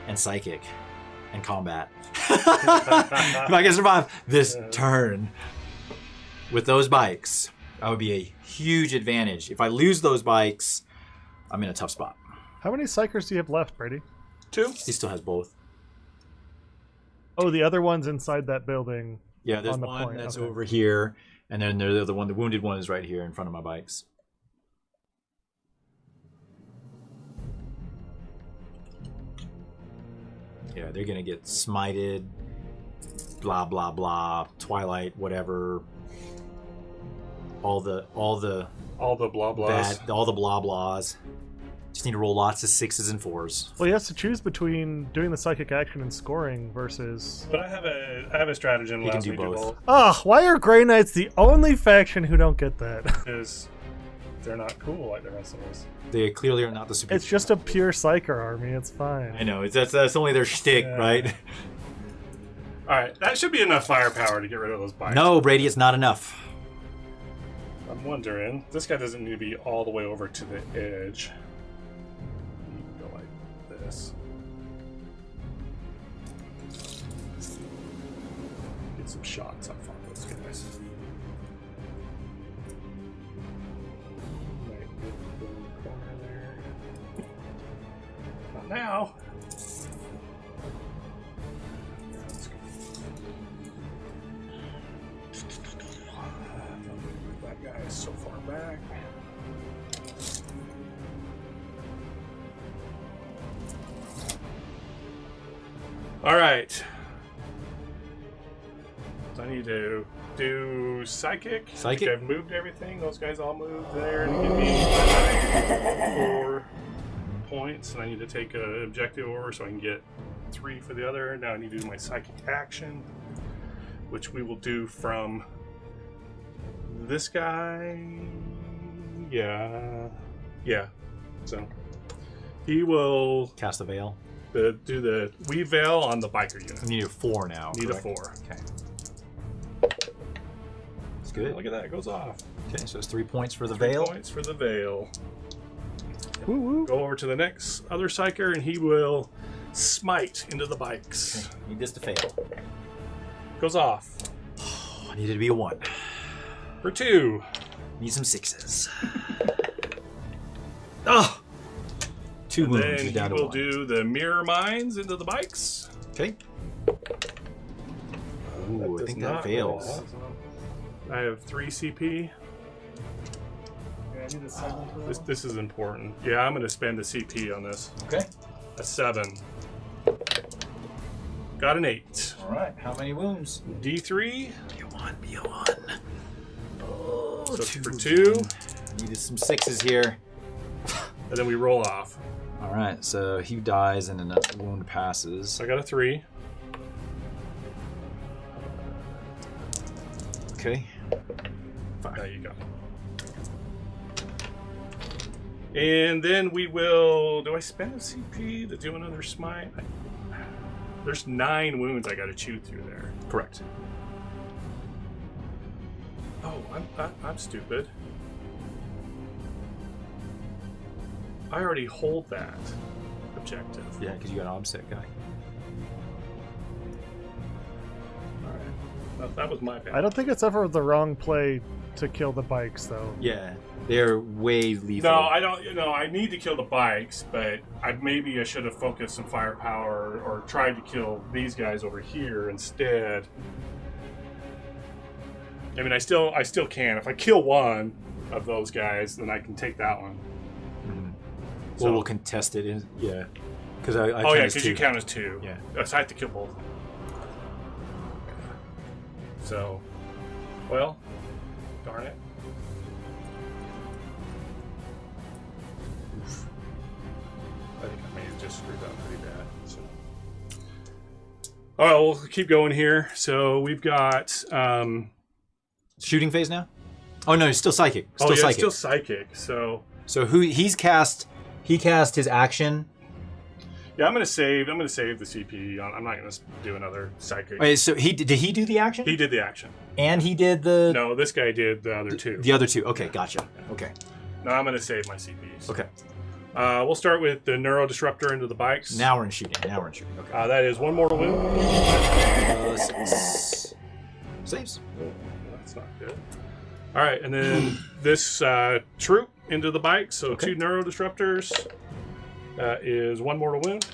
and psychic, and combat. If I can survive this turn with those bikes, that would be a huge advantage. If I lose those bikes, I'm in a tough spot. How many Psychers do you have left, Brady? 2. He still has both. Oh, the other one's inside that building. Yeah, there's On the one point, that's okay. over here, and then the other one, the wounded one, is right here in front of my bikes. Yeah, they're gonna get smited, blah blah blah, Twilight, whatever. All the All the blah blahs. bad, all the blah blahs. Just need to roll lots of 6s and 4s. Well, he has to choose between doing the psychic action and scoring versus. But I have a stratagem that He can allows do me to do both. both. Ah, why are Grey Knights the only faction who don't get that? Because they're not cool like the rest of us. They clearly are not the super. It's just a pure Psyker army. It's fine. I know. That's only their shtick, Yeah. right? Alright, that should be enough firepower to get rid of those bikes. No, Brady, it's not enough. I'm wondering, this guy doesn't need to be all the way over to the edge. You can go like this. Get some shots off on those guys. Right in the corner there. Not now. Let's go. That guy is so far back. All right. So I need to do psychic. Psychic? I've moved everything. Those guys all moved there to give me 4 points, and I need to take an objective over so I can get 3 for the other. Now I need to do my psychic action, which we will do from this guy. Yeah. So he will Cast the veil. do the weave veil on the biker unit. You need a 4 now. Need correct? a 4. Okay. That's good. Look at that, it goes off. Okay, so it's 3 points for the 3 veil. points for the veil. Woo woo. Go over to the next other psyker, and he will smite into the bikes. Okay, need this to fail. Goes off Oh, I needed to be a 1. for 2. Need some 6s. Oh! 2 And wounds. then He's he down to will 1. do the mirror mines into the bikes. Okay. Ooh, I does think not that fails. roll. I have 3 CP. Yeah, I need a 7 for that. This is important. Yeah, I'm going to spend a CP on this. Okay. A 7. Got an 8. All right. How many wounds? D3. Be a 1. Be a 1. Oh, So it's for 2. Needed some 6s here. And then we roll off. All right. So he dies and then a wound passes. So I got a 3. Okay. There you go. And then we will. Do I spend a CP to do another smite? There's 9 wounds I got to chew through there. Correct. Oh, I'm stupid. I already hold that objective. Yeah, because you got an obsec guy. All right. That was my bad. I don't think it's ever the wrong play to kill the bikes, though. Yeah, they're way lethal. No, I don't. You know, I need to kill the bikes, but maybe I should have focused some firepower or tried to kill these guys over here instead. I mean, I still can. If I kill one of those guys, then I can take that one. Well, we'll contest it. Yeah, because I Oh count yeah, as because 2. you count as 2. Yeah. So I have to kill both. So, well, darn it. Oof. I think I may have just screwed up pretty bad. So. All right, we'll keep going here. So we've got. Shooting phase now. Oh no, he's still psychic. Still oh yeah, psychic. still psychic. So So he's cast? He cast his action. yeah, I'm gonna save the CP. I'm not gonna do another psychic. Wait, so did he do the action? He did the action. And he did the No, this guy did the other 2. the other 2. Okay, gotcha. Okay, No, I'm gonna save my CPs. okay. We'll start with the Neuro Disruptor into the bikes. Now we're in shooting. Okay. That is one mortal wound. 6. Saves. That's not good. All right, and then this troop into the bike. So 2 Neuro Disruptors. That is 1 mortal wound.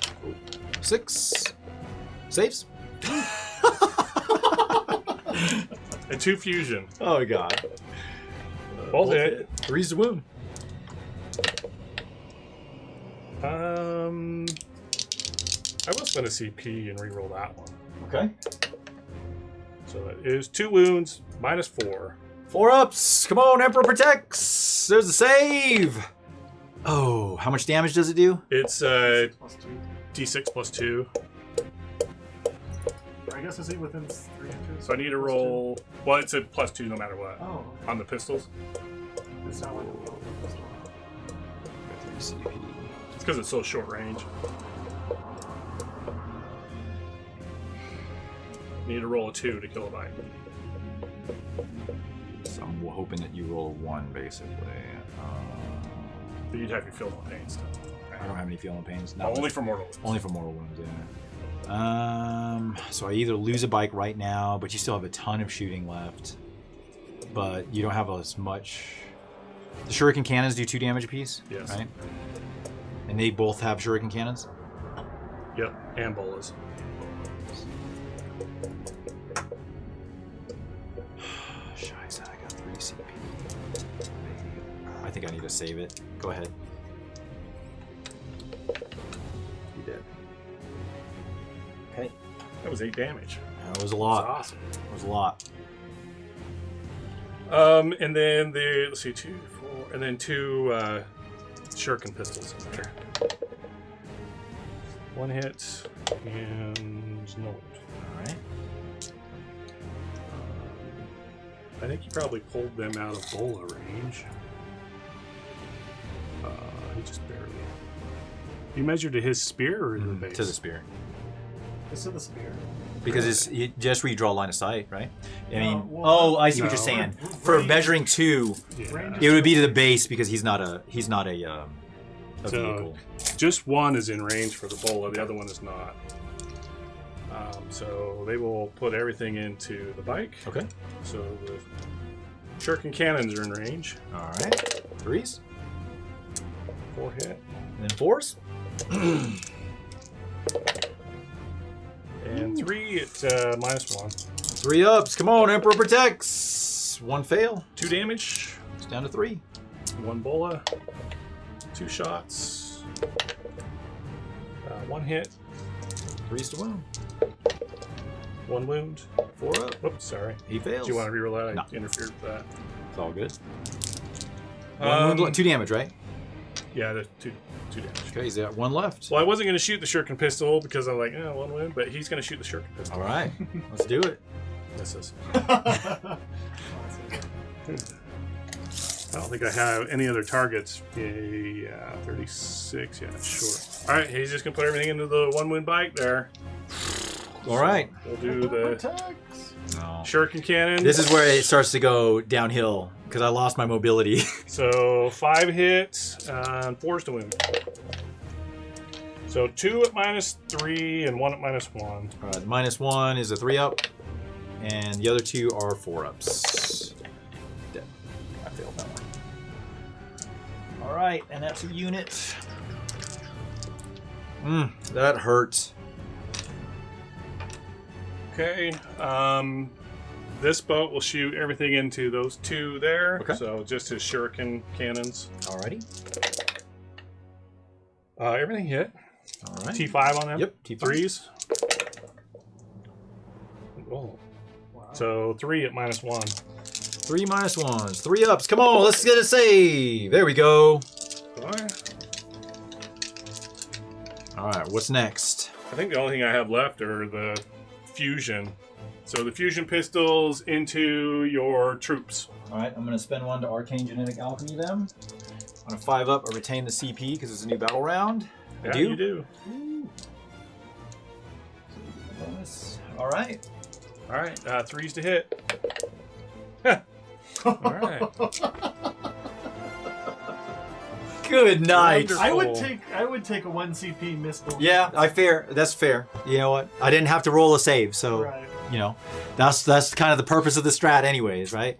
6. Saves. And 2 fusion. Oh god. Both hit. 3's the wound. I was going to CP and reroll that one. Okay. So that is 2 wounds, -4. 4 ups. Come on, Emperor protects. There's a save. Oh, how much damage does it do? It's +2. D6 +2. I guess is he within 3 inches? So I need to roll. Well, it's a +2 no matter what Oh, on the pistols. it's not like a little pistol. It's because it's so short range. Need to roll a 2 to kill a bike. So I'm hoping that you roll 1, basically. But you'd have your fill no pain stuff. I don't have any feeling pains. Only for mortal wounds. Only for mortal wounds, yeah. So I either lose a bike right now, but you still have a ton of shooting left. But you don't have as much. The shuriken cannons do 2 damage apiece? Yes. Right? And they both have shuriken cannons? Yep, and bolas. Scheiße, I got 3 CP. I think I need to save it. Go ahead. You did. Okay. That was 8 damage. That was a lot. That's awesome. That was a lot. And then let's see, 2, 4, and then 2 shuriken pistols in there. 1 hit and no wound. Alright. I think you probably pulled them out of bola range. He just barely. You measured to his spear or the base? To the spear. It's to the spear. Because it's just where you draw line of sight, right? I mean, well, I see what no. you're saying. For measuring 2, Yeah. it would be to the base because he's not a So, vehicle. just 1 is in range for the bola, the other one is not. So they will put everything into the bike. Okay. So the shuriken cannons are in range. All right. 3s 4 hit. and then 4s. And 3 it's -1. 3 ups. Come on, Emperor protects. 1 fail. 2 damage. It's down to 3. 1 bola. 2 shots. 1 hit. 3's to wound. 1 wound. 4 up. Oops, sorry. He fails. Do you want to reroll that? I No. interfered with that. It's all good. 1 wound, 2 damage, right? Yeah, there's 2 damage. Okay, he's got 1 left. Well, I wasn't going to shoot the shuriken pistol because I'm like, 1 wound, but he's going to shoot the shuriken pistol. All right. Let's do it. Misses. I don't think I have any other targets. Yeah, 36. Yeah, sure. All right, he's just going to put everything into the 1 wound bike there. All right. We'll do the No. shuriken cannon. This is where it starts to go downhill because I lost my mobility. So 5 hits and 4's to wound. So 2 at -3 and 1 at -1. All right, the -1 is a 3 up, and the other 2 are 4 ups. Dead. I failed that one. All right, and that's a unit. That hurts. Okay. This boat will shoot everything into those 2 there. Okay. So just his shuriken cannons. Alrighty. Everything hit. All right. T5 on them. Yep. T5. 3s. Oh. Wow. So 3 at -1. 3 -1s. 3 ups. Come on, let's get a save. There we go. All right, what's next? I think the only thing I have left are the fusion. So the fusion pistols into your troops. All right, I'm going to spend 1 to Arcane Genetic Alchemy them. On a 5 up, I retain the CP because it's a new battle round. Yeah, I do? you do. Bonus. All right. All right, 3s to hit. All right. Good night. Wonderful. I would take a 1 CP missile. Yeah, that's fair. You know what? I didn't have to roll a save, so Right. you know, that's kind of the purpose of the strat, anyways, right?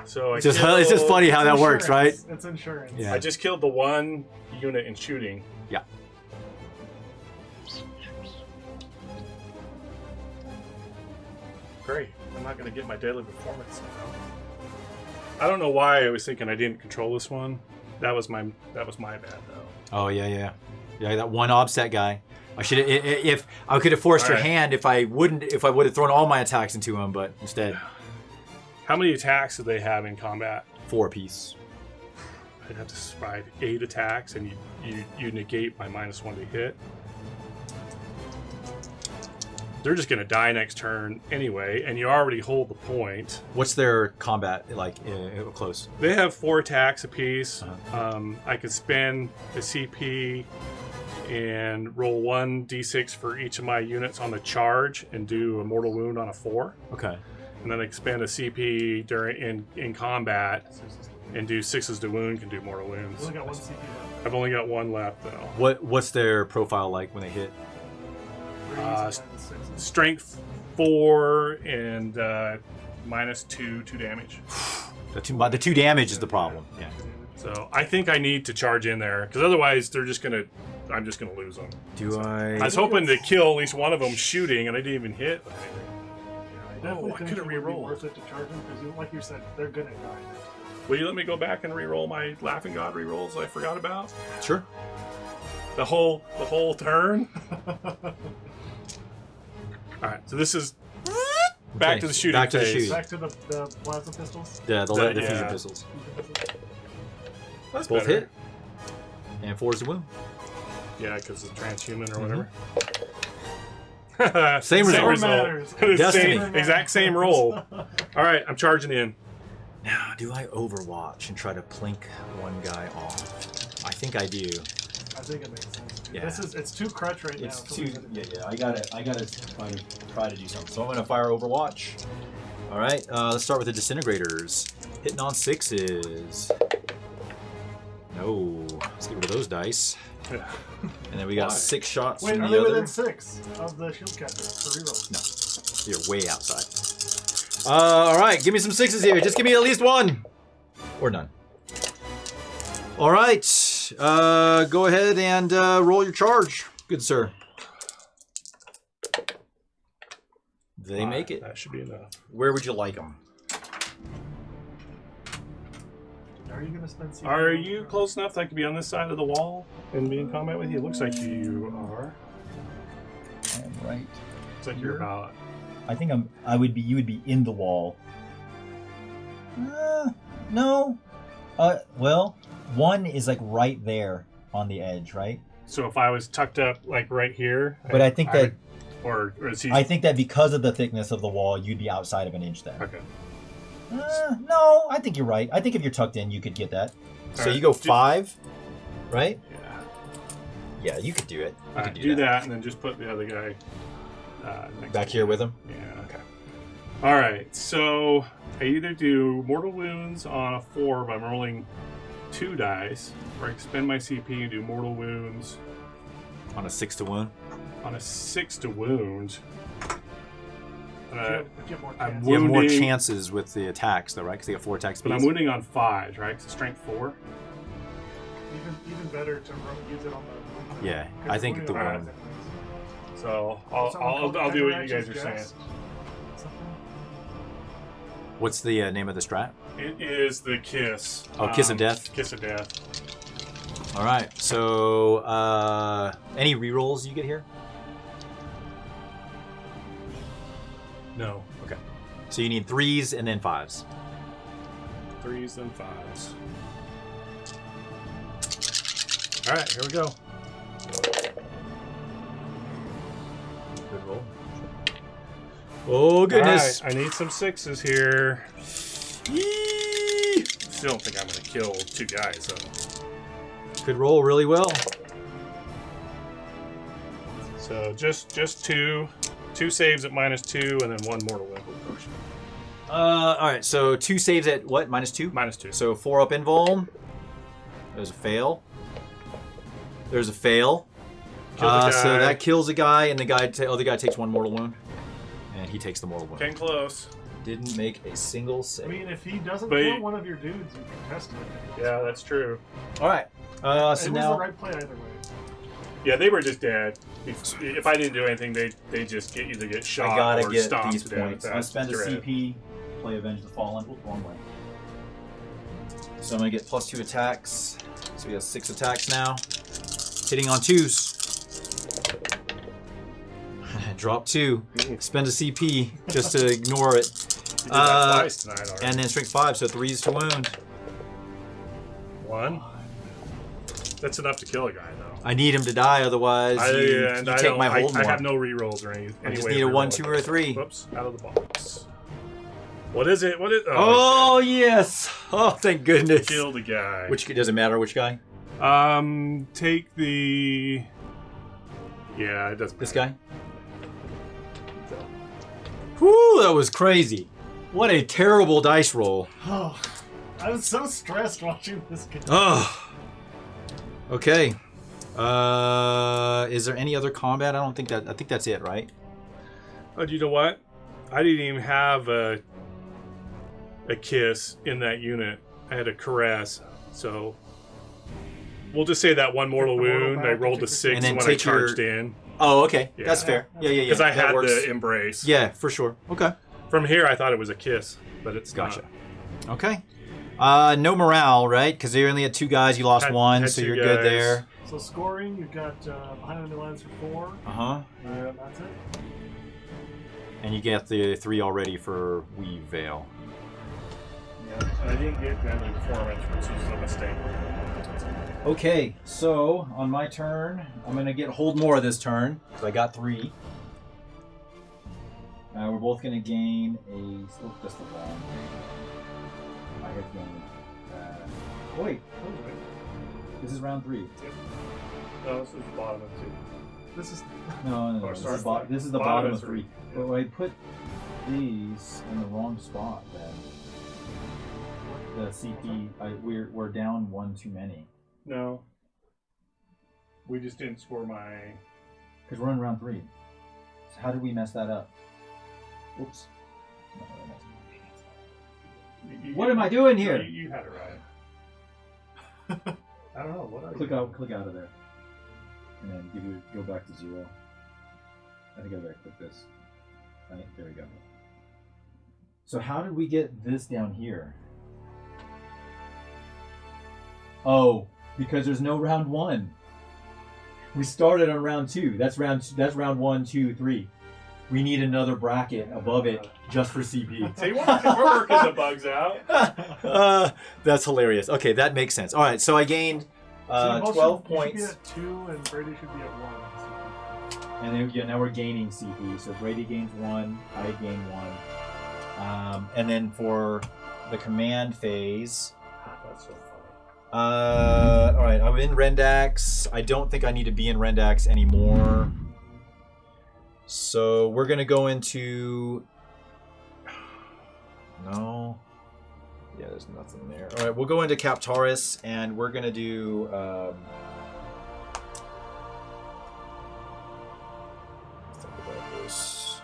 So It's just funny how that works, right? It's insurance. Yeah. I just killed the 1 unit in shooting. Yeah. Great. I'm not going to get my daily performance now. I don't know why I was thinking I didn't control this one. That was my bad though. Oh yeah. That one offset guy. I should if I could have forced your Alright. hand if I would have thrown all my attacks into him, but instead How many attacks do they have in combat? 4 apiece. I'd have to survive 8 attacks, and you negate my -1 to hit. They're just gonna die next turn anyway, and you already hold the point. What's their combat like close? They have 4 attacks apiece. Uh-huh. I could spend a CP and roll 1d6 for each of my units on the charge and do a mortal wound on a 4. Okay. And then I can spend a CP in combat and do 6s to wound, can do mortal wounds. Only got 1 CP left. I've only got 1 left though. What's their profile like when they hit? Strength 4 and -2 damage. The 2 damage is the problem. Yeah. So I think I need to charge in there because otherwise I'm just gonna lose them. Do I? I was hoping to kill at least one of them shooting, and I didn't even hit. I definitely I think could've it would be rerolled. worth it to charge them because, like you said, they're gonna die. Will you let me go back and re-roll my Laughing God re-rolls I forgot about? Sure. The whole turn. All right, so this is back Okay, to the shooting back to the phase. shooting. Back to the plasma pistols. Yeah, the Yeah. fusion pistols. That's Both better. hit. And 4 is the wound. Yeah, because it's transhuman or Mm-hmm. whatever. Same result. Matters. Destiny. Exact same roll. All right, I'm charging in. Now, do I Overwatch and try to plink one guy off? I think I do. I think it makes sense. Yeah. It's too crutch right now. It's so too. we gotta- Yeah. I gotta try to do something. So I'm gonna fire Overwatch. All right. Let's start with the disintegrators. Hitting on 6s. No. Let's get rid of those dice. And then we got Why? 6 shots Wait, from are the they other. within 6 of the shield captor for reroll? No. You're way outside. All right. Give me some 6s here. Just give me at least 1. Or none. All right. Go ahead and roll your charge. Good sir. They make it. That should be enough. Where would you like them? Are you gonna spend CP? Are you close enough that I could be on this side of the wall and be in combat with you? It looks like you are. Right. Looks like you're about. I think you would be in the wall. No. Well, 1 is like right there on the edge, right? So if I was tucked up like right here, But I think that or is he? I think that because of the thickness of the wall, you'd be outside of an inch there. Okay. No, I think you're right. I think if you're tucked in, you could get that. So Alright, you go 5, right? Yeah. Yeah, you could do it. You Alright, could do that, and then just put the other guy next Back to here you. with him. Yeah. Okay. All right. So I either do mortal wounds on a 4, but I'm rolling 2 dice, or I can spend my CP and do mortal wounds On a 6 to wound. on a 6 to wound. But you have more I'm chance. You have more Wounding. chances with the attacks, though, right? Because they got 4 attacks. But I'm wounding on 5s, right? 'Cause strength 4. Even better to use it on the. Yeah, I think Because the we're one. So Something called I'll do what you guys Counteractions are saying. Guest? Something? What's the name of the strat? It is the kiss. Oh, Kiss of Death? Kiss of death. All right. So, any rerolls you get here? No. Okay. So you need 3s and then 5s. 3s and 5s. All right, here we go. Good roll. Oh goodness! All right, I need some 6s here. Yee! Still don't think I'm gonna kill 2 guys. So, Could roll really well. just 2 saves at -2, and then 1 mortal wound. All right. So 2 saves at what? -2. -2. So 4 up invuln. There's a fail. There's a fail. Kill the guy. So that kills a guy, and the other guy takes 1 mortal wound. And he takes the mortal wound. Came close. Didn't make a single I save. mean, if he doesn't But kill one of your dudes, you can test it. Yeah, that's true. All right. So It was the now, right play either way. Yeah, they were just dead. If I didn't do anything, they just either get shot I gotta or get stomped these to death. points. I spend a Dread. CP, play Avenge the Fallen. Oops, wrong way. so I'm gonna get +2 attacks. So we have 6 attacks now. Hitting on 2s. Drop 2. Spend a CP just to ignore it. You did that twice tonight already. And then strength 5, so 3s to wound. 1. That's enough to kill a guy, though. I need him to die, otherwise you take my hold I more. have no rerolls or anything. I just need a 1, 2, or 3. Whoops, out of the box. What is it? What is? Oh yes! Oh, thank goodness. Kill the guy. Which doesn't matter which guy. Take the. Yeah, it doesn't. This guy. Whew, that was crazy. What a terrible dice roll. Oh, I was so stressed watching this game. Oh. Okay. Is there any other combat? I think that's it, right? Oh, you know what? I didn't even have a kiss in that unit. I had a caress. So we'll just say that 1 mortal the mortal wound. back I and rolled took a the- 6 And then when I take your- charged in. Oh, okay. Yeah. That's fair. Yeah. Because I that had works. the embrace. Yeah, for sure. Okay. From here, I thought it was a kiss, but it's Gotcha. not. Okay. No morale, right? Because they only had 2 guys. You lost Had- 1, had so 2 you're good guys. there. So scoring, you've got behind enemy lines for 4. Uh-huh. That's it. And you get the 3 already for Weave Veil. Yeah, and I didn't get deadly performance, which was a mistake. Okay, so on my turn, I'm gonna get hold more this turn because I got 3. We're both gonna gain a. Oh, that's the wrong thing. I have gained. Wait, this is round 3. No, this is the bottom of 2. This is No. Or This start is, from this is the bottom bottom of of 3. 3. But I put these in the wrong spot. Then the CP, we're down 1 too many No. We just didn't score my. because we're in round 3. So how did we mess that up? Oops. No, I messed- What am I doing here? No, you had it right. I don't know. What are Click you? out of there, and then go back to 0. I think I better click this. Right, there we go. So how did we get this down here? Oh, because there's no round 1. We started on round 2. That's round 1, 2, 3. We need another bracket above it just for CP. See, we're working the bugs out. That's hilarious. Okay, that makes sense. All right, so I gained so you both 12 should, you points. should be at 2, and Brady should be at 1. And then, now we're gaining CP. So Brady gains 1, I gain 1. And then for the command phase, That's so funny. all right, I'm in Rendax. I don't think I need to be in Rendax anymore. So we're gonna go into. No. Yeah, there's nothing there. All right, we'll go into Captaris, and we're gonna do. Think about this.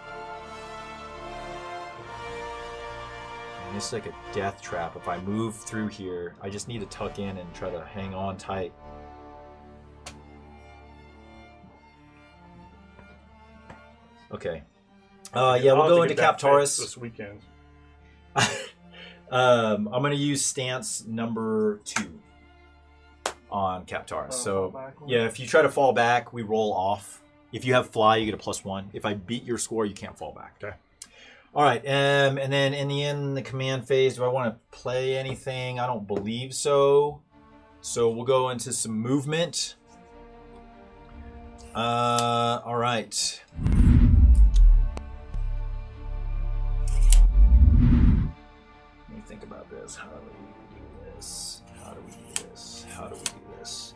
And this is like a death trap. If I move through here, I just need to tuck in and try to hang on tight. Okay. Yeah, we'll go into Captaris. This weekend. I'm going to use stance number 2 on Captaris. So, yeah, if you try to fall back, we roll off. If you have fly, you get a +1. If I beat your score, you can't fall back. Okay. All right, and then in the command phase, do I want to play anything? I don't believe so. So we'll go into some movement. All right. Let me think about this. How do we do this? How do we do this? How do we do this?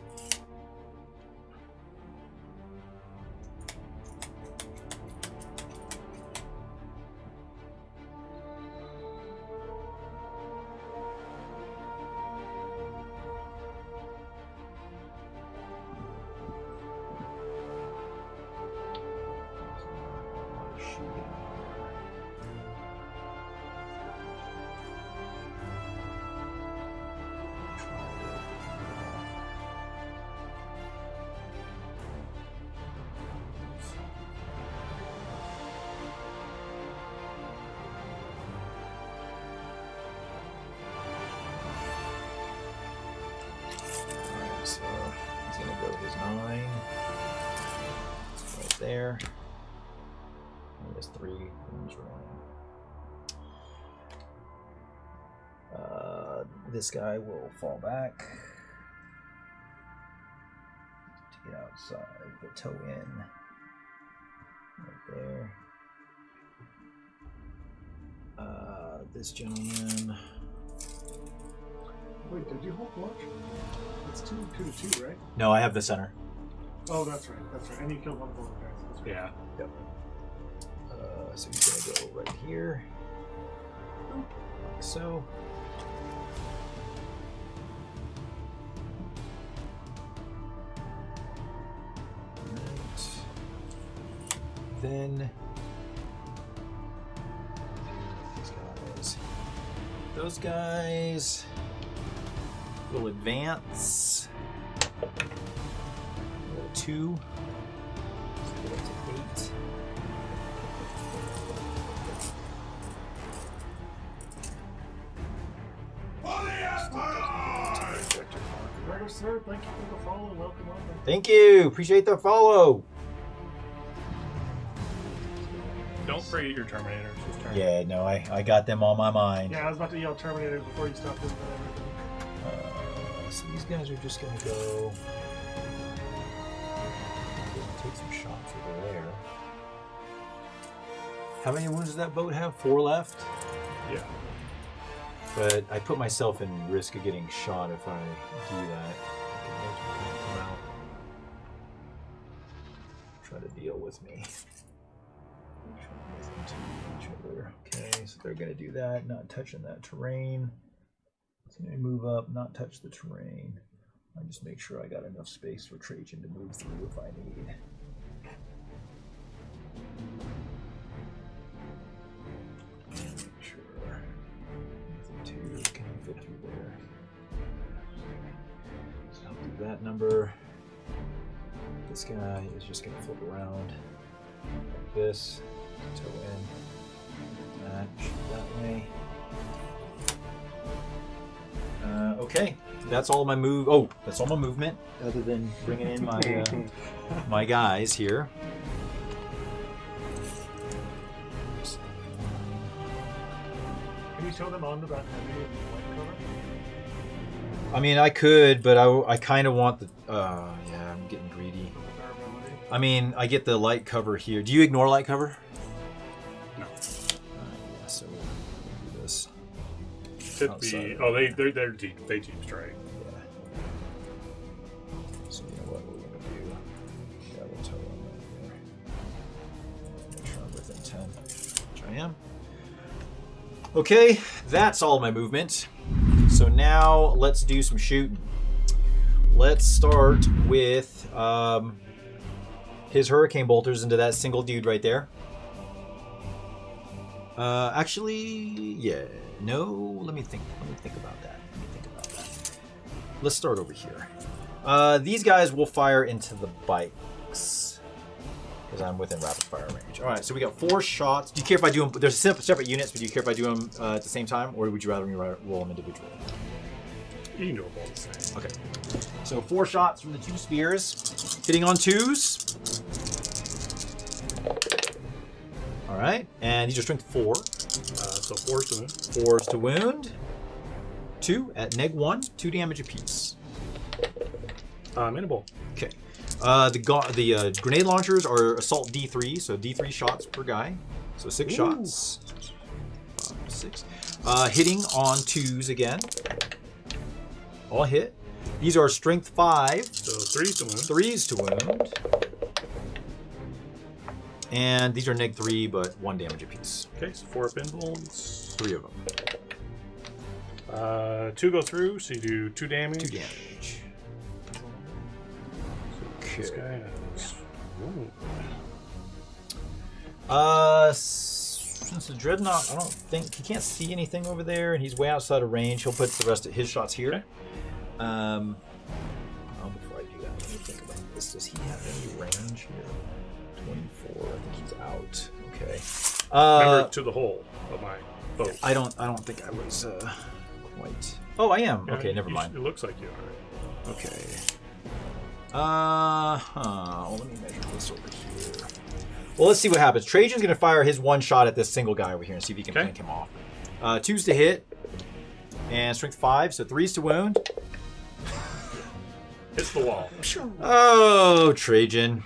there. There's 3. There's 1. This guy will fall back. To get outside, put toe in. Right there. This gentleman. Wait, did you hold watch? It's 2 to 2, right? No, I have the center. Oh, that's right. That's right. And you killed one of those guys. That's right. Yeah. Yep. So he's gonna go right here. Like so. Right. Then those guys will advance. 2. So go up to 8. Right, sir. Thank you for the follow. Welcome on. Thank you. Appreciate the follow. Don't forget your Terminators. Just turn. Yeah, no, I got them on my mind. Yeah, I was about to yell Terminator before you stopped doing everything. So these guys are just gonna go take some shots over there. How many wounds does that boat have? 4 left? Yeah. But I put myself in risk of getting shot if I do that. Come out. Try to deal with me. Okay, so they're gonna do that, not touching that terrain. So they move up, not touch the terrain. I just make sure I got enough space for Trajan to move through if I need. Sure. 2 can fit through there. So I'll do that number. This guy is just gonna flip around like this, toe in, that way. Okay, that's all my move. Oh, that's all my movement, other than bringing in my my guys here. Can you show them onto that heavy white cover? I mean, I could, but I kind of want the. Yeah, I'm getting greedy. I mean, I get the light cover here. Do you ignore light cover? No. Yeah, so we'll do this. Could be. Oh, they're deep. They deep strike. Yeah. So you know what we're gonna do? Yeah, we'll toe on that there. Make sure I'm within 10, which I am. Okay, that's all my movement. So now let's do some shooting. Let's start with his hurricane bolters into that single dude right there. Actually, yeah. No, let me think about that. Let's start over here. These guys will fire into the bikes because I'm within rapid fire range. All right, so we got 4 shots. Do you care if I do them? There's separate units, but do you care if I do them at the same time, or would you rather me roll them individually? You can do them all the same. Okay. So 4 shots from the 2 spears, hitting on 2s. All right, and these are strength 4. So 4's to wound. 4's to wound. 2 at -1, 2 damage apiece. Minimal. Okay. The grenade launchers are assault D3, so D3 shots per guy. So 6 shots. 6. Hitting on 2s again. All hit. These are strength 5. So 3's to wound. 3's to wound. And these are -3, but 1 damage apiece. Okay, so 4 pinballs. 3 of them. 2 go through, so you do 2 damage. 2 damage. This guy has... Since the Dreadnought, I don't think he can't see anything over there, and he's way outside of range. He'll put the rest of his shots here. Okay. Before I do that, let me think about this. Does he have any range here? 24. I think he's out. Okay. Remember, to the hole of my boat. I don't think I was quite. Oh, I am. Yeah, Okay, never mind. It looks like you are. Okay. Well, let me measure this over here. Well, let's see what happens. Trajan's going to fire his one shot at this single guy over here and see if he can flank him off. 2's to hit. And strength 5, so 3's to wound. Hits the wall. Oh, Trajan.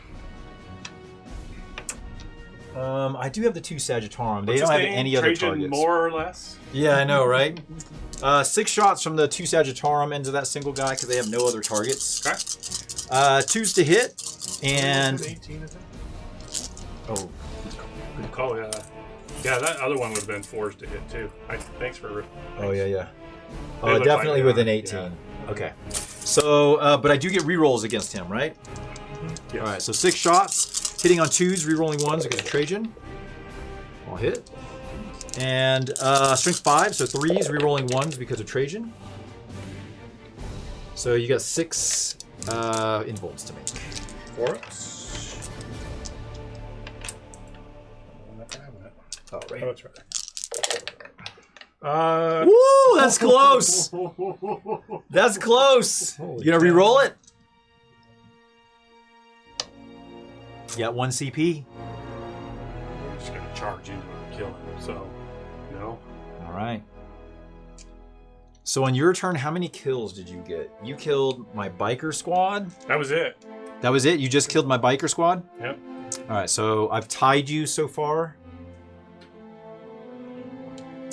I do have the 2 Sagittarum. They don't have any other targets. More or less. Yeah, I know, right? 6 shots from the 2 Sagittarum into that single guy because they have no other targets. Okay. 2's to hit, and 18, is it? oh, Good call. Yeah. Yeah, that other one would have been 4s to hit too. Thanks for. oh yeah. They Oh, look definitely like with they an are, 18. yeah. Okay. So, but I do get rerolls against him, right? Yes. All right. So 6 shots, hitting on 2s, rerolling 1s against Trajan. I'll hit. And strength 5, so 3s, rerolling 1s because of Trajan. So you got 6 involts to make. 4 ups. Oh, right. Oh, that's right. Woo! That's close. That's close. Holy You gonna cow. re-roll it? You got 1 CP. I'm just gonna charge into him and kill him. So, no. All right. So on your turn, how many kills did you get? You killed my biker squad. That was it. That was it? You just killed my biker squad? Yep. All right, so I've tied you so far.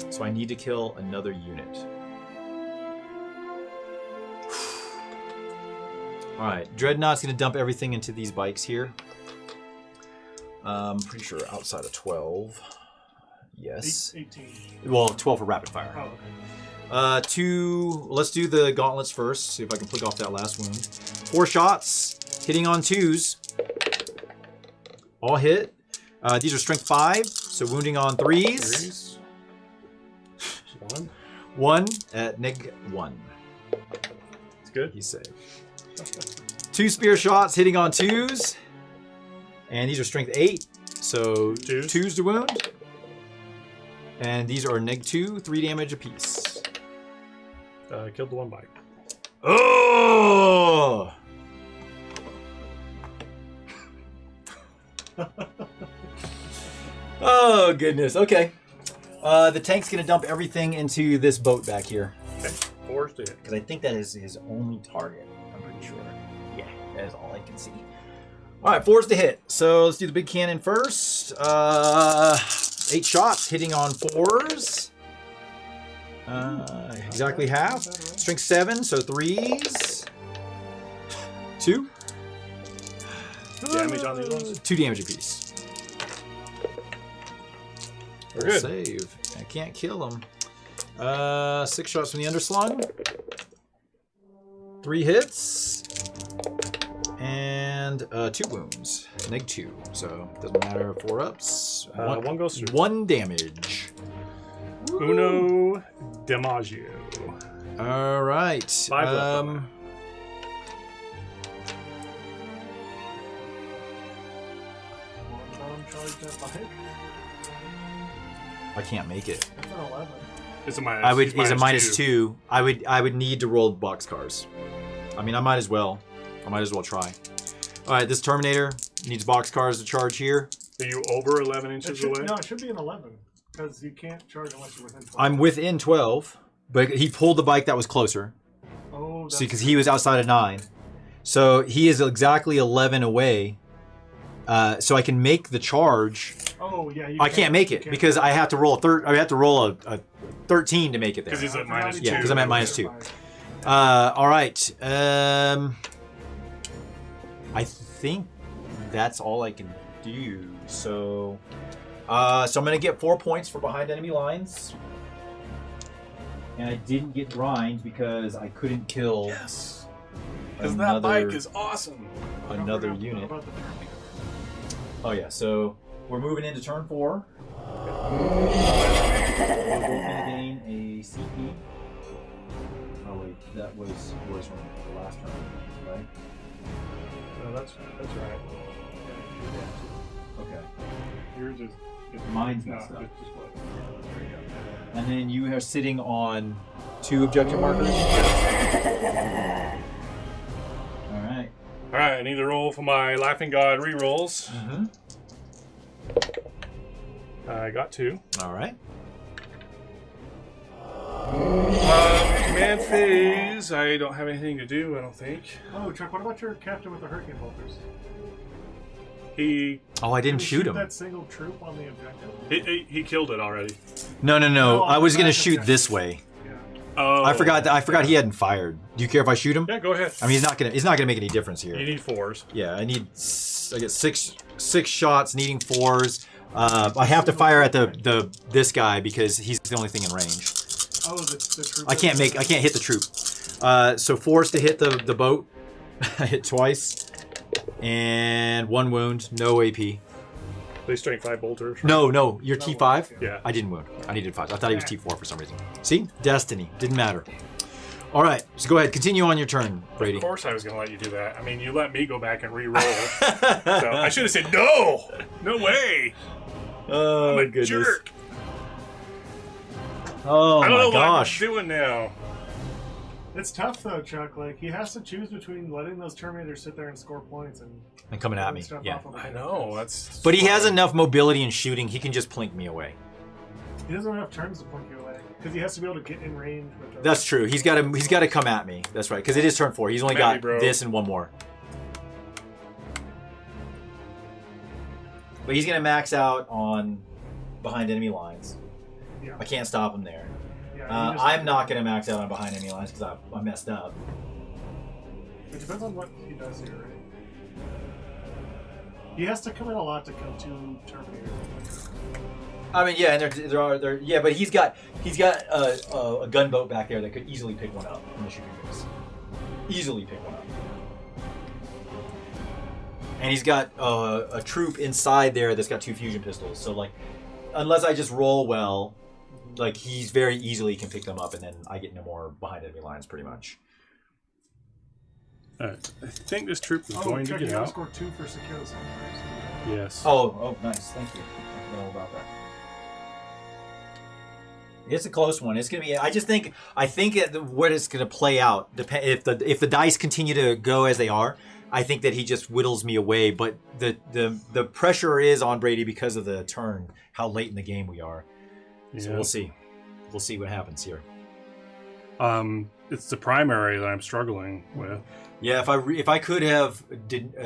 So I need to kill another unit. All right, Dreadnought's going to dump everything into these bikes here. Pretty sure outside of 12. Yes. 18. Well, 12 for rapid fire. Oh, okay. 2. Let's do the gauntlets first. See if I can flick off that last wound. 4 shots, hitting on 2s. All hit. These are strength 5, so wounding on 3s. 1. 1 at -1. It's good. He's safe. 2 spear shots, hitting on 2s. And these are strength 8, so 2s to wound. And these are -2, 3 damage apiece. Killed the one bike. Oh! Oh, goodness. Okay. The tank's going to dump everything into this boat back here. Okay. 4s to hit. Because I think that is his only target. I'm pretty sure. Yeah, that is all I can see. All right, 4's to hit. So let's do the big cannon first. 8 shots, hitting on 4s. Exactly half. Strength 7, so 3s. 2. Damage on these ones? 2 damage apiece. We're good. Save. I can't kill him. 6 shots from the underslung. 3 hits. And 2 wounds. -2. So doesn't matter. 4 ups. 1 goes through. 1 damage. Uno Dimaggio. All right. 5 left on that. I can't make it. That's an 11. It's a minus. I would. It's It's a minus -2. I would need to roll boxcars. I mean, I might as well. I might as well try. All right, this Terminator needs boxcars to charge here. Are you over 11 inches away? No, it should be an 11. Because you can't charge unless you're within 12. I'm within 12, but he pulled the bike that was closer. Oh, See, because he was outside of 9. So he is exactly 11 away. So I can make the charge. Oh, yeah. I can't make it because I have to roll a 13 to make it there. Because he's at minus 2. Yeah, because I'm at -2. All right. I think that's all I can do. So I'm gonna get 4 points for behind enemy lines. And I didn't get grind because I couldn't kill. Yes. Because that bike is awesome. Another unit. Oh yeah, so we're moving into turn 4. We're gonna gain a CP. Oh wait, that was from the last turn, right? No, that's right. Okay. Yours is Mine's no, messed up. it's just what. And then you are sitting on 2 objective markers. All right. All right, I need to roll for my Laughing God rerolls. Mm-hmm. I got 2. All right. Command phase. I don't have anything to do, I don't think. Oh, Chuck, what about your captain with the hurricane bolters? He Oh, I didn't shoot him. That single troop on the objective. he killed it already. No. No, I was gonna back shoot objective. this way. Yeah. Oh, I forgot he hadn't fired. Do you care if I shoot him? Yeah, go ahead. I mean, he's not gonna make any difference here. You need 4s. Yeah, I get six shots, needing 4s. I have to fire at this guy because he's the only thing in range. Oh, the troop. I can't hit the troop. So 4s to hit the boat. I hit twice, and 1 wound, no AP. They strength 5 bolters. No, you're T5. Yeah. I didn't wound. I needed 5. I thought he was T4 for some reason. See, destiny didn't matter. All right, so go ahead, continue on your turn, Brady. Of course I was going to let you do that. I mean, you let me go back and re-roll. So I should have said, no! No way! Oh I'm a jerk! Oh I don't know my gosh. what I'm doing now. It's tough though, Chuck. Like he has to choose between letting those Terminators sit there and score points and coming at me. stuff Yeah. off of the I know, defense. that's... But he has enough mobility and shooting. He can just plink me away. He doesn't have turns to point you away because he has to be able to get in range. With the That's true. He's got to come at me. That's right. Because it is turn 4. He's only Maybe, got bro. this and 1 more. But he's gonna max out on behind enemy lines. Yeah. I can't stop him there. Yeah, he just- I'm not gonna max out on behind enemy lines because I messed up. It depends on what he does here, right? He has to come in a lot to kill 2 Terminators. I mean, yeah, and yeah, but he's got a gunboat back there that could easily pick one up in the shooting base. Easily pick one up. And he's got a troop inside there that's got 2 fusion pistols. So like, unless I just roll well, like he's very easily can pick them up, and then I get no more behind enemy lines, pretty much. I think this troop is going to Chuck, get you gotta out. score 2 for secure the secondaries. Yes. Oh, nice, thank you. I don't know about that. It's a close one. It's gonna be. I think that what it's gonna play out. If the dice continue to go as they are, I think that he just whittles me away. But the pressure is on Brady because of the turn, how late in the game we are. So Yeah. we'll see. We'll see what happens here. It's the primary that I'm struggling with. Yeah, if I could have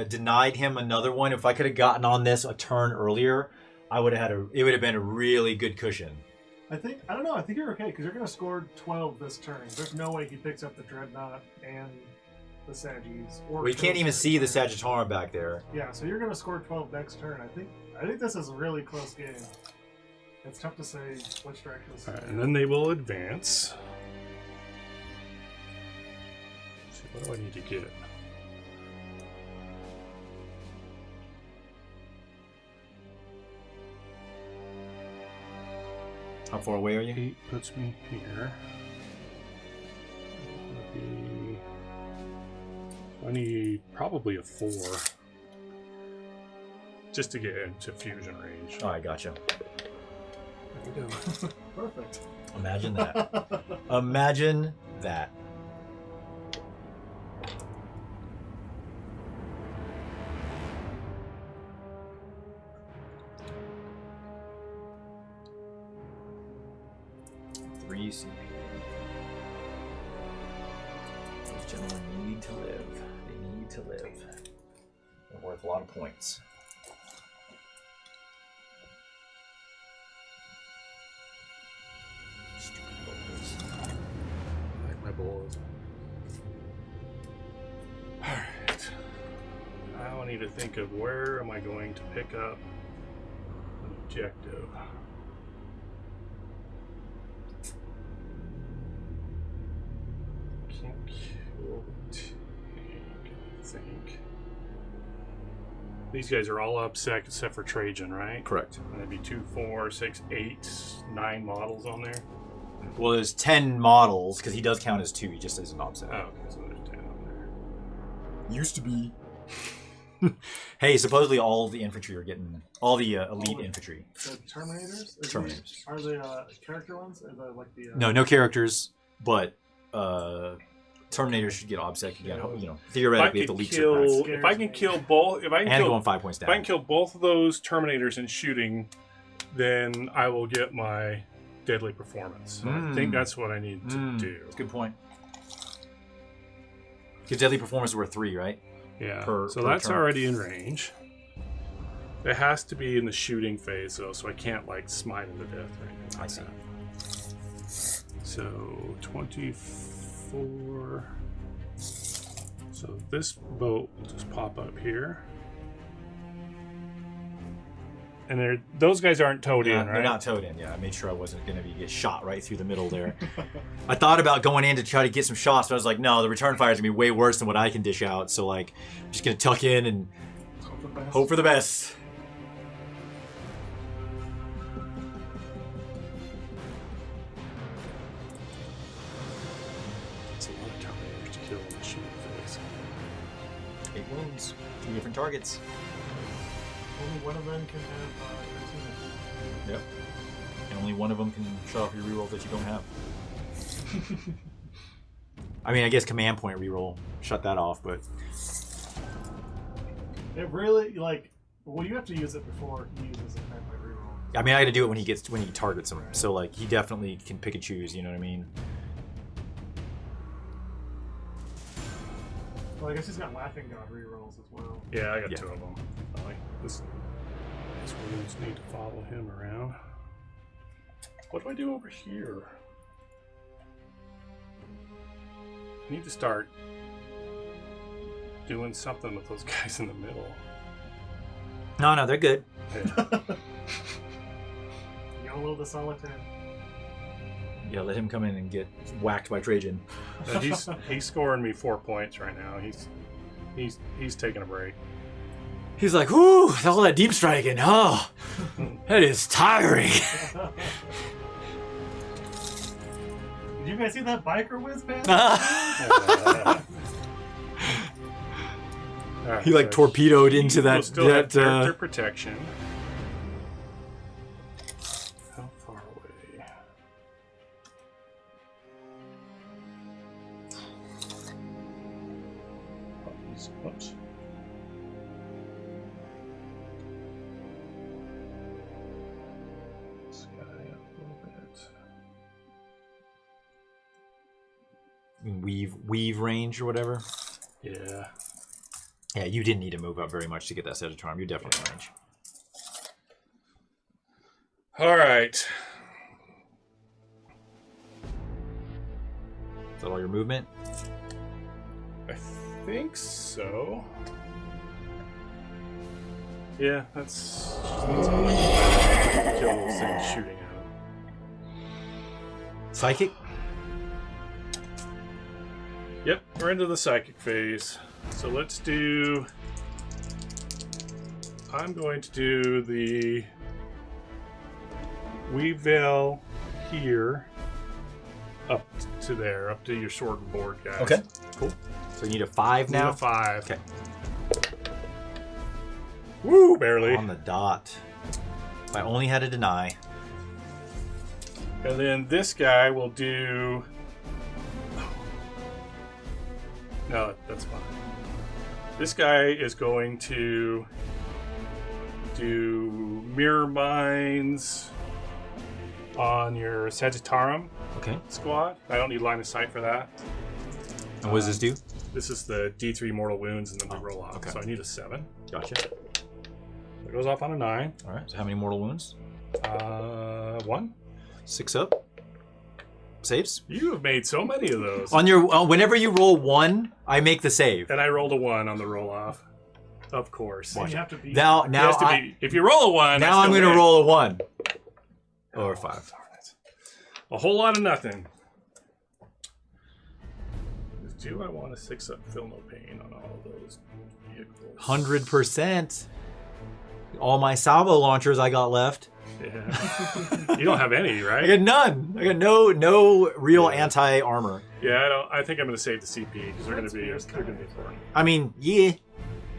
denied him another one, if I could have gotten on this a turn earlier, it would have been a really good cushion. I don't know. I think you're okay because you're going to score 12 this turn. There's no way he picks up the Dreadnought and the Saggies. We can't even see the Sagittarian back there. Yeah, so you're going to score 12 next turn. I think this is a really close game. It's tough to say which direction. All right, and then they will advance. Let's see, what do I need to get? How far away are you? 8 puts me here. I need probably a 4 just to get into fusion range. Oh, I gotcha. There we go. Perfect. Imagine that. Imagine that. Three CP. Those gentlemen need to live. They need to live. They're worth a lot of points. Like my balls. Alright. Now I need to think of where am I going to pick up an objective. Can't kill the tank, I think. These guys are all upset except for Trajan, right? Correct. And that'd be 2, 4, 6, 8, 9 models on there. Well, there's 10 models, because he does count as 2, he just isn't offset. Oh, okay, so there's 10 on there. Used to be. Hey, supposedly all the infantry are getting, all the elite infantry. The Terminators? Terminators. Are they character ones? Or the, like the, No characters, but Terminators should get obsec again. If I Theoretically, if the could leaks kill, are cracked. if I can kill both, if I can And kill, going 5 points if I down. can kill both of those Terminators in shooting, then I will get my deadly performance. So I think that's what I need to do. That's a good point. Because deadly performance is worth 3, right? Yeah. Per That's turn. already in range. It has to be in the shooting phase though, so I can't like smite him to death or anything. I Like see. that. So 24. So this boat will just pop up here. And those guys aren't towed in, right? They're not towed in. Yeah, I made sure I wasn't going to get shot right through the middle there. I thought about going in to try to get some shots, but I was like, no, the return fire is going to be way worse than what I can dish out. So, like, I'm just going to tuck in and hope for the best. It's a lot of Terminators to kill in the shooting phase. 8 wounds, 2 different targets. Only one of them can have 13. Yep. And only one of them can shut off your reroll that you don't have. I mean, I guess command point reroll shut that off, but It really, like, well, you have to use it before he uses a kind of reroll. I mean, I got to do it when he targets him. So like, he definitely can pick and choose. You know what I mean? Well, I guess he's got Laughing God rerolls as well. Yeah, I got Yeah. 2 of them. These wounds need to follow him around. What do I do over here? I need to start doing something with those guys in the middle. No, they're good. Yeah. You will the solitaire. Yeah, let him come in and get whacked by Trajan. And he's scoring me 4 points right now. He's taking a break. He's like, whoo, all that deep striking. Oh, that is tiring. Did you guys see that biker whiz man? Alright, He like so torpedoed into we'll that. still have that character protection. How far away? Oops. This guy up a little bit. weave range or whatever. Yeah. Yeah, you didn't need to move up very much to get that set of charm. You're definitely in range. All right. Is that all your movement? I think so. Yeah, that's all I can kill those things shooting at him. Psychic? Yep, we're into the psychic phase. So let's do... I'm going to do the Weave Veil here up to there, up to your sword and board, guys. Okay, cool. So you need a 5 now? Need a 5. Okay. Woo, barely. On the dot. If I only had a deny. And then this guy will do... No, that's fine. This guy is going to do Mirror Mines on your Sagittarum Okay. squad. I don't need line of sight for that. And what does this do? This is the D3 mortal wounds and then we roll off. okay. So I need a 7. Gotcha. It goes off on a 9. All right. So how many mortal wounds? 1. 6 up. Saves. You have made so many of those. On your whenever you roll 1, I make the save. And I rolled a 1 on the roll off. Of course. And you have to be. Now It has to be, if you roll a 1, now I'm going going to to roll a 1 or a 5. Darn it. A whole lot of nothing. Do I want to 6 up Feel No Pain on all of those vehicles? 100%. All my salvo launchers I got left. Yeah. You don't have any, right? I got none. I got no real anti-armor. Yeah, I think I'm going to save the CP because they're going to be important. I mean, yeah.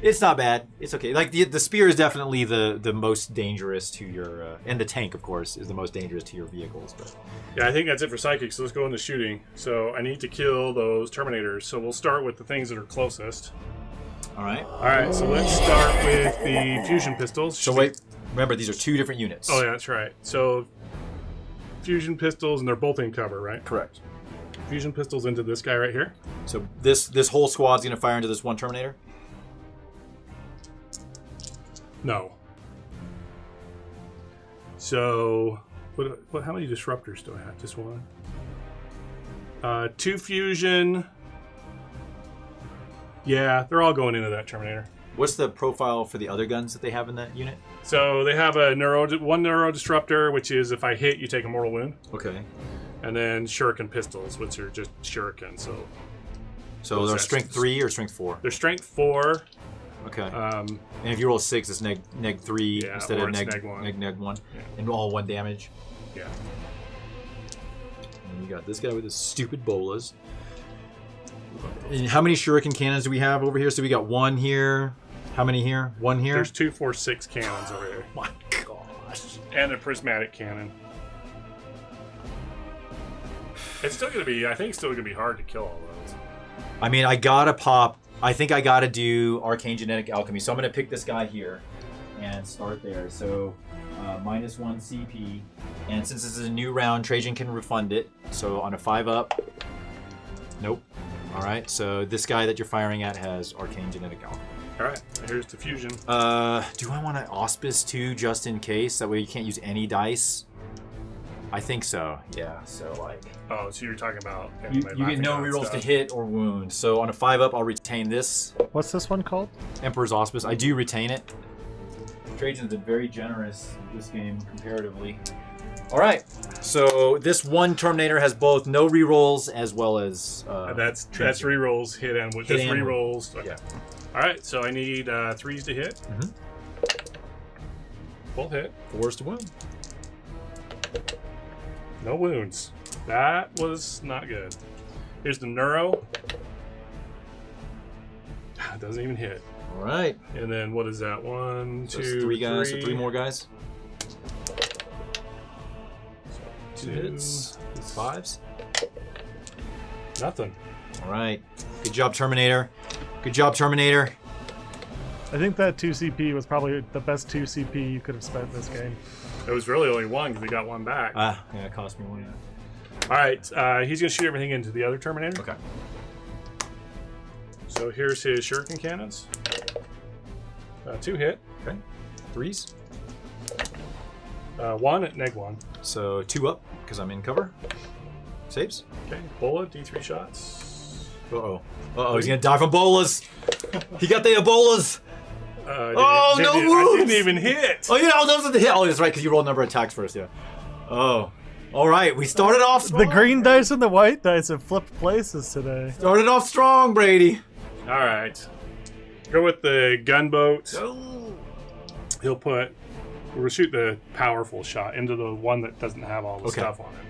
It's not bad. It's okay. Like the spear is definitely the most dangerous to your and the tank, of course, is the most dangerous to your vehicles. But Yeah, I think that's it for psychics. So let's go into shooting. So I need to kill those Terminators. So we'll start with the things that are closest. all right. All right, so let's start with the fusion pistols. So wait, remember these are 2 different units. Oh yeah, that's right. So fusion pistols, and they're both in cover, right? correct. Fusion pistols into this guy right here. So this whole squad's gonna fire into this one Terminator. No. So what? How many disruptors do I have? Just one. 2 fusion. Yeah, they're all going into that Terminator. What's the profile for the other guns that they have in that unit? So they have one neuro disruptor, which is if I hit, you take a mortal wound, Okay. and then shuriken pistols, which are just shuriken. So So they're What's that? strength 3 or strength 4? they're strength 4. Okay. Um, And if you roll a 6, it's neg 3 Yeah, instead or of it's neg neg 1. neg 1, Yeah. and all 1 damage. yeah. And you got this guy with his stupid bolas. And how many shuriken cannons do we have over here? So we got 1 here. How many here? 1 here. There's 2, 4, 6 cannons over here, My gosh. and a prismatic cannon. It's still gonna be. I think it's still gonna be hard to kill all those. I mean, I gotta pop. I think I gotta do Arcane Genetic Alchemy. So I'm gonna pick this guy here and start there. So -1 CP. And since this is a new round, Trajan can refund it. So on a 5-up. Nope. All right. So this guy that you're firing at has Arcane Genetic Alchemy. All right, here's the fusion. Do I want to Auspice too, just in case? That way you can't use any dice. I think so. Yeah. So like. Oh, so you're talking about You get no rerolls to hit or wound. So on a 5-up, I'll retain this. What's this one called? Emperor's Auspice. I do retain it. Trajan's been very generous this game comparatively. All right. So this one Terminator has both no rerolls as well as. That's transient. rerolls hit and with Hit just and- rerolls. Okay. Yeah. All right, so I need 3s to hit. Mhm. Both hit. 4s to wound. No wounds. That was not good. Here's the neuro. It doesn't even hit. All right. And then what is that? 1, So 2, it's 3 guys. So 3. 3 more guys. So 2 hits. 5s. Nothing. All right. Good job, Terminator. Good job, Terminator. I think that 2 CP was probably the best 2 CP you could have spent this game. It was really only 1 because we got 1 back. Yeah, it cost me 1. All right, he's going to shoot everything into the other Terminator. Okay. So here's his shuriken cannons. 2 hit. Okay. 3s. 1 at neg 1. So 2 up because I'm in cover. Saves. Okay, Bola, D3 shots. Uh-oh. Uh-oh, he's going to die from bolas. He got the Ebolas. Oh, no I wounds! didn't even hit. Oh, yeah, those are the hit. Oh, that's right, because you rolled number of attacks first, yeah. Oh. All right, we started off strong. The green dice and the white dice have flipped places today. Started off strong, Brady. All right. Go with the gunboat. Oh. He'll put. We'll shoot the powerful shot into the one that doesn't have all the Okay. stuff on it.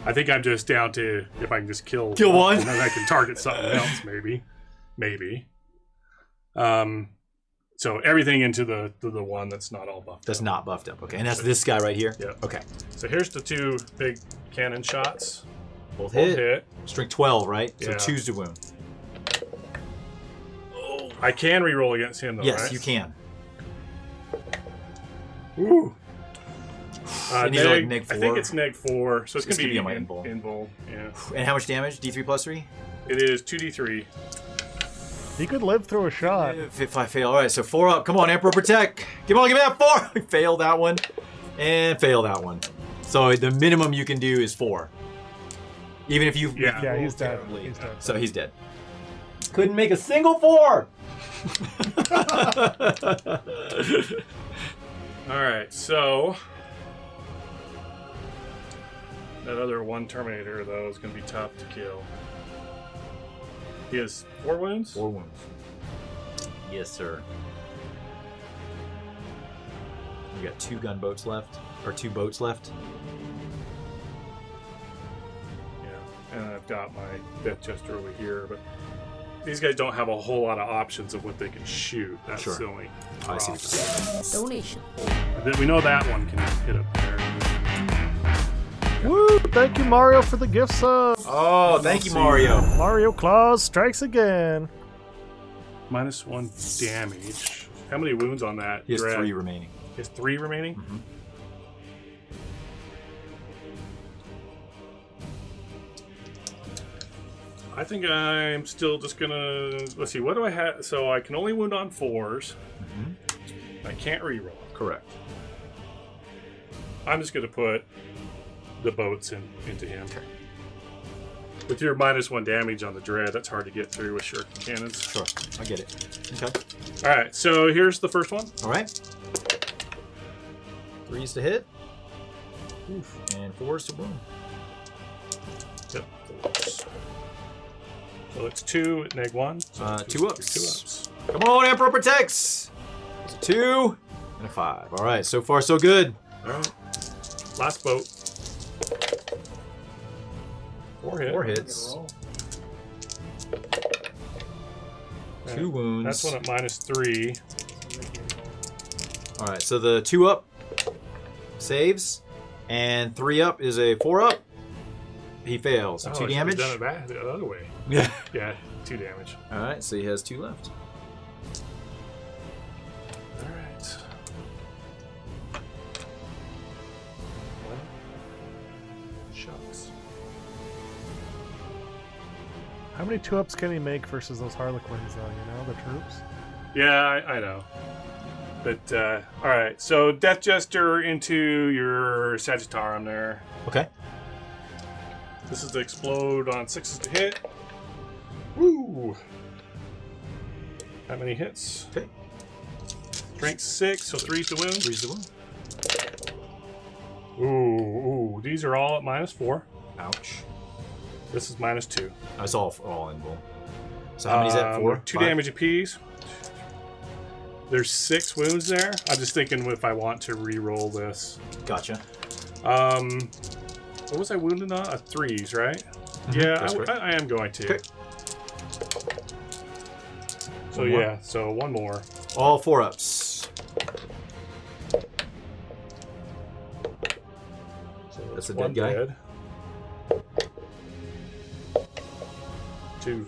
I think I'm just down to if I can just kill one. and then I can target something else, maybe. So everything into the one that's not all buffed. That's up. not buffed up. Okay, and that's this guy right here? Yeah. Okay. So here's the 2 big cannon shots. Both Both hit. hit. Strength 12, right? So Yeah. 2s to wound. I can reroll against him though. Yes, right? you can. Ooh. And these are like neg I think 4. it's neg 4, so it's It's gonna be gonna be on my in invul. invul. Yeah. And how much damage? D3 plus 3? It is 2d3. He could live through a shot. If I fail. All right, so 4 up. Come on, Emperor, protect. Give me that 4. We failed that one. And fail that one. So the minimum you can do is 4. Even if you... Yeah. Yeah, he's dead. terribly. He's dead. So he's dead. Couldn't make a single 4. All right, so that other one Terminator though is going to be tough to kill. He has 4 wounds. 4 wounds. Yes, sir. You got 2 gunboats left, or 2 boats left. Yeah, and I've got my Death Chester over here, but these guys don't have a whole lot of options of what they can shoot. That's Sure. the only I see what you're problem. saying. Donation. And then we know that one can hit up there. Woo! Thank you, Mario, for the gift sub. Oh, thank you, Mario. Mario Claus strikes again. -1 damage. How many wounds on that? He has Dread? 3 remaining. He has 3 remaining? Mhm. I think I'm still just gonna... Let's see, what do I have? So I can only wound on 4s. I can't reroll. Correct. I'm just gonna put the boats into him. With your -1 damage on the Dread, that's hard to get through with shuriken cannons. Sure. I get it. Okay. Alright, so here's the first one. All right. 3s to hit. Oof. And 4s to wound. Yep. So it's 2 at -1. So 2 ups. 2 ups. Come on, Emperor protects. There's a 2 and a 5. All right. So far, so good. Alright. Last boat. 4 hits. 4 hits. 2 wounds. That's one at -3. All right. So the 2 up saves, and 3 up is a 4 up. He fails. So Oh, 2 I should've damage. done it back the other way. Yeah. Yeah, 2 damage. All right. So he has 2 left. Alright. Well, shucks. How many 2-ups can he make versus those Harlequins, though? You know, the troops? Yeah, I know. But, alright. So, Death Jester into your Sagittarium there. Okay. This is to explode on 6s to hit. Woo! How many hits? Okay. Strength 6, so 3's to wound. 3's to wound. Ooh, these are all at -4. Ouch. This is -2. That's all in roll. So how many's that for? 2 5? damage apiece. There's 6 wounds there. I'm just thinking if I want to re-roll this. Gotcha. What was I wounded on? 3s, right? Mhm, Yeah, that's right. I am going to. Okay. So One more. yeah, so 1 more. All 4 ups. So That's a one dead guy. dead. 2.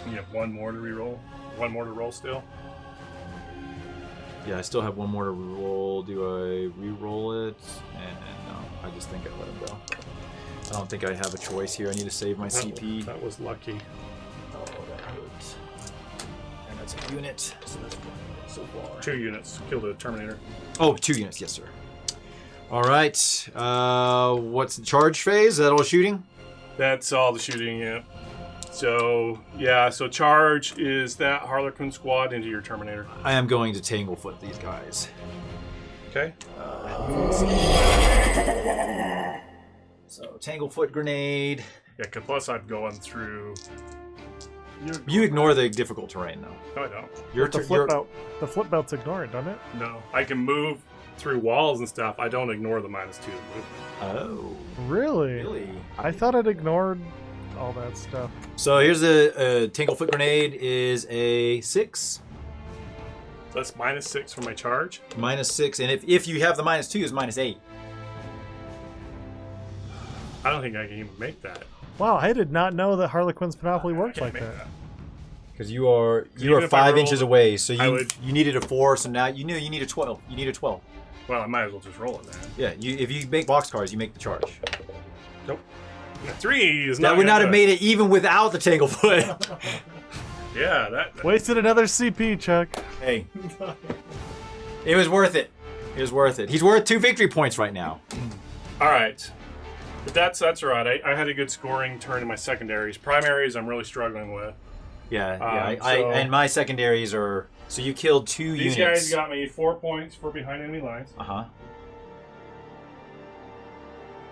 You have 1 more to re-roll. 1 more to roll still. Yeah, I still have 1 more to roll. Do I re-roll it? And no, I just think I let him go. I don't think I have a choice here. I need to save my CP. That was lucky. Oh, that hurts. And that's a unit. So that's so far. 2 units. Killed a Terminator. Oh, 2 units. Yes, sir. All right. What's the charge phase? Is that all shooting? That's all the shooting, yeah. So, yeah, so charge is that Harlequin squad into your Terminator. I am going to Tanglefoot these guys. Okay? So, Tanglefoot grenade. Yeah, 'cause plus I'm going through... You ignore the difficult terrain, though. No, I don't. Your The flip belt. The flip belt's ignore it, doesn't it? No. I can move through walls and stuff. I don't ignore the -2. Oh, Really? really? I thought it ignored all that stuff. So here's a Tanglefoot grenade is a 6. So that's -6 for my charge. -6, and if you have the -2, is -8. I don't think I can even make that. Wow, I did not know that Harlequin's Monopoly I worked can't like make that. Because you are Even if I 5 rolled- inches away, so I you would- you needed a 4, so now you need a 12. You need a 12. Well, I might as well just roll it then. Yeah, if you make boxcars, you make the charge. Nope. A 3 is That not would not gonna have do made it even without the Tanglefoot. it. Yeah, that... Wasted another CP, Chuck. Hey, it was worth it. It was worth it. He's worth 2 victory points right now. All right. But that's all right. I had a good scoring turn in my secondaries. Primaries, I'm really struggling with. Yeah, so- and my secondaries are. So you killed 2 These units. guys got me 4 points for behind enemy lines. Uh-huh.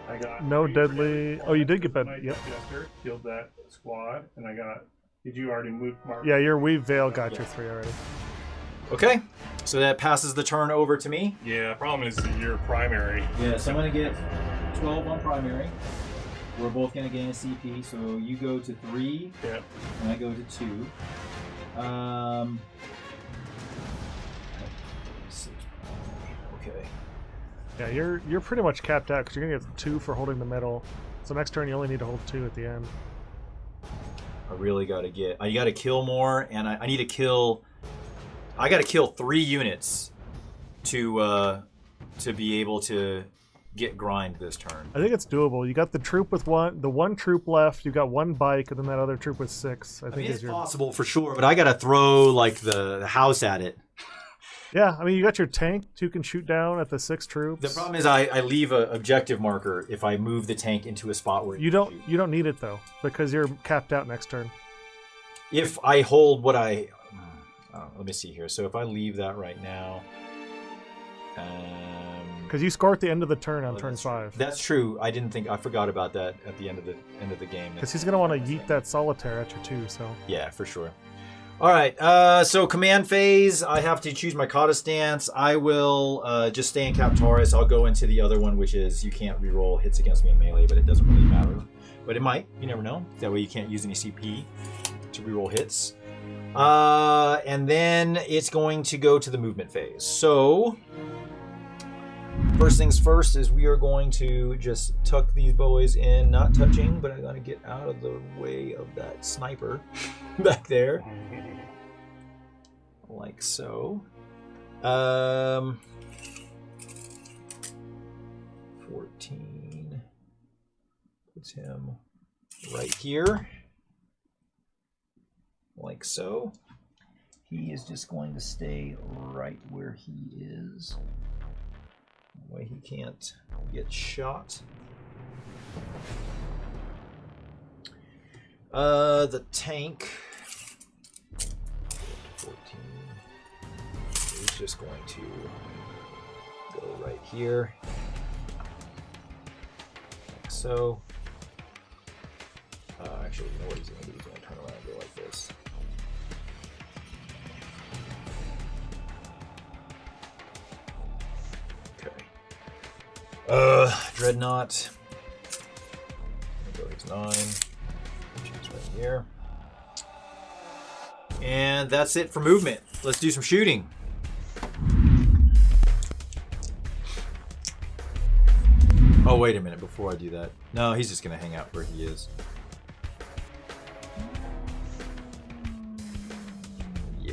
I got No 3 deadly- for oh, you did get my that- yep. Jester, killed that squad, and I got... Did you already move Mark? Yeah, your Weave Veil got your 3 already. Okay, so that passes the turn over to me. Yeah, problem is your primary. Yeah, so I'm going to get 12 on primary. We're both going to gain a CP, so you go to 3, Yep. and I go to 2. 6. Okay. Yeah, you're pretty much capped out because you're gonna get 2 for holding the middle. So next turn you only need to hold 2 at the end. I really got to I got to kill more, and I need to kill. I got to kill 3 units to be able to get grind this turn. I think it's doable. You got the troop with the one troop left. You got 1 bike, and then that other troop with 6. I think it's possible for sure, but I got to throw like the house at it. Yeah, I mean you got your tank who can shoot down at the 6 troops. The problem is I leave an objective marker if I move the tank into a spot where you don't need it though because you're capped out next turn. If I hold what let me see here. So if I leave that right now, because you score at the end of the turn on turn 5. That's true. I forgot about that at the end of the game. Because he's gonna want to yeet that solitaire at you too. So yeah, for sure. All right, so command phase, I have to choose my kata stance. I will just stay in Captaurus. I'll go into the other one, which is you can't reroll hits against me in melee, but it doesn't really matter. But it might, you never know. That way you can't use any CP to reroll hits. And then it's going to go to the movement phase. So, first things first is we are going to just tuck these boys in, not touching, but I gotta get out of the way of that sniper back there. Like so. 14 puts him right here. Like so. He is just going to stay right where he is. That way he can't get shot. The tank 14 is just going to go right here. Like so. Actually, you know what he's going to do? He's going to turn around and go like this. Dreadnought. Go to 9. Which is right here. And that's it for movement. Let's do some shooting. Oh, wait a minute before I do that. No, he's just going to hang out where he is. Yeah,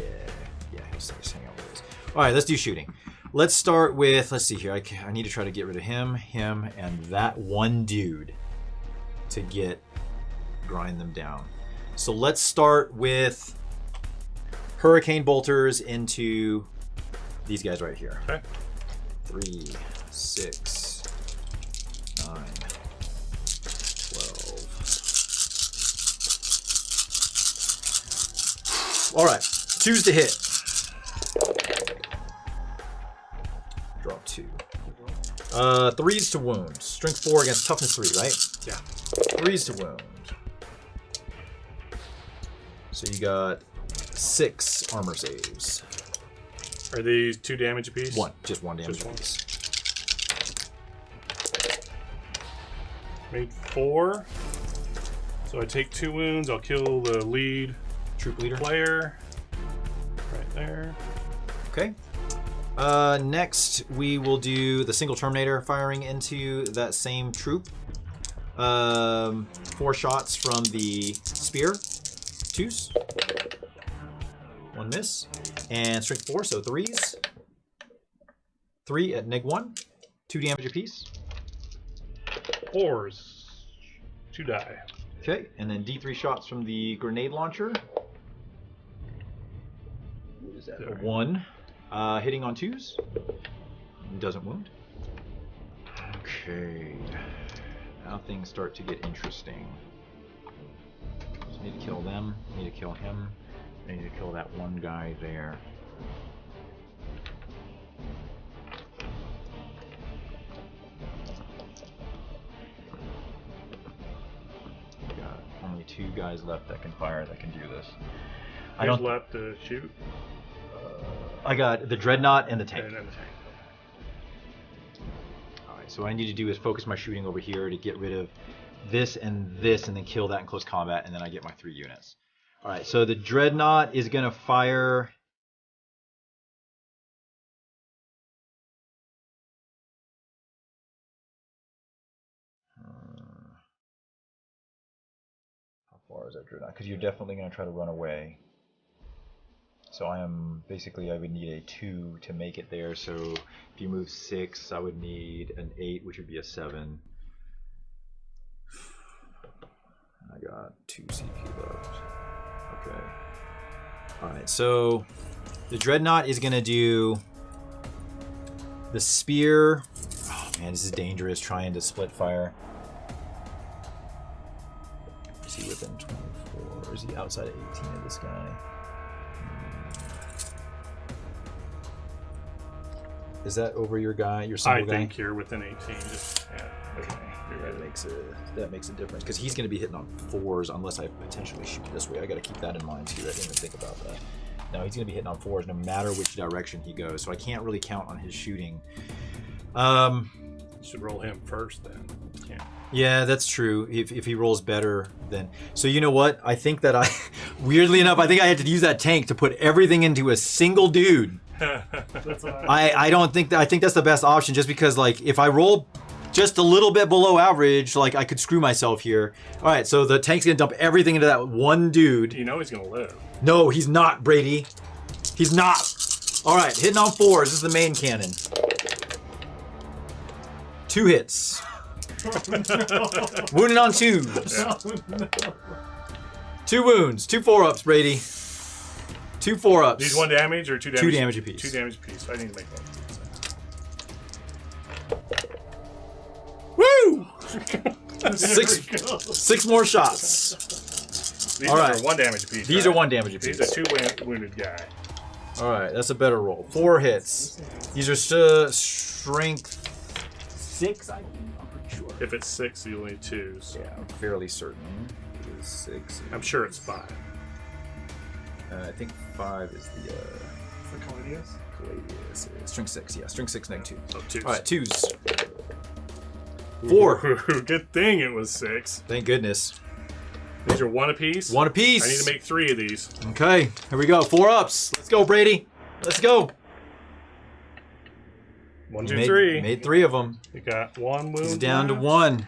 he'll just hang out where he is. All right, let's do shooting. Let's start with, let's see here, I need to try to get rid of him, and that one dude to grind them down. So let's start with Hurricane Bolters into these guys right here. Okay. 3, 6, 9, 12. All right, 2s to hit. Draw 2. 3s to wound. Strength 4 against toughness 3, right? Yeah. 3s to wound. So you got 6 armor saves. Are these 2 damage apiece? 1, just 1 damage Just one. apiece. Made 4. So I take 2 wounds. I'll kill the lead Troop leader. player. Right there. Okay. Next, we will do the single Terminator firing into that same troop. 4 shots from the spear. 2s. 1 miss. And strength 4, so 3s. 3 at -1. 2 damage apiece. 4s. 2 die. Okay, and then D3 shots from the grenade launcher. What is that? There. 1. Hitting on 2s. Doesn't wound. Okay. Now things start to get interesting. Just need to kill them. Need to kill him. I need to kill that one guy there. Got only 2 guys left that can fire that can do this. I Who's don't. left to shoot? I got the Dreadnought and the tank. And then the tank. Alright, so what I need to do is focus my shooting over here to get rid of this, and then kill that in close combat, and then I get my 3 units. All right, so the Dreadnought is going to fire. How far is that Dreadnought? Because you're definitely going to try to run away. So I would need a 2 to make it there. So if you move 6, I would need an 8, which would be a 7. I got 2 CP left. Okay. Alright, so the Dreadnought is going to do the Spear. Oh man, this is dangerous trying to split fire. Is he within 24? Or is he outside of 18 of this guy? Is that over your guy, your single guy? I think you're within 18. Just, yeah. Okay. That makes a difference because he's going to be hitting on 4s unless I potentially shoot this way. I got to keep that in mind too. I didn't even think about that. No, he's going to be hitting on 4s no matter which direction he goes. So I can't really count on his shooting. Should roll him first then. Yeah. Yeah, that's true. If he rolls better, then so you know what? I think that weirdly enough, I think I had to use that tank to put everything into a single dude. I don't think that. I think that's the best option, just because like if I roll just a little bit below average, like I could screw myself here. All right, so the tank's gonna dump everything into that one dude. You know he's gonna live. No, he's not, Brady. He's not. All right, hitting on 4s. This is the main cannon. 2 hits. Wounded on 2s. 2 wounds. 2 4-ups, Brady. 2 4-ups. These 1 damage or 2 damage? 2 damage apiece. 2 damage apiece. I need to make one. Woo! 6 more shots. These All right. are 1 damage apiece. These right? are 1 damage apiece. These are 2 wounded guy. All right, that's a better roll. 4 hits. These are strength 6, I think. I'm pretty sure. If it's 6, you'll need 2s. Yeah, I'm fairly certain. It is 6. I'm sure it's 5. I think 5 is the For Caladius? Caladius. Strength 6, yeah. Strength 6, neg 2. So 2s. All right, 2s. 4. Good thing it was 6. Thank goodness. These are 1 apiece. 1 apiece. I need to make 3 of these. Okay, here we go. 4-ups. Let's go, Brady. Let's go. 1, 2, 3. Made 3 of them. You got 1 wound. He's down to 1.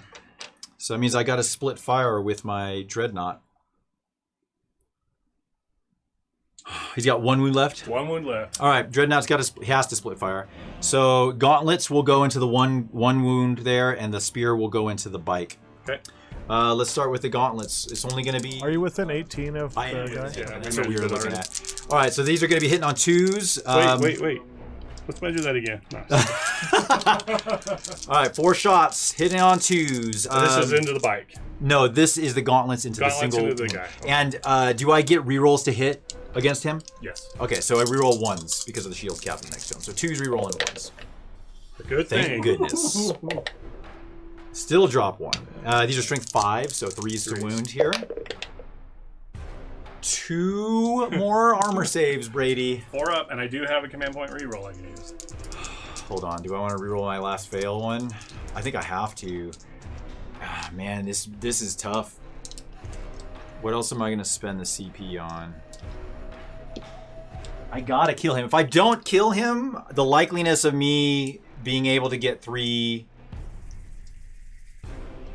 So that means I got to split fire with my Dreadnought. He's got 1 wound left. 1 wound left. All right, Dreadnought's he has to split fire. So gauntlets will go into the one wound there, and the spear will go into the bike. Okay. Let's start with the gauntlets. It's only going to be. Are you within 18 of the I am. guy? Yeah, That's we what we were measured looking already. at. All right, so these are going to be hitting on 2s. Wait. Let's measure that again. Nice. All right, 4 shots hitting on 2s. So this is into the bike. No, this is the gauntlets into the single. Into the guy. Okay. And do I get rerolls to hit against him? Yes. Okay, so I reroll 1s because of the shield captain next to him. So 2s rerolling 1s. A good thing. Thank goodness. Still drop 1. These are strength 5, so 3s to wound here. 2 more armor saves, Brady. 4 up, and I do have a command point reroll I can use. Hold on, do I want to reroll my last fail one? I think I have to. Ah, man, this is tough. What else am I going to spend the CP on? I gotta kill him. If I don't kill him, the likeliness of me being able to get 3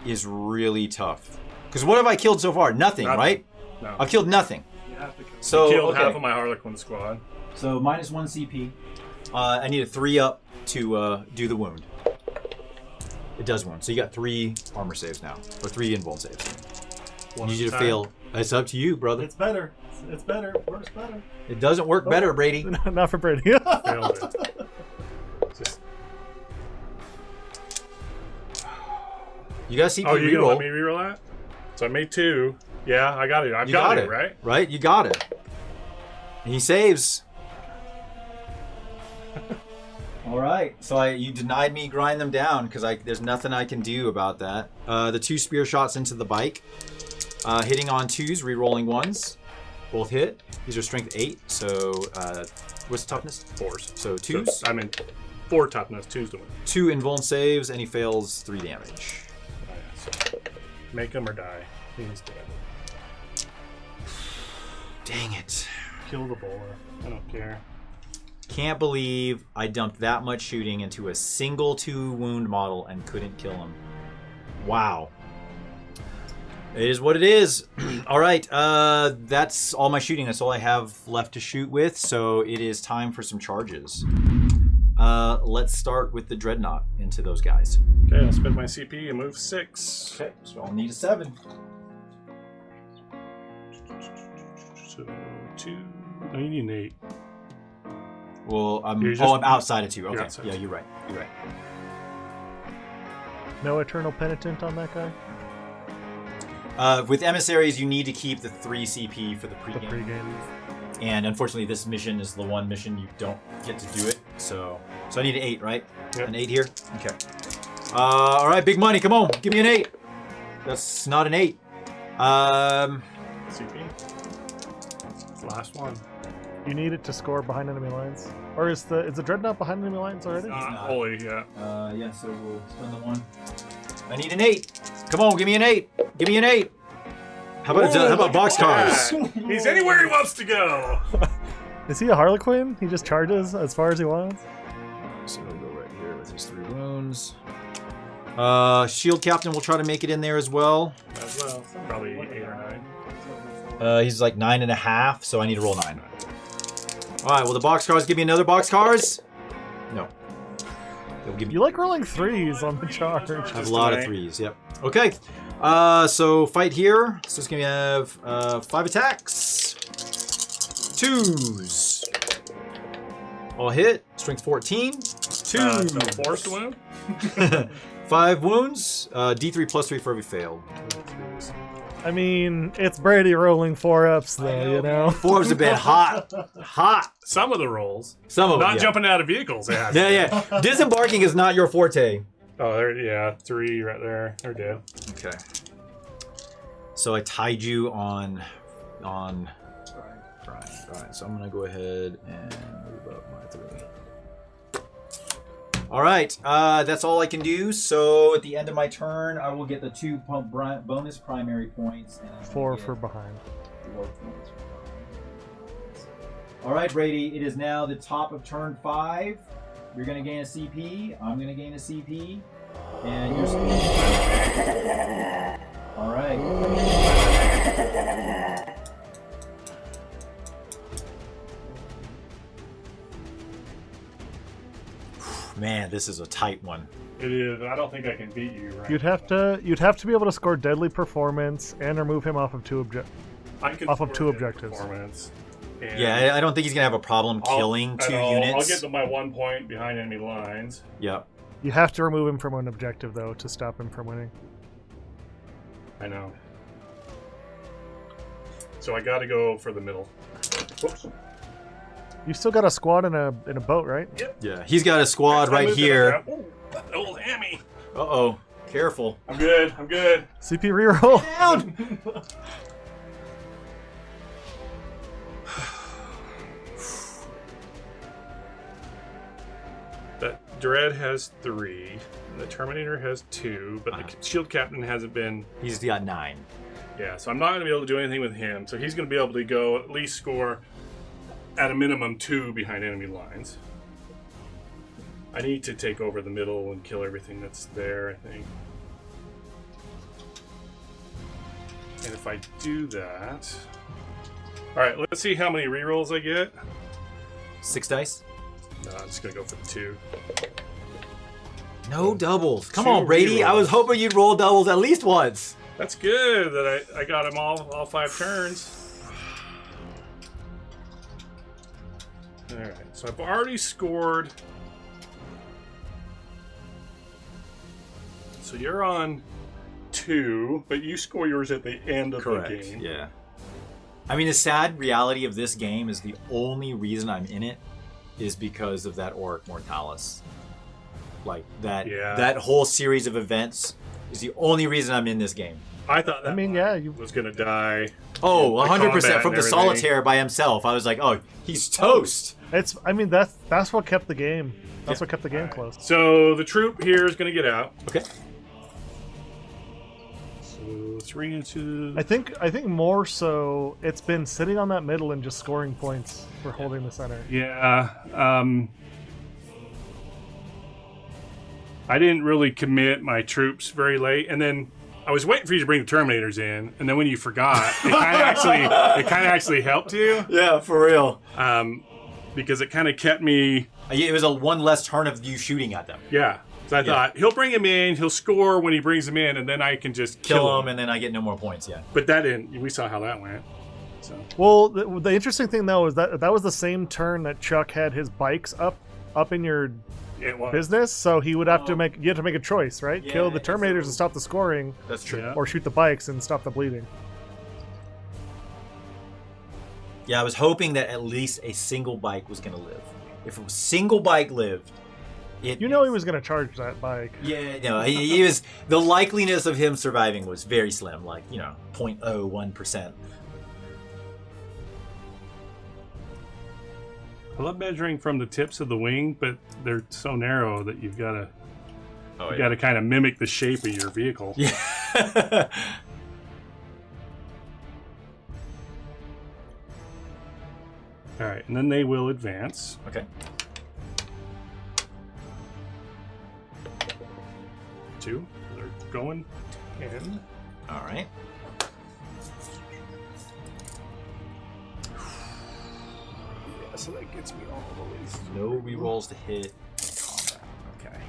is really tough. Because what have I killed so far? Nothing, right? No. I've killed nothing. You have to kill him. So Killed okay. half of my Harlequin squad. So -1 CP. I need a 3 up to do the wound. It does wound. So you got 3 armor saves now, or 3 invuln saves. I need you to fail. It's up to you, brother. It's better. It's better. Works better. It doesn't work better, Brady. Not for Brady. Failed it. Just, You got CP oh, you're gonna let reroll. me reroll that? So I made 2. Yeah, I got it. I've You got, got it, it, right? Right? You got it. And he saves. All right. So you denied me grind them down because there's nothing I can do about that. The 2 spear shots into the bike. Hitting on 2s, re-rolling 1s. Both hit. These are strength 8. So what's the toughness? 4s. So 2s. So I'm in 4 toughness, 2s to win. 2 invuln saves, and he fails 3 damage. Oh, yeah, so Make him or die. He's dead. Dang it. Kill the bowler. I don't care. Can't believe I dumped that much shooting into a single 2-wound model and couldn't kill him. Wow. It is what it is. All right, that's all my shooting. That's all I have left to shoot with, so it is time for some charges. Let's start with the Dreadnought into those guys. Okay, I'll spend my CP and move 6. Okay, so I'll need a 7. So 2. No, you need an 8. Well, I'm You're just- I'm outside of 2. Okay, outside. yeah, you're right. You're right. No Eternal Penitent on that guy? With Emissaries, you need to keep the 3 CP for the The pregame. pregame. And unfortunately, this mission is the one mission you don't get to do it. So I need an 8, right? Yep. An 8 here? Okay. All right, big money. Come on. Give me an 8. That's not an 8. CP. Last one. You need it to score behind enemy lines? Or is the Dreadnought behind enemy lines already? not. Holy, yeah. Yeah, so we'll spend the 1. I need an 8. Come on, give me an 8. Give me an 8. How about boxcars? He's anywhere he wants to go. Is he a Harlequin? He just charges as far as he wants? So we'll go right here with his 3 wounds. Shield Captain will try to make it in there as well. As well. Probably 8 or 9. He's like 9.5, so I need to roll 9. All right, will the boxcars give me another boxcars? No. They'll give me You like rolling 3s on the charge. I have a lot of 3s, yep. Okay, so fight here. So it's gonna have 5 attacks. 2s. All hit. Strength 14. 2. No forced wound? 5 wounds. D3 plus 3 for every failed. I mean, it's Brady rolling 4-ups though, you know? 4s have been hot. Hot. Some of the rolls. Some of them, Not yeah. jumping out of vehicles. It has. Yeah. Disembarking is not your forte. Oh, there. Yeah, 3 right there. They're dead. Okay. So I tied you on. Right. So I'm gonna go ahead and move up my 3. All right. That's all I can do. So at the end of my turn, I will get the 2 bonus primary points and 4 for behind. 4 points for behind. All right, Brady. It is now the top of turn 5. You're gonna gain a CP. I'm gonna gain a CP, and you're. All right. Man, this is a tight one. It is. I don't think I can beat you. Right. You'd have to be able to score deadly performance and remove him off of 2 off of 2 objectives. Performance. And Yeah, I don't think he's gonna have a problem killing 2 units. I'll get my 1 point behind enemy lines. Yep. You have to remove him from an objective though to stop him from winning. I know. So I got to go for the middle. Whoops. You still got a squad in a boat, right? Yeah, he's got a squad I right moved it here. around. Ooh, old hammy. Uh-oh. Careful. I'm good. CP reroll. Down! That Dread has 3. And the Terminator has 2, but the Shield Captain hasn't been. He's got 9. Yeah, so I'm not going to be able to do anything with him. So he's going to be able to go at least score at a minimum 2 behind enemy lines. I need to take over the middle and kill everything that's there, I think. And if I do that... Alright, let's see how many rerolls I get. 6 dice? No, I'm just going to go for the 2. No doubles. Come 2 on, Brady. I was rerolls. hoping you'd roll doubles at least once. That's good that I got him all 5 turns. Alright, so I've already scored. So you're on 2, but you score yours at the end of the game. Yeah. I mean, the sad reality of this game is the only reason I'm in it is because of that Auric Mortalis. Like, that whole series of events is the only reason I'm in this game. I thought that you was going to die. Oh, The 100% combat from and the everything. solitaire by himself. I was like, oh, he's toast. That's what kept the game. That's what kept the game close. So the troop here is going to get out. Okay. So 3 inches. I think more so it's been sitting on that middle and just scoring points for holding the center. Yeah. I didn't really commit my troops very late, and then I was waiting for you to bring the Terminators in, and then when you forgot, it kind of actually helped you. Yeah, for real. Because it kind of kept me. It was a one less turn of you shooting at them. Yeah. So I thought he'll bring him in, he'll score when he brings him in, and then I can just Kill him, and then I get no more points. Yeah. But that didn't. We saw how that went. So. Well, the interesting thing though is that was the same turn that Chuck had his bikes up in your It was. business, so he would have to make a choice, right? Yeah, Kill the it's Terminators and stop the scoring, That's true. Yeah. or shoot the bikes and stop the bleeding. Yeah, I was hoping that at least a single bike was going to live. If a single bike lived, He was going to charge that bike. Yeah, no, he was. The likeliness of him surviving was very slim, like 0.01%. I love measuring from the tips of the wing, but they're so narrow that you've got to kind of mimic the shape of your vehicle. Yeah. All right, and then they will advance. Okay. 2. They're going in. All right. Yeah, so that gets me all the way through. No rerolls to hit. Combat. Okay.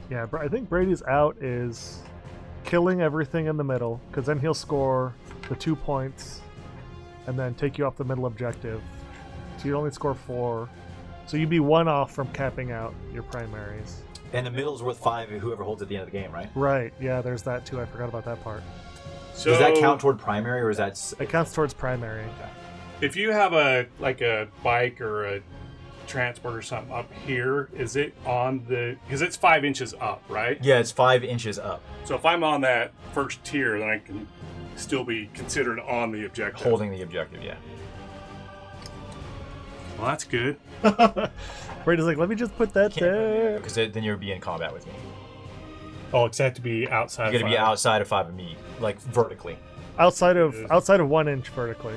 Yeah, I think Brady's out is killing everything in the middle, because then he'll score the 2 points and then take you off the middle objective. So you'd only score 4. So you'd be 1 off from capping out your primaries. And the middle's worth 5. Whoever holds at the end of the game, right? Right, yeah, there's that too. I forgot about that part. So Does that count toward primary, or is that? It counts towards primary. if you have a bike or a transport or something up here, is it on the, because it's 5 inches up, right? Yeah, it's 5 inches up. So if I'm on that first tier, then I can still be considered on the objective. Holding the objective, yeah. Well, that's good. Brady's like, let me just put that there. Because then you'll be in combat with me. Oh, it's have to be outside. You got to be outside of 5 of me, like vertically. Outside of 1 inch vertically.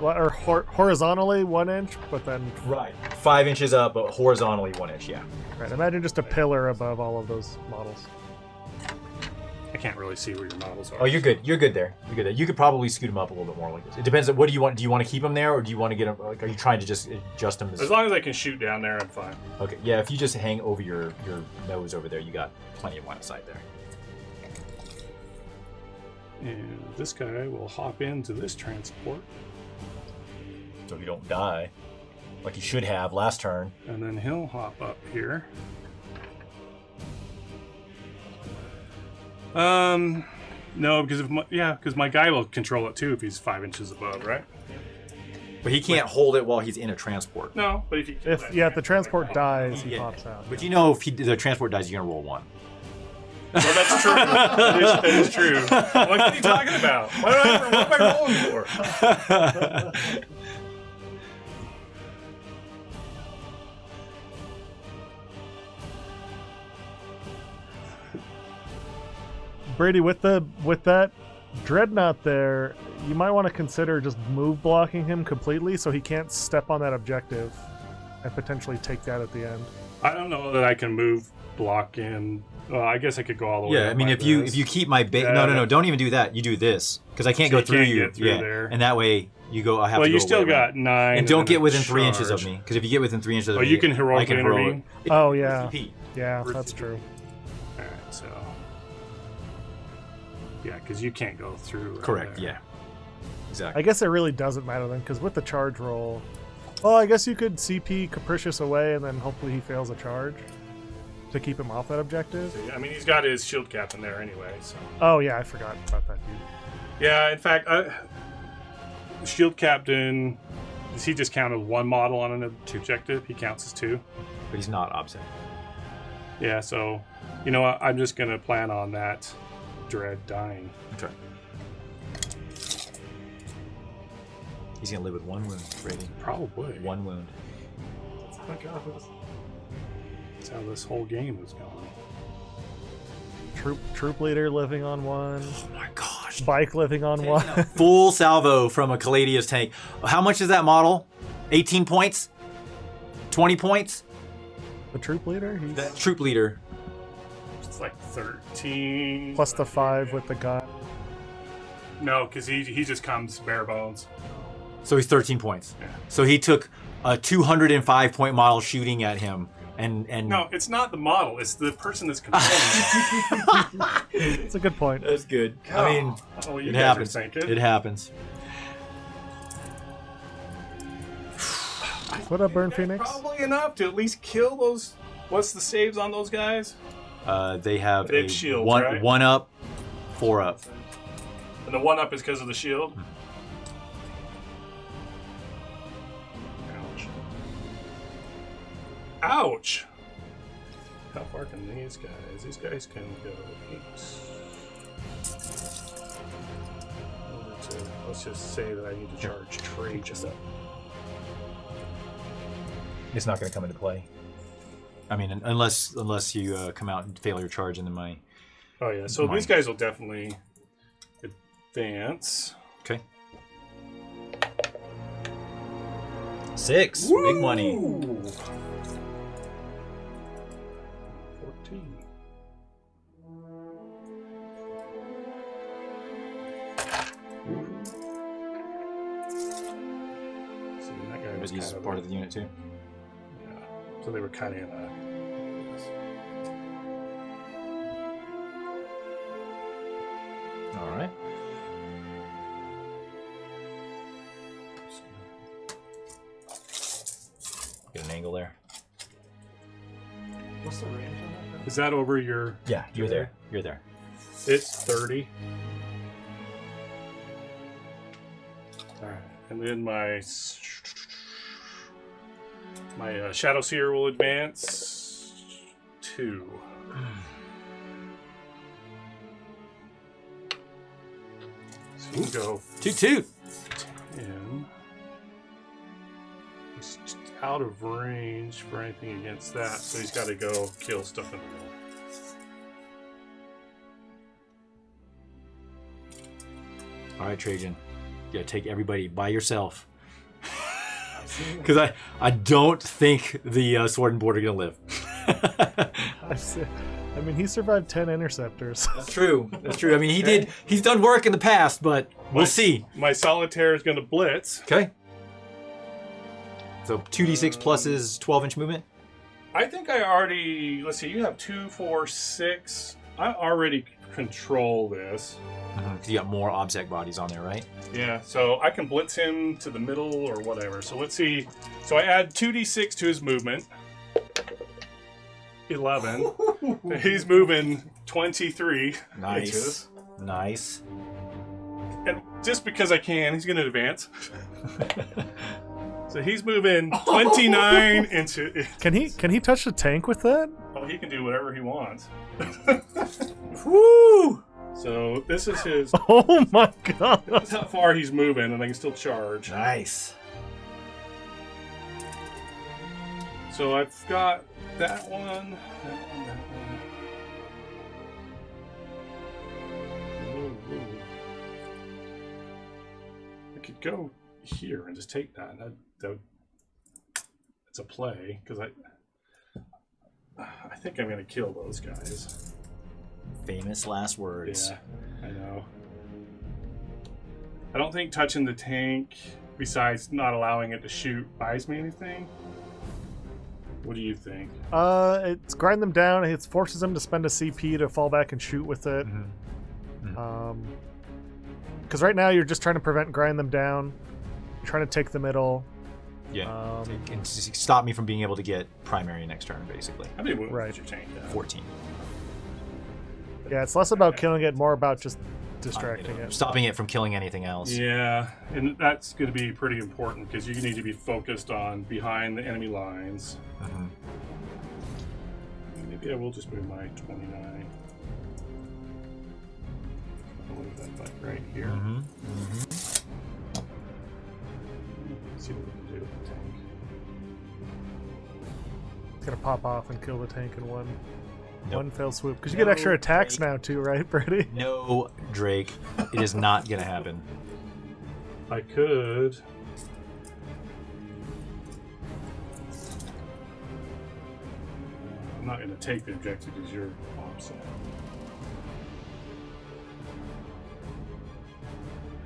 Or horizontally 1 inch, but then Right. 5 inches up, but horizontally 1 inch, yeah. right. Imagine just a pillar above all of those models. I can't really see where your models are. Oh, you're good. You're good there. You're good there. You could probably scoot them up a little bit more like this. It depends. What do you want? Do you want to keep them there, or do you want to get them? Like, are you trying to just adjust them? As long as I can shoot down there, I'm fine. Okay. Yeah. If you just hang over your nose over there, you got plenty of line of sight there. And this guy will hop into this transport, So you don't die, like you should have last turn. and then he'll hop up here. No, because because my guy will control it too if he's 5 inches above, right? But he can't hold it while he's in a transport. No, but if you If the transport dies, he pops out. But you know, if the transport dies, you're gonna roll 1. well, that's true. That is true. What are you talking about? What am I rolling for? Brady, with that dreadnought there, you might want to consider just move blocking him completely so he can't step on that objective and potentially take that at the end. I don't know that I can move block in. Well, I guess I could go all the way. Yeah, up I mean, like if you this. keep my bait, Yeah. no, don't even do that. You do this because I can't So go you through can't you. get through yeah, there. and that way you go. I have Well, to. you go still away. got 9. And don't then get a within 3 inches of charge. me, because if you get within 3 inches of Oh, me, you can heroically I can heroic. intervene? Oh, yeah. CP. Yeah, Where's that's the- true. All right, so yeah, because you can't go through. Right Correct. there. Yeah. Exactly. I guess it really doesn't matter then, because with the charge roll, well, I guess you could CP Capricious away and then hopefully he fails a charge to keep him off that objective. I mean, he's got his shield cap in there anyway. So Oh, yeah, I forgot about that, dude. yeah, in fact, shield captain. Does he just count as one model on an objective? He counts as 2. But he's not opposite. Yeah, so you know what? I'm just gonna plan on that dread dying. Okay. He's gonna live with 1 wound, Brady. Probably. 1 wound. That's how this whole game was going. Troop leader living on 1. Oh my gosh. Bike living on 1. Full salvo from a Caladius tank. How much is that model? 18 points? 20 points? The troop leader? He's That troop leader. It's like 13. plus the 5 with the gun. No, because he just comes bare bones. So he's 13 points. Yeah. So he took a 205 point model shooting at him. And No, it's not the model. It's the person that's controlling it. It's a good point. that's good. I mean, Oh, you it guys happens. are thinking. It happens. What up, Burn Phoenix? Probably enough to at least kill those. What's the saves on those guys? They have They have a shields, one, right? 1 up, 4 up. And the 1 up is because of the shield. Ouch. Ouch! How far can these guys? These guys can go 8. Let's just say that I need to charge trade just up. It's not going to come into play. I mean, unless you come out and fail your charge into my. Oh yeah, so Mine. these guys will definitely advance. Okay. 6. Big money. Ooh. 14. See, that guy was He's kind of part of the unit too. Yeah. So they were kind of in a. All right. Get an angle there. What's the range on that? Is that over your? Yeah, you're there. You're there. It's 30. All right, and then my Shadow Seer will advance 2. So you can go Toot. 10. He's just out of range for anything against that, so he's got to go kill stuff in the middle. All right, Trajan. You gotta take everybody by yourself. Because I don't think the Sword and Board are gonna live. I mean, he survived 10 interceptors. That's true. That's true. I mean, he's done work in the past, but we'll see. My Solitaire is going to blitz. Okay. So 2d6 plus is 12-inch movement. I think I already. Let's see. You have 2, 4, 6. I already control this. Because you got more obsec bodies on there, right? Yeah. So I can blitz him to the middle or whatever. So let's see. So I add 2d6 to his movement. 11. He's moving 23 inches. Nice. And just because I can, he's going to advance. So he's moving 29 inches. Can he touch the tank with that? Oh, he can do whatever he wants. Woo! So this is his. Oh my god! That's how far he's moving, and I can still charge. Nice. So I've got that one, that one, that one. Ooh, ooh. I could go here and just take that. It's a play because I think I'm going to kill those guys. Famous last words. Yeah, I know. I don't think touching the tank, besides not allowing it to shoot, buys me anything. What do you think? It's grind them down. It forces them to spend a CP to fall back and shoot with it. Because right now you're just trying to prevent grind them down. You're trying to take the middle. Yeah. And stop me from being able to get primary next turn, basically. How many wounds Right. does your tank have? 14. Yeah, it's less about killing it, more about just distracting it. Stopping it from killing anything else. Yeah, and that's going to be pretty important because you need to be focused on behind the enemy lines. Maybe I will just move my 29. I'll leave that back right here. see what we can do with the tank. It's gonna pop off and kill the tank in one fell swoop. Because you No, get extra attacks Drake. now too, right, Brady? No, Drake. It is not going to happen. I could. I'm not going to take the objective because you're opposite.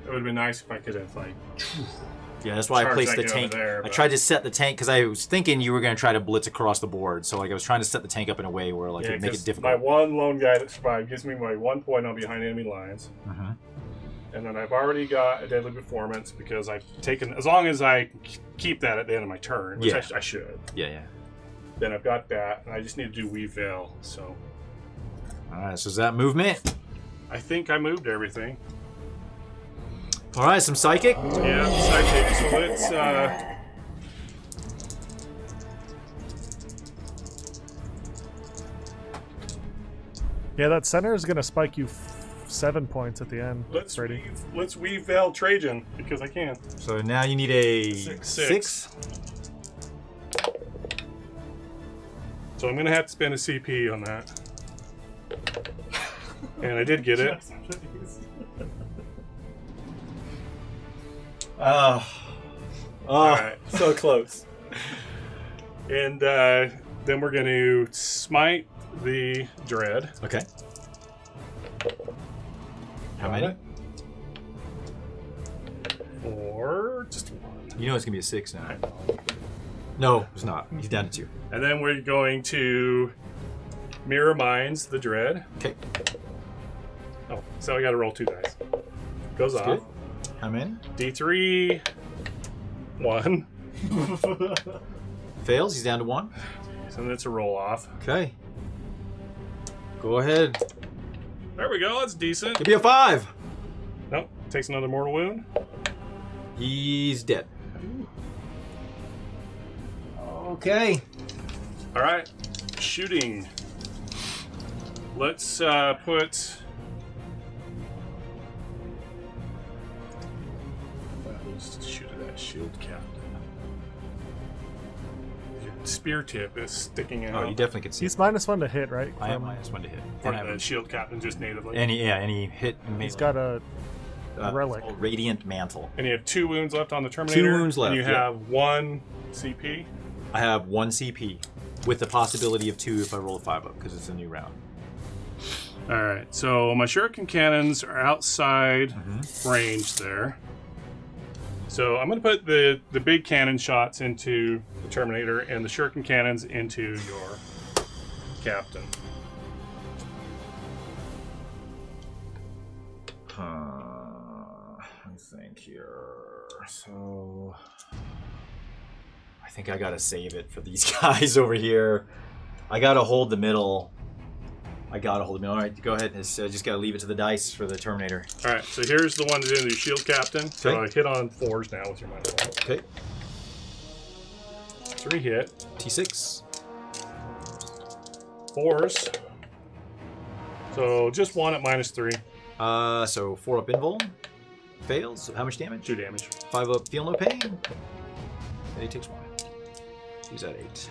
It would have been nice if I could have, like, Yeah, that's why I Charge placed that the guy over tank. there, I but- tried to set the tank because I was thinking you were going to try to blitz across the board. So like I was trying to set the tank up in a way where like it'd make it 'cause difficult. my one lone guy that survived gives me my 1 point on behind enemy lines. Mhm. And then I've already got a deadly performance because I've taken, as long as I keep that at the end of my turn, which Yeah. I should, Yeah. then I've got that, and I just need to do Weave Veil. So All right. So is that movement? I think I moved everything. All right. Some psychic. Yeah, psychic. So let's. Yeah, that center is gonna spike you 7 points at the end. Brady. Let's Weave Veil Trajan because I can. So now you need a Six. So I'm gonna have to spend a CP on that. And I did get it. Oh, Alright. so close. And then we're going to smite the Dread. Okay. How Got many? it. Or just one. You know it's gonna be a 6 now. No, it's not. He's down to 2. And then we're going to Mirror Minds the Dread. Okay. Oh, so I got to roll 2 dice. Goes off. Good. How many? D3, 1. Fails. He's down to 1. So that's a roll off. Okay. Go ahead. There we go. That's decent. Give me a 5. Nope. Takes another mortal wound. He's dead. Okay. All right. Shooting. Let's put. Let's shoot at that shield captain. Your spear tip is sticking out. Oh, you definitely can see. He's -1 to hit, right? I am From- -1 to hit. Or And I the have shield captain just natively. any hit. He's got a relic. it's called Radiant Mantle. And you have 2 wounds left on the Terminator. wounds left, And you yeah. have 1 CP. I have 1 CP, with the possibility of 2 if I roll a 5 up because it's a new round. All right. So my shuriken cannons are outside range there. So I'm going to put the big cannon shots into the Terminator and the shuriken cannons into your captain. I think here. So I think I gotta save it for these guys over here. I gotta hold the middle. All right, go ahead. I just gotta leave it to the dice for the Terminator. All right. So here's the one to do the shield captain. So Okay. I hit on 4s now with your -1. Okay. 3 hit. T6. 4s. So just 1 at -3. So 4 up invul. Fails. So how much damage? 2 damage. 5 up feel no pain. And he takes 1. He's at 8.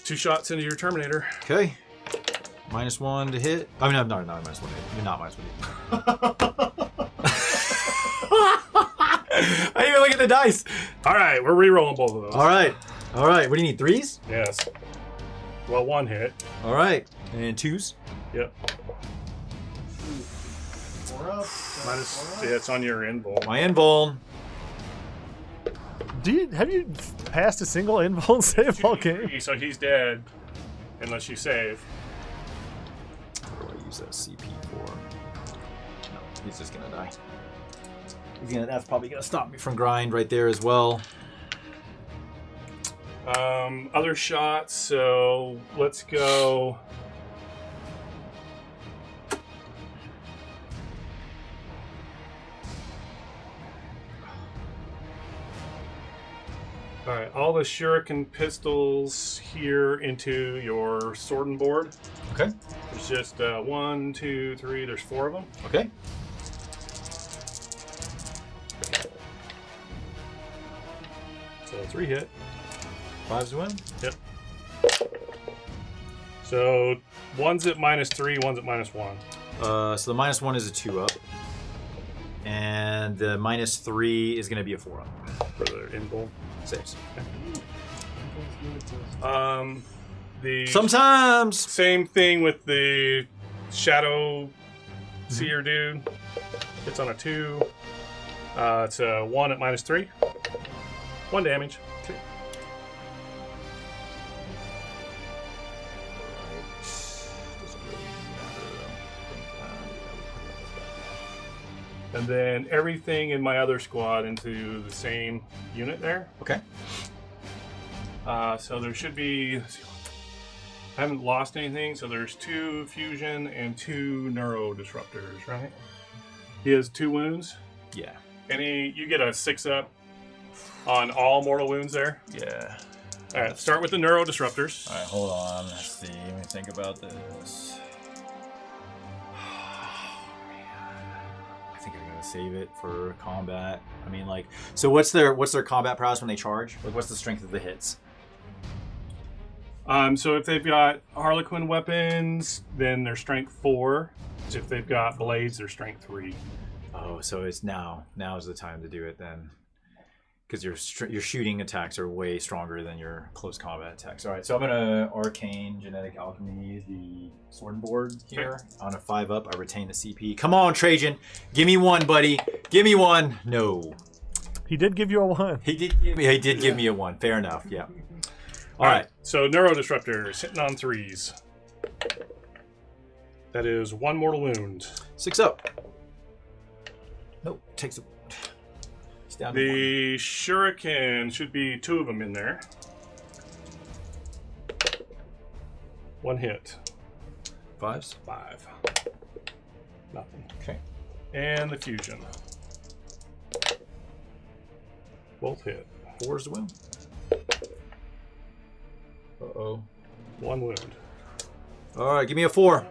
2 shots into your Terminator. Okay. -1 to hit. I mean, no, not -1 to hit. You're not -1 to hit. I didn't even look at the dice. All right. We're re-rolling both of those. All right. What do you need? 3s? Yes. Well, 1 hit. All right. And 2s? Yep. 4 up. Yeah, it's on your invul. My invul. Have you passed a single invul save all game? So he's dead, unless you save. What do I use that CP for? No, he's just gonna die. That's probably gonna stop me from grind right there as well. Other shots. So let's go. All right, all the shuriken pistols here into your sword and board. Okay. There's just 1, 2, 3. There's 4 of them. Okay. 3 hit. 5s to win. Yep. So one's at -3, one's at -1. So the -1 is a 2-up. And the -3 is going to be a 4-up. For the invul. Saves. The Sometimes! same thing with the Shadow Seer dude. It's on a 2. It's a 1 at -3. 1 damage. And then everything in my other squad into the same unit there. Okay. So there should be... I haven't lost anything, so there's 2 fusion and 2 neuro disruptors, right? He has 2 wounds. Yeah. You get a 6-up on all mortal wounds there. Yeah. All right, start with the neuro disruptors. Alright, hold on. Let's see. Let me think about this. I think I'm gonna save it for combat. I mean, like, so what's their combat prowess when they charge? Like, what's the strength of the hits? So if they've got Harlequin weapons, then they're strength 4. If they've got blades, they're strength 3. Oh, so it's now. Now is the time to do it then, because your shooting attacks are way stronger than your close combat attacks. All right, so I'm gonna arcane genetic alchemy the sword and board here. On a 5-up, I retain the CP. Come on, Trajan, give me 1, buddy. Give me 1. No, He did give you a 1. he did. Give me a 1. Fair enough. Yeah. All right. So neuro disruptors hitting on 3s. That is 1 mortal wound. 6 up. Nope. Takes a. He's down to 1. The shuriken should be 2 of them in there. 1 hit. 5s. 5. Nothing. Okay. And the fusion. Both hit. 4s to win. Uh-oh. 1 wound. All right, give me a 4.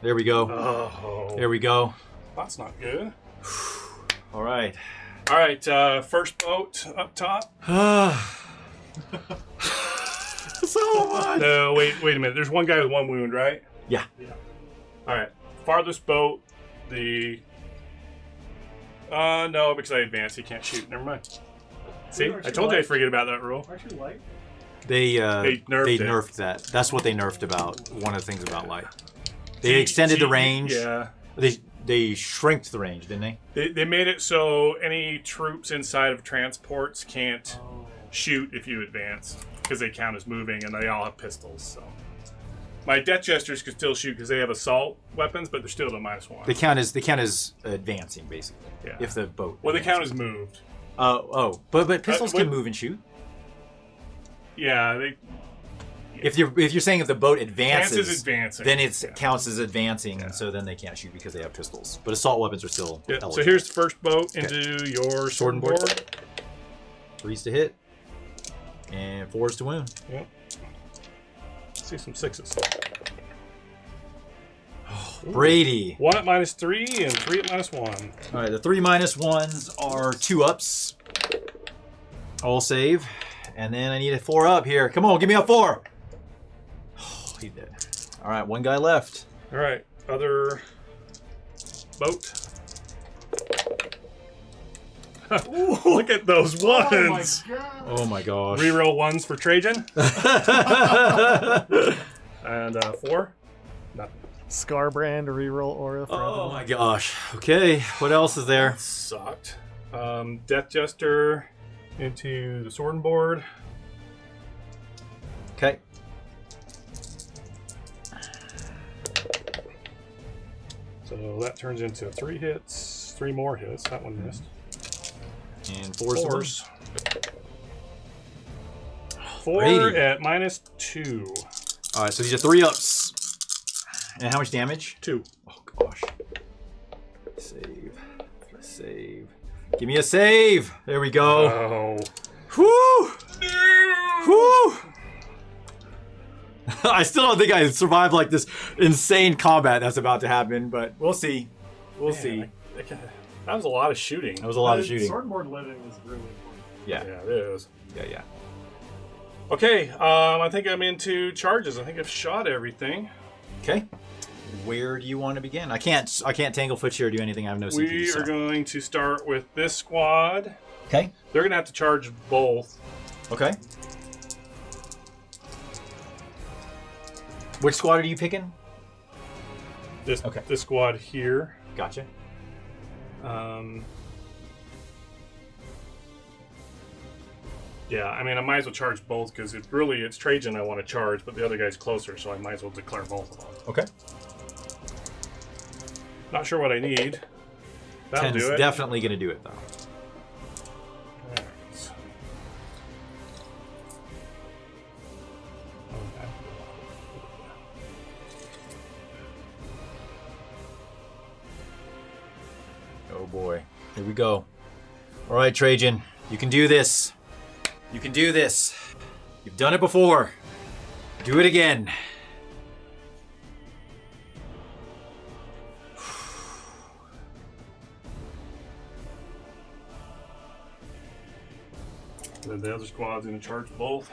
There we go. Oh. There we go. That's not good. All right. All right, first boat up top. So much. No, wait a minute. There's one guy with 1 wound, right? Yeah. All right. Farthest boat, the... no, because I advanced, he can't shoot. Never mind. See, I told you I'd forget about that rule. Actually, light. They nerfed it. nerfed that. That's what they nerfed about one of the things about light. They extended the range. Yeah. They shrinked the range, didn't they? They made it so any troops inside of transports can't shoot if you advance because they count as moving and they all have pistols. So my Death Jesters could still shoot because they have assault weapons, but they're still at a -1. They count as advancing basically. Yeah. If the boat. Well, they count as moved. But pistols can move and shoot. Yeah. If you're saying if the boat advances, advancing, then it counts as advancing, and so then they can't shoot because they have pistols. But assault weapons are still eligible. So here's the first boat into your sword and board. 3s to hit, and 4s to wound. Yep. See some 6s. Brady. 1 at -3 and 3 at -1. All right, the 3 -1s are 2-ups. All save, and then I need a 4-up here. Come on, give me a 4. Oh, he did. All right, 1 guy left. All right, other boat. Look at those ones. Oh my gosh. Reroll 1s for Trajan. And 4. Nothing. Scarbrand, reroll aura. Oh my gosh. Okay, what else is there? Sucked. Death Jester into the sword and board. Okay. So that turns into 3 hits, 3 more hits. That one missed. And 4s. 4 Brady. at -2. All right, so these are 3-ups. And how much damage? 2. Oh gosh. Save. Give me a save. There we go. Oh. Whoo! Whoo! I still don't think I survived like this insane combat that's about to happen, but we'll see. We'll see. That was a lot of shooting. That was a lot of shooting. Sword and board living is really important. Yeah. Yeah, it is. Yeah. Okay, I think I'm into charges. I think I've shot everything. Okay. Where do you want to begin? I can't Tanglefoot you or do anything. I have no CP. We so. are going to start with this squad. Okay. They're going to have to charge both. Okay. Which squad are you picking? This squad here. Gotcha. Yeah, I mean, I might as well charge both because it's Trajan I want to charge, but the other guy's closer, so I might as well declare both of them. Okay. Not sure what I need. That'll 10's do it. definitely going to do it, though. Alright. Oh boy. Here we go. All right, Trajan. You can do this. You can do this. You've done it before. Do it again. The other squad's going to charge both.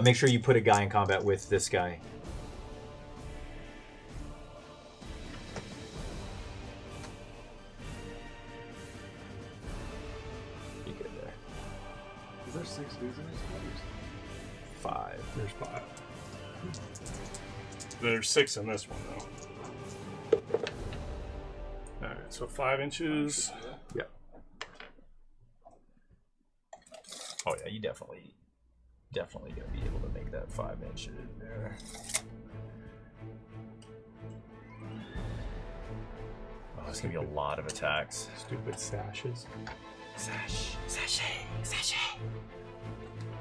Make sure you put a guy in combat with this guy. Be good there. Is there 6 dudes in these squad? 5. There's 5. There's 6 in this one, though. Alright, so 5 inches. Yeah. Oh yeah, you definitely gonna be able to make that 5 inches there. Oh, there's gonna be a lot of attacks. Stupid sashes. Sashay.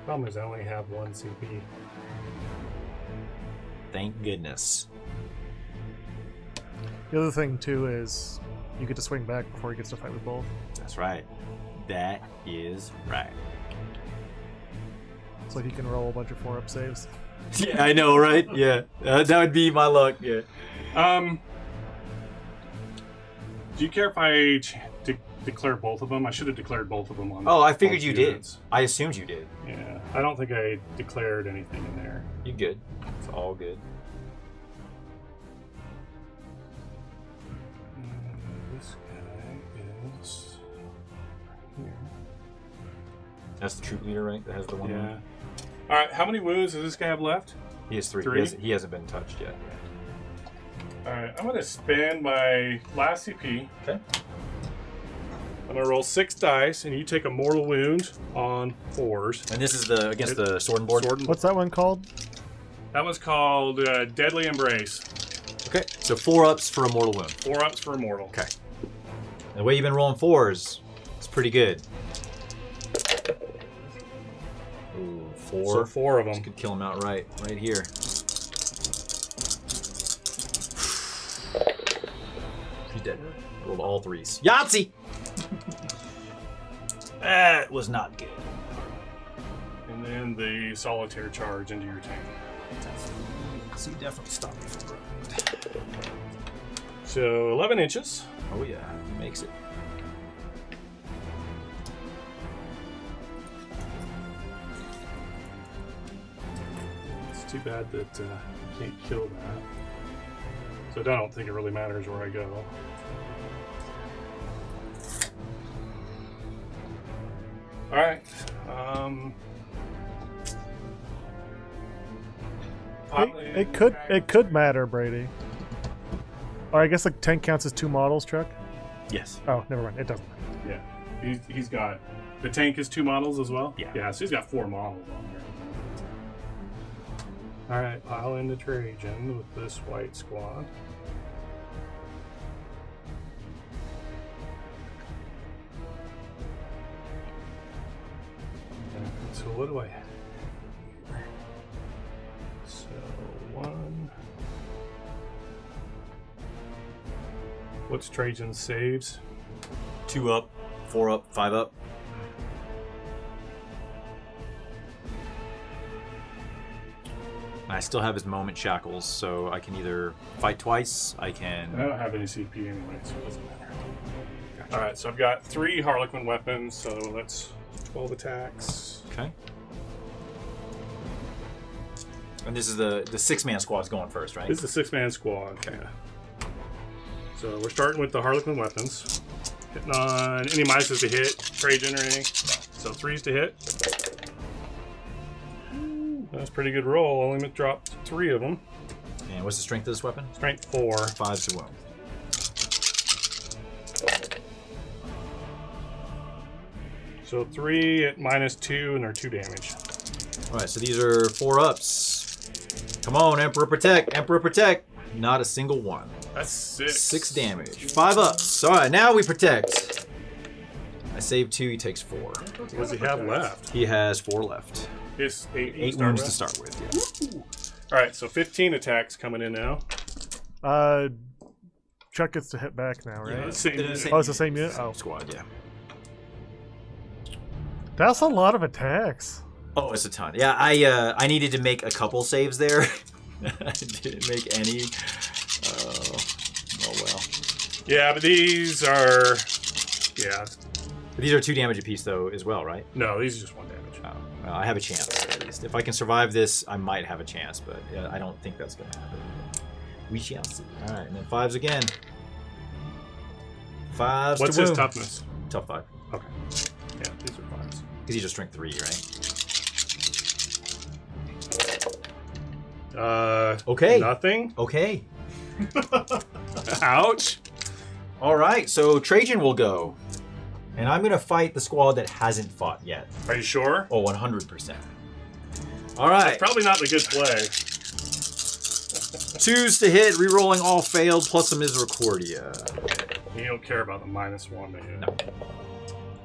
Problem is, I only have 1 CP. Thank goodness. The other thing too is you get to swing back before he gets to fight with both. That's right. That is right. So he can roll a bunch of 4-up saves. Yeah, I know, right? Yeah, that would be my luck. Yeah. Do you care if I declare both of them? I should have declared both of them on. Oh, I figured both you units. did. I assumed you did. Yeah, I don't think I declared anything in there. You good? It's all good. This guy is here. That's the troop leader, right? That has the one. Yeah. All right. How many wounds does this guy have left? He has 3. 3? He hasn't been touched yet. All right. I'm gonna spend my last CP. Okay. I'm gonna roll 6 dice, and you take a mortal wound on 4s. And this is against the sword and board. What's that one called? That was called Deadly Embrace. Okay. So 4 ups for a mortal wound. 4 ups for a mortal. Okay. And the way you've been rolling 4s, it's pretty good. Ooh, 4. So 4 of them. This could kill him outright, right here. He's dead. Rolled all 3s. Yahtzee! That was not good. And then the solitaire charge into your tank. So you definitely stopped me from running. So 11 inches. Oh yeah, he makes it. It's too bad that you can't kill that. So I don't think it really matters where I go. All right. It could matter, Brady. Or I guess like tank counts as 2 models, Chuck. Yes. Oh, never mind. It doesn't. Yeah. He's got the tank is 2 models as well. Yeah. Yeah. So he's got 4 models on here. All right. Pile into Trajan with this white squad. So what do I have? So 1. What's Trajan's saves? 2 up, 4 up, 5 up. I still have his moment shackles, so I can either fight twice, I I can... don't have any CP anyway, so it doesn't matter. All right, so I've got 3 Harlequin weapons, so let's 12 attacks. Okay. And this is the 6-man squad's going first, right? This is a 6-man squad. Okay. Yeah. So we're starting with the Harlequin weapons. Hitting on any minuses to hit, Trajan or anything. So 3s to hit. That's a pretty good roll. Only dropped 3 of them. And what's the strength of this weapon? Strength 4. 5 to wound. So 3 at -2, and they're 2 damage. All right, so these are 4-ups. Come on, Emperor Protect. Emperor Protect. Not a single one. That's 6. 6 damage. 5 ups. All right, now we protect. I saved 2. He takes 4. What does he have left? He has 4 left. It's 8 8 wounds to start with. Yeah. All right, so 15 attacks coming in now. Chuck gets to hit back now, right? Yeah, same. Oh, it's the same unit? Oh. Squad, yeah. That's a lot of attacks. Oh, it's a ton. Yeah, I needed to make a couple saves there. I didn't make any. Oh well. Yeah, but these are... Yeah. But these are 2 damage apiece, though, as well, right? No, these are just 1 damage. Oh, well, I have a chance, at least. If I can survive this, I might have a chance, but I don't think that's going to happen. We shall see. All right, and then 5s again. 5s What's to his wound. toughness? Tough 5. Okay. Yeah, these are 5s. Because he's just strength 3, right? Okay. Nothing. Okay. Ouch. All right, so Trajan will go. And I'm going to fight the squad that hasn't fought yet. Are you sure? Oh, 100%. All right. Probably not the good play. 2s to hit, rerolling all failed, plus a Misericordia. He don't care about the -1 to hit. No.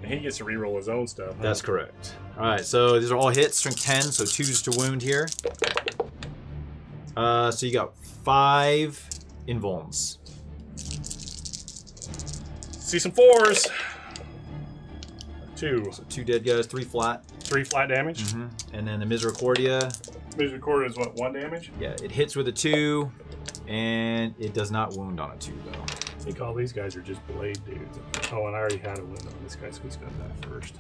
And he gets to reroll his own stuff. Huh? That's correct. All right, so these are all hits, strength 10, so 2s to wound here. So you got 5 invulns. See some 4s. 2. So 2 dead guys, 3 flat. 3 flat damage. And then the Misericordia, Misericordia is what, 1 damage? yeah, it hits with a 2, and it does not wound on a 2, though. I think all these guys are just blade dudes. Oh, and I already had a wound on this guy, so he's got that first.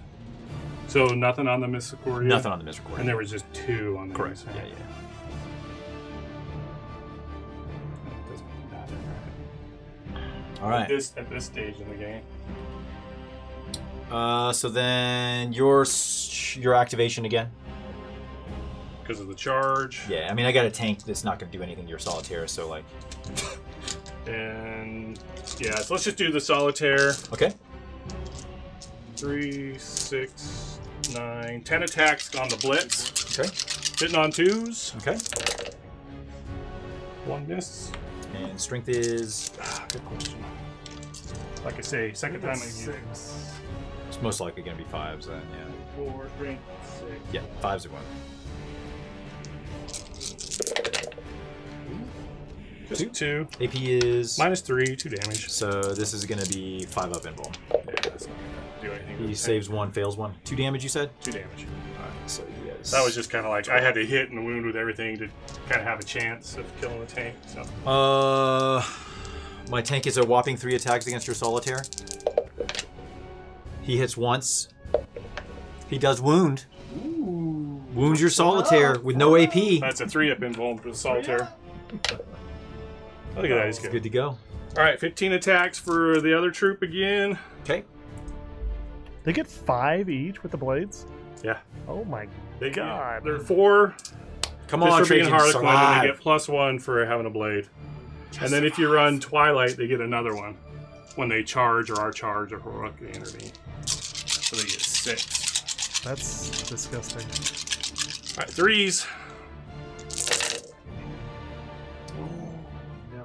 So nothing on the Misericordia? Nothing on the Misericordia. And there was just 2 on the Correct, Emissary. yeah. That doesn't matter, right? All right. At this stage in the game. So then your activation again. Because of the charge. Yeah, I mean, I got a tank that's not going to do anything to your solitaire, so like. And yeah, so let's just do the solitaire. Okay. 3, 6, 9, 10 attacks on the blitz. Okay. Hitting on 2s. Okay. 1 miss. And strength is. Good question. Like I say, second time I use it. 6. It's most likely going to be 5s then. Yeah. 4, 3, 6. Yeah, 5s are 1. Just 2. AP is. -3, 2 damage. So this is going to be 5 up invul. Yeah, that's not gonna do anything. He saves 1, fails 1. 2 damage, you said? 2 damage. Alright, so he has. That was just kind of like I had to hit and wound with everything to kind of have a chance of killing the tank. So My tank is a whopping 3 attacks against your solitaire. He hits once. He does wound. Ooh. Wounds your solitaire with no AP. That's a 3-up invuln for the solitaire. Look at that, he's good. Good to go. All right, 15 attacks for the other troop again. Okay. They get 5 each with the blades? Yeah. Oh my They God. They're 4 Come just on, for being Trajan, Harlequin, and survive. they get +1 for having a blade. And then if you run Twilight, they get another one when they charge or are charged or heroically intervene. So they get 6. That's disgusting. All right, 3s. No.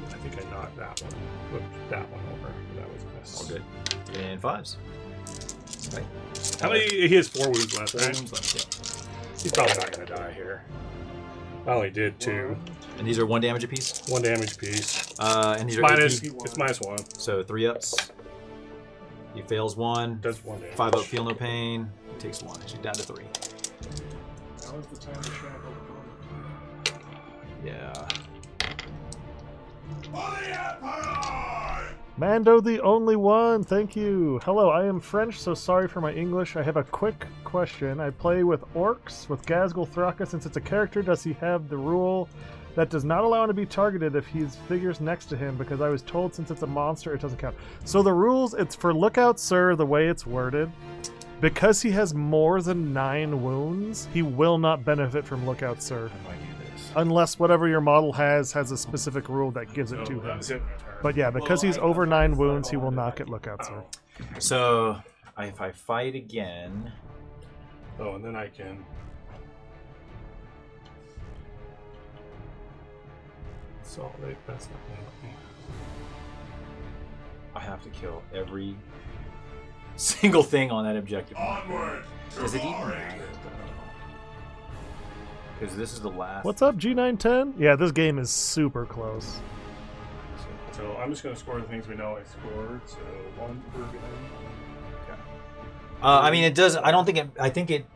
I think I knocked that one. Flipped that one over. That was a miss. All good. And 5s. Okay. How many? He has 4 wounds left, 4 right? wounds left, yeah. He's probably not going to die here. I only did 2. And these are 1 damage apiece. 1 damage piece. And these are Minus, AP. it's -1. So 3 ups. He fails 1. Does 1 damage. 5 up, feel no pain. He takes 1. He's down to 3. Now is the time to shackle the opponent. Yeah. Mando the only one, thank you. Hello, I am French, so sorry for my English. I have a quick question. I play with orcs, with Gazgul Thraka. Since it's a character, does he have the rule that does not allow him to be targeted if he's figures next to him? Because I was told since it's a monster, it doesn't count. So the rules, it's for Lookout Sir, the way it's worded. Because he has more than 9 wounds, he will not benefit from Lookout Sir. Unless whatever your model has a specific rule that gives it to him. But yeah, because he's over 9 wounds, he will not get Lookout Sir. So if I fight again... Oh, and then I can... Consolidate, that's not going to help me. I have to kill every single thing on that objective. Onward! Does it even matter? Because this is the last... What's up, G910? Yeah, this game is super close. So I'm just going to score the things we know I scored. So 1 per game. Okay. I mean, it does... I don't think it... I think it...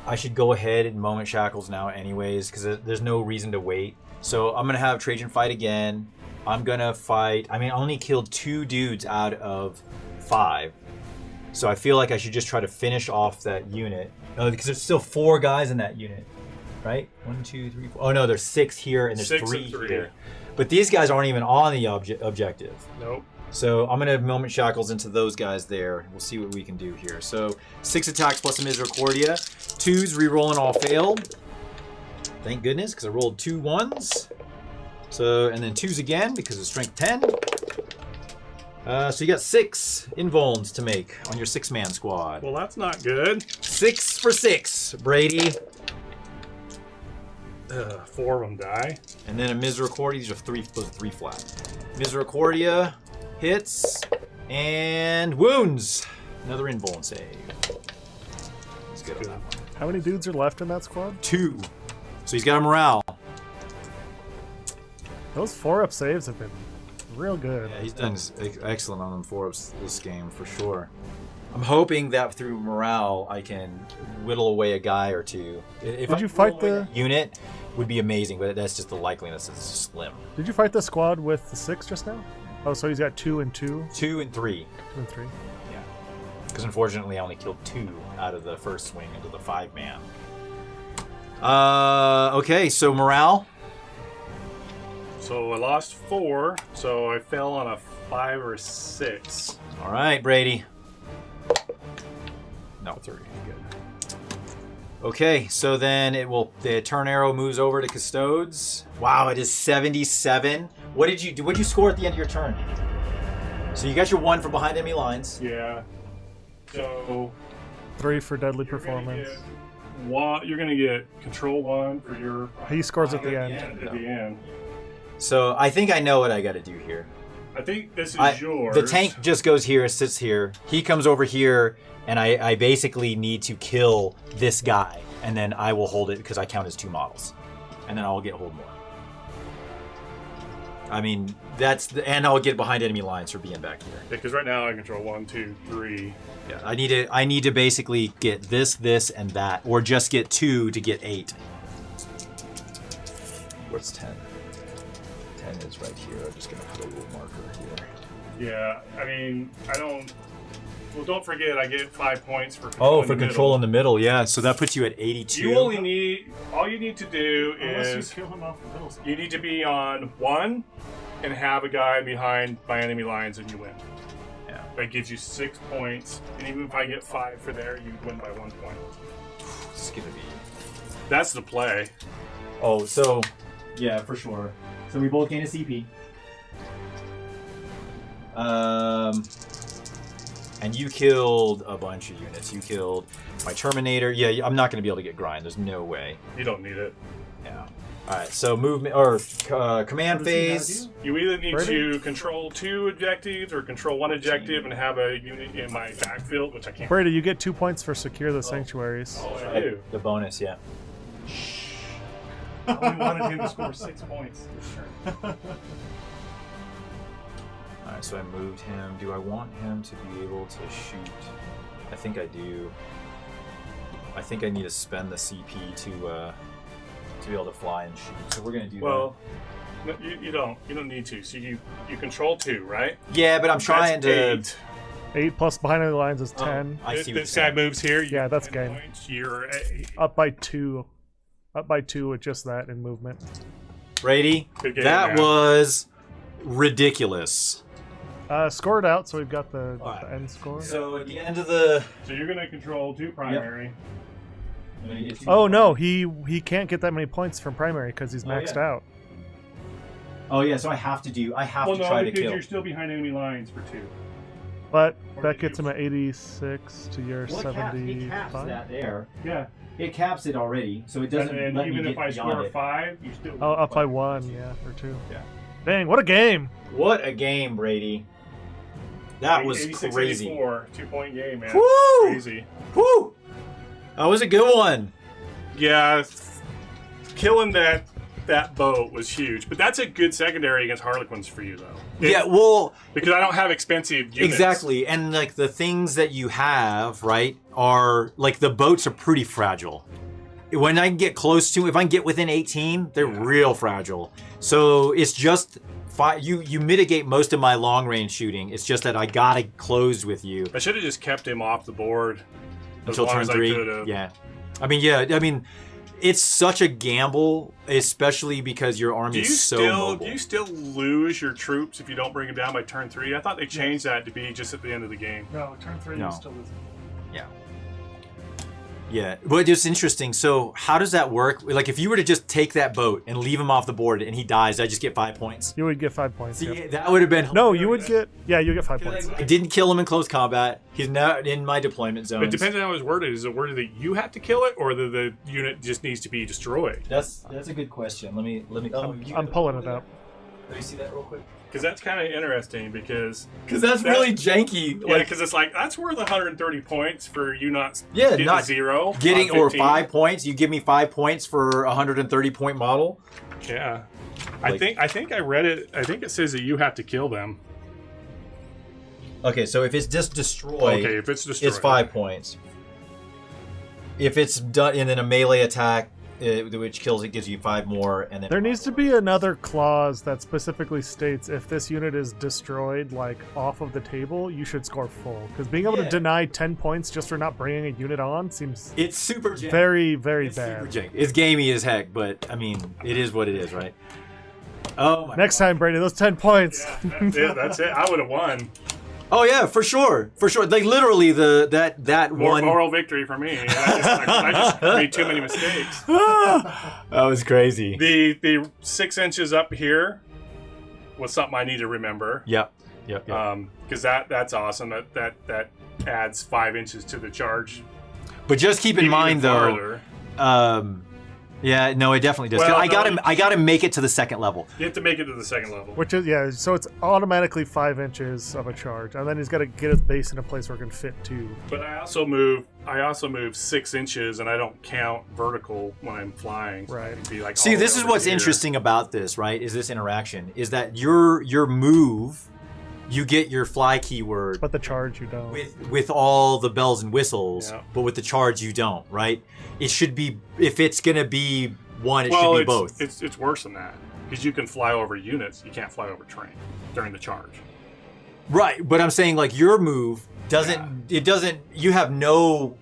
I should go ahead and Moment Shackles now anyways, because there's no reason to wait. So I'm going to have Trajan fight again. I'm going to fight... I mean, I only killed 2 dudes out of 5. So I feel like I should just try to finish off that unit. Because there's still 4 guys in that unit. Right? 1, 2, 3, 4. Oh no, there's 6 here and there's 3 here. But these guys aren't even on the objective. Nope. So I'm gonna Moment Shackles into those guys there. We'll see what we can do here. So 6 attacks plus a Misericordia. 2s re-rolling all failed. Thank goodness, because I rolled 2 1s. So and then 2s again because of strength 10. So you got 6 invulns to make on your 6-man squad. Well, that's not good. 6 for 6, Brady. 4 of them die. And then a Misericordia. These are 3 flat. Misericordia hits and wounds. Another invuln save. He's good on that one. How many dudes are left in that squad? 2. So he's got a morale. Those 4-up saves have been real good. Yeah, he's done excellent on them 4-ups this game for sure. I'm hoping that through morale I can whittle away a guy or 2. If Did you fight the unit? Would be amazing, but that's just the likeliness is slim. Did you fight the squad with the 6 just now? Oh, so he's got 2 and 2. 2 and 3. 2 and 3. Yeah. Because unfortunately I only killed 2 out of the first swing into the 5-man. Okay, so morale. So I lost 4, so I fell on a 5 or 6. All right, Brady. No. 30. Good. Okay, so then the turn arrow moves over to Custodes. Wow, it is 77. What did you score at the end of your turn? So you got your 1 for behind enemy lines. Yeah. So 3 for deadly performance. You're gonna get control 1 for your. He scores at the end. At the end. So I think I know what I got to do here. I think this is yours. The tank just goes here, sits here. He comes over here, and I basically need to kill this guy, and then I will hold it because I count as 2 models, and then I'll get hold more. I mean, and I'll get behind enemy lines for being back here. Because right now I control 1, 2, 3. Yeah, I need to basically get this, and that, or just get 2 to get 8. What's 10? 10 is right here. I'm just going to put a little marker here. Yeah, I mean, I don't. Well, don't forget, I get 5 points for control. Oh, for control in the middle, yeah. So that puts you at 82. You only need. All you need to do Unless is you kill him off the middle side. you need to be on 1 and have a guy behind my enemy lines, and you win. Yeah. That gives you 6 points, and even if I get 5 for there, you win by 1 point. This is gonna be. That's the play. Oh, so yeah, for sure. So we both gain a CP. And you killed a bunch of units. You killed my Terminator. Yeah, I'm not going to be able to get grind. There's no way. You don't need it. Yeah. All right. So movement or command phase. You either need Brady? to control 2 objectives or control 1 objective and have a unit in my backfield, which I can't. Brady, you get 2 points for secure the sanctuaries. Oh, I do. The bonus, yeah. I only wanted him to score 6 points. All right. So I moved him. Do I want him to be able to shoot? I think I do. I think I need to spend the CP to be able to fly and shoot. So we're gonna do Well, No, you don't. You don't need to. So you control 2, right? Yeah, but I'm trying That's to. 8. 8 plus behind the lines is 10. I see what This you're guy saying. moves here. You Yeah, get that's 10 game. points. You're Up by 2. Up by 2 with just that in movement. Brady, Good game, that man. was ridiculous. Scored out, so we've got the Alright. end score. So at the end of the. So you're going to control 2 primary. Oh no, he can't get that many points from primary because he's Oh, maxed yeah. out. Oh yeah, so I have to do. I have Well, to no, try to because kill. you're still behind enemy lines for 2. But Or that did gets you- him at 86 to your Well, it caps 75. that there. Yeah. It caps it already, so it And doesn't then let me even get if I beyond score it. 5, you still. Oh, up by 1, yeah, or 2. Yeah. Dang, what a game! What a game, Brady! That was 86, crazy. 84, 2-point game, man. Woo! Crazy. Woo! That was a good one. Yeah, killing that boat was huge, but that's a good secondary against Harlequins for you, though. Yeah, well, Because I don't have expensive units. exactly, and like the things that you have, right, are like the boats are pretty fragile. When I can get close to, if I can get within 18, they're real fragile. So it's just you mitigate most of my long range shooting. It's just that I gotta close with you I should have just kept him off the board as until long turn as I 3. could've. Yeah, I mean, it's such a gamble, especially because your army is so mobile. Do you still lose your troops if you don't bring them down by turn 3? I thought they changed that to be just at the end of the game. No, turn 3 No. is still losing. Yeah, but it's interesting. So how does that work? Like, if you were to just take that boat and leave him off the board and he dies, I just get 5 points. You would get 5 points. See, Yep. that would have been No, you would get. Yeah, you get 5 points. I didn't kill him in close combat. He's not in my deployment zone. It depends on how it's worded. Is it worded that you have to kill it, or that the unit just needs to be destroyed? That's a good question. Let me. Oh, I'm pulling it up. Let me see that real quick. Because that's kind of interesting. Because That's really janky. yeah, because it's like that's worth 130 points for you not getting not 0, getting on or 15. 5 points. You give me 5 points for a 130 point model. Yeah, Like- I think I read it. I think it says that you have to kill them. Okay, so if it's just destroyed, Okay, if it's destroyed, it's 5 points. If it's done and then a melee attack, which kills it, gives you 5 more, and then There needs to be another clause that specifically states if this unit is destroyed, like off of the table, you should score full. Because being able Yeah. to deny 10 points just for not bringing a unit on seems It's super janky. very, very It's bad. super janky. It's gamey as heck, but I mean, it is what it is, right? Oh my. Next time, Brady, those 10 points. That's it. That's it. I would have won. Oh yeah, for sure. Like literally that one. Moral victory for me. I just made too many mistakes. That was crazy. The 6 inches up here was something I need to remember. Yep. Because that's awesome. That adds 5 inches to the charge. But just keep in Even mind though. farther. Yeah, no, it definitely does. Well, I no, got to make it to the second level. You have to make it to the second level. Which is, yeah, so it's automatically 5 inches of a charge. And then he's got to get his base in a place where it can fit 2. But I also move 6 inches, and I don't count vertical when I'm flying. So I Right. can be like See, all the this way is over what's here. interesting about this, right? Is this interaction? Is that your move, you get your fly keyword But the charge, you don't. with all the bells and whistles, Yeah. but with the charge you don't, right? It should be, if it's gonna be one, it Well, should be both. It's worse than that because you can fly over units. You can't fly over terrain during the charge. Right, but I'm saying like your move doesn't. It doesn't. You have no,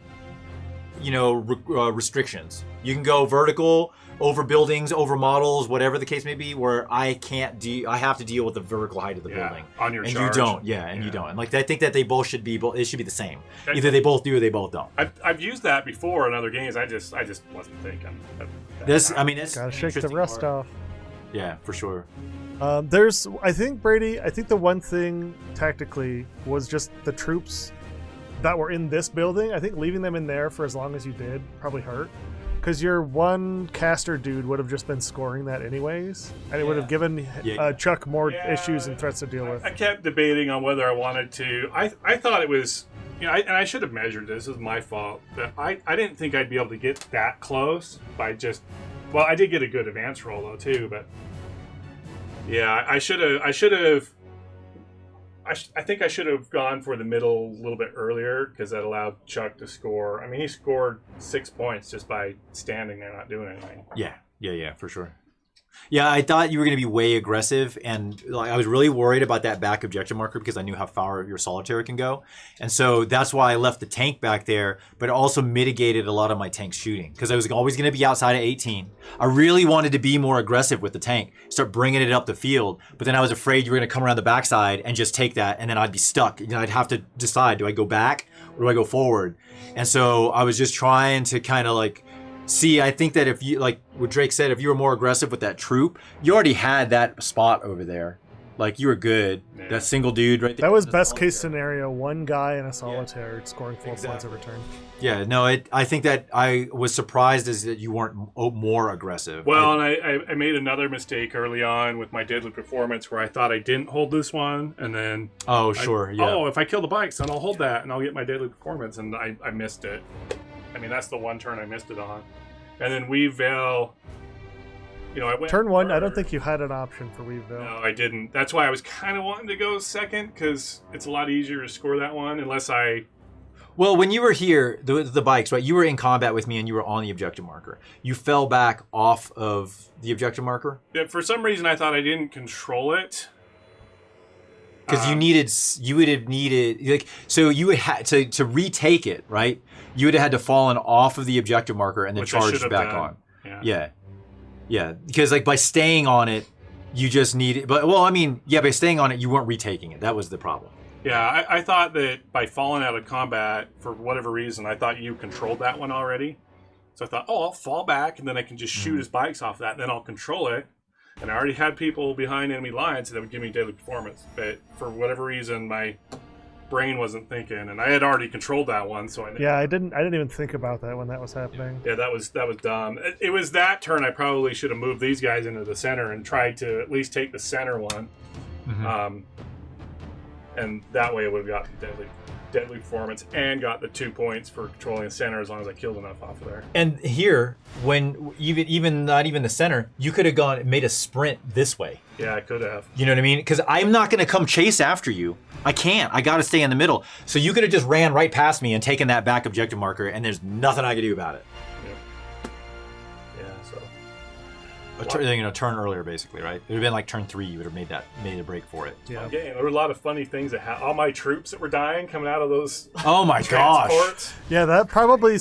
restrictions. You can go vertical over buildings, over models, whatever the case may be. Where I can't I have to deal with the vertical height of the building. On your and charge. you don't. Yeah, and you don't. And like I think that they both should be. It should be the same. Okay. Either they both do or they both don't. I've used that before in other games. I just wasn't thinking. This. I mean, it's Gotta shake the interesting rust part. off. Yeah, for sure. There's, I think, Brady, the one thing tactically was just the troops that were in this building. I think leaving them in there for as long as you did probably hurt. Because your one caster dude would have just been scoring that anyways. And it would have given Chuck more issues and threats to deal with. I kept debating on whether I wanted to. I thought it was, and I should have measured this. This is my fault. But I didn't think I'd be able to get that close by just. Well, I did get a good advance roll though too, but yeah, I should have. I think I should have gone for the middle a little bit earlier because that allowed Chuck to score. I mean, he scored 6 points just by standing there not doing anything. Yeah, for sure. Yeah, I thought you were going to be way aggressive, and like, I was really worried about that back objection marker because I knew how far your solitaire can go, and so that's why I left the tank back there. But it also mitigated a lot of my tank shooting because I was always going to be outside of 18. I really wanted to be more aggressive with the tank, start bringing it up the field, but then I was afraid you were going to come around the backside and just take that, and then I'd be stuck. You know, I'd have to decide: do I go back or do I go forward? And so I was just trying to kind of like. See, I think that if you, like what Drake said, if you were more aggressive with that troop, you already had that spot over there. Like, you were good. Yeah. That single dude right there. That was best case scenario. One guy in a solitaire scoring 4 points every turn. Yeah, no, I think that I was surprised is that you weren't more aggressive. Well, and I made another mistake early on with my deadly performance where I thought I didn't hold this one, and then... Oh, sure, yeah. Oh, if I kill the bikes, then I'll hold that, and I'll get my deadly performance, and I missed it. I mean, that's the one turn I missed it on. And then Weave Veil, you know, I went... Turn 1, I don't think you had an option for Weave Veil. No, I didn't. That's why I was kind of wanting to go second, because it's a lot easier to score that one, unless I... Well, when you were here, the bikes, right, you were in combat with me and you were on the objective marker. You fell back off of the objective marker? Yeah, for some reason, I thought I didn't control it. Because you would have needed, like, so you would have to retake it, right? You would have had to fallen off of the objective marker and then Which I charge should have back done. on. Yeah. Because like by staying on it, you just need, but well, I mean, yeah, by staying on it, you weren't retaking it. That was the problem. Yeah, I thought that by falling out of combat, for whatever reason, I thought you controlled that one already. So I thought, oh, I'll fall back, and then I can just shoot his bikes off that, and then I'll control it. And I already had people behind enemy lines that would give me daily performance. But for whatever reason, my brain wasn't thinking, and I had already controlled that one. So I didn't even think about that when that was happening. Yeah, that was dumb. It was that turn I probably should have moved these guys into the center and tried to at least take the center one. Mm-hmm. And that way I would have gotten deadly performance and got the 2 points for controlling the center as long as I killed enough off of there. And here, when even not even the center, you could have made a sprint this way. Yeah, I could have. You know what I mean? Because I'm not going to come chase after you. I can't. I got to stay in the middle. So you could have just ran right past me and taken that back objective marker, and there's nothing I could do about it. Yeah, so... Turn earlier, basically, right? It would have been like turn 3. You would have made a break for it. Yeah. There were a lot of funny things that happened. All my troops that were dying coming out of those Oh my gosh. transports. Yeah, that probably.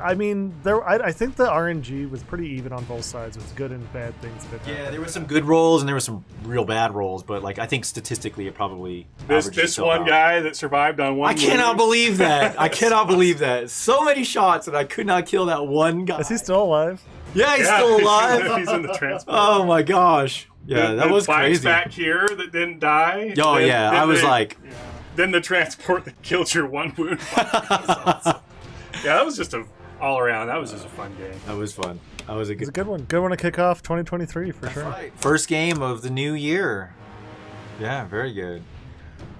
I mean, I think the RNG was pretty even on both sides with good and bad things. Yeah, there were some good rolls and there were some real bad rolls, but like I think statistically it probably averages This itself one out. guy that survived on one. I cannot wound. believe that. I cannot believe that. So many shots and I could not kill that one guy. Is he still alive? Yeah, he's Yeah, still alive. He's in the transport. Oh my gosh. Yeah, that was bikes crazy. back here that didn't die. Oh Then- yeah, then I was they- like, Then the transport that killed your one wound. Yeah, that was just all around. That was just a fun game. that was fun. That was a It's a good good one. Good one to kick off 2023 for sure. right. First game of the new year. Yeah, very good.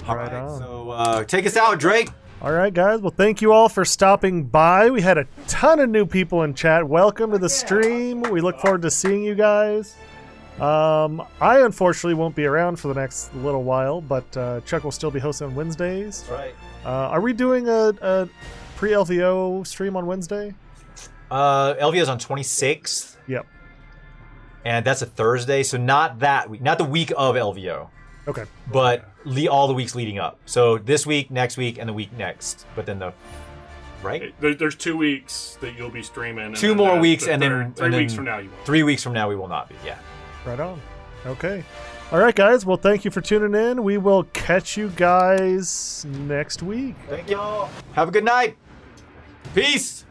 All Right right, on. so take us out, Drake. All right, guys. Well, thank you all for stopping by. We had a ton of new people in chat. Welcome to the stream. We look forward to seeing you guys. I unfortunately won't be around for the next little while, but Chuck will still be hosting on Wednesdays. Right. Are we doing a pre-LVO stream on Wednesday? LVO's on 26th, Yep. and that's a Thursday, so not that week, not the week of LVO. Okay. But all the weeks leading up. So this week, next week, and the week next. But then right? There's 2 weeks that you'll be streaming. And 2 then more the weeks, and third- then 3 weeks from now you won't. 3 weeks from now we will not be. Yeah. Right on. Okay. All right, guys. Well, thank you for tuning in. We will catch you guys next week. Thank y'all. Have a good night. Peace.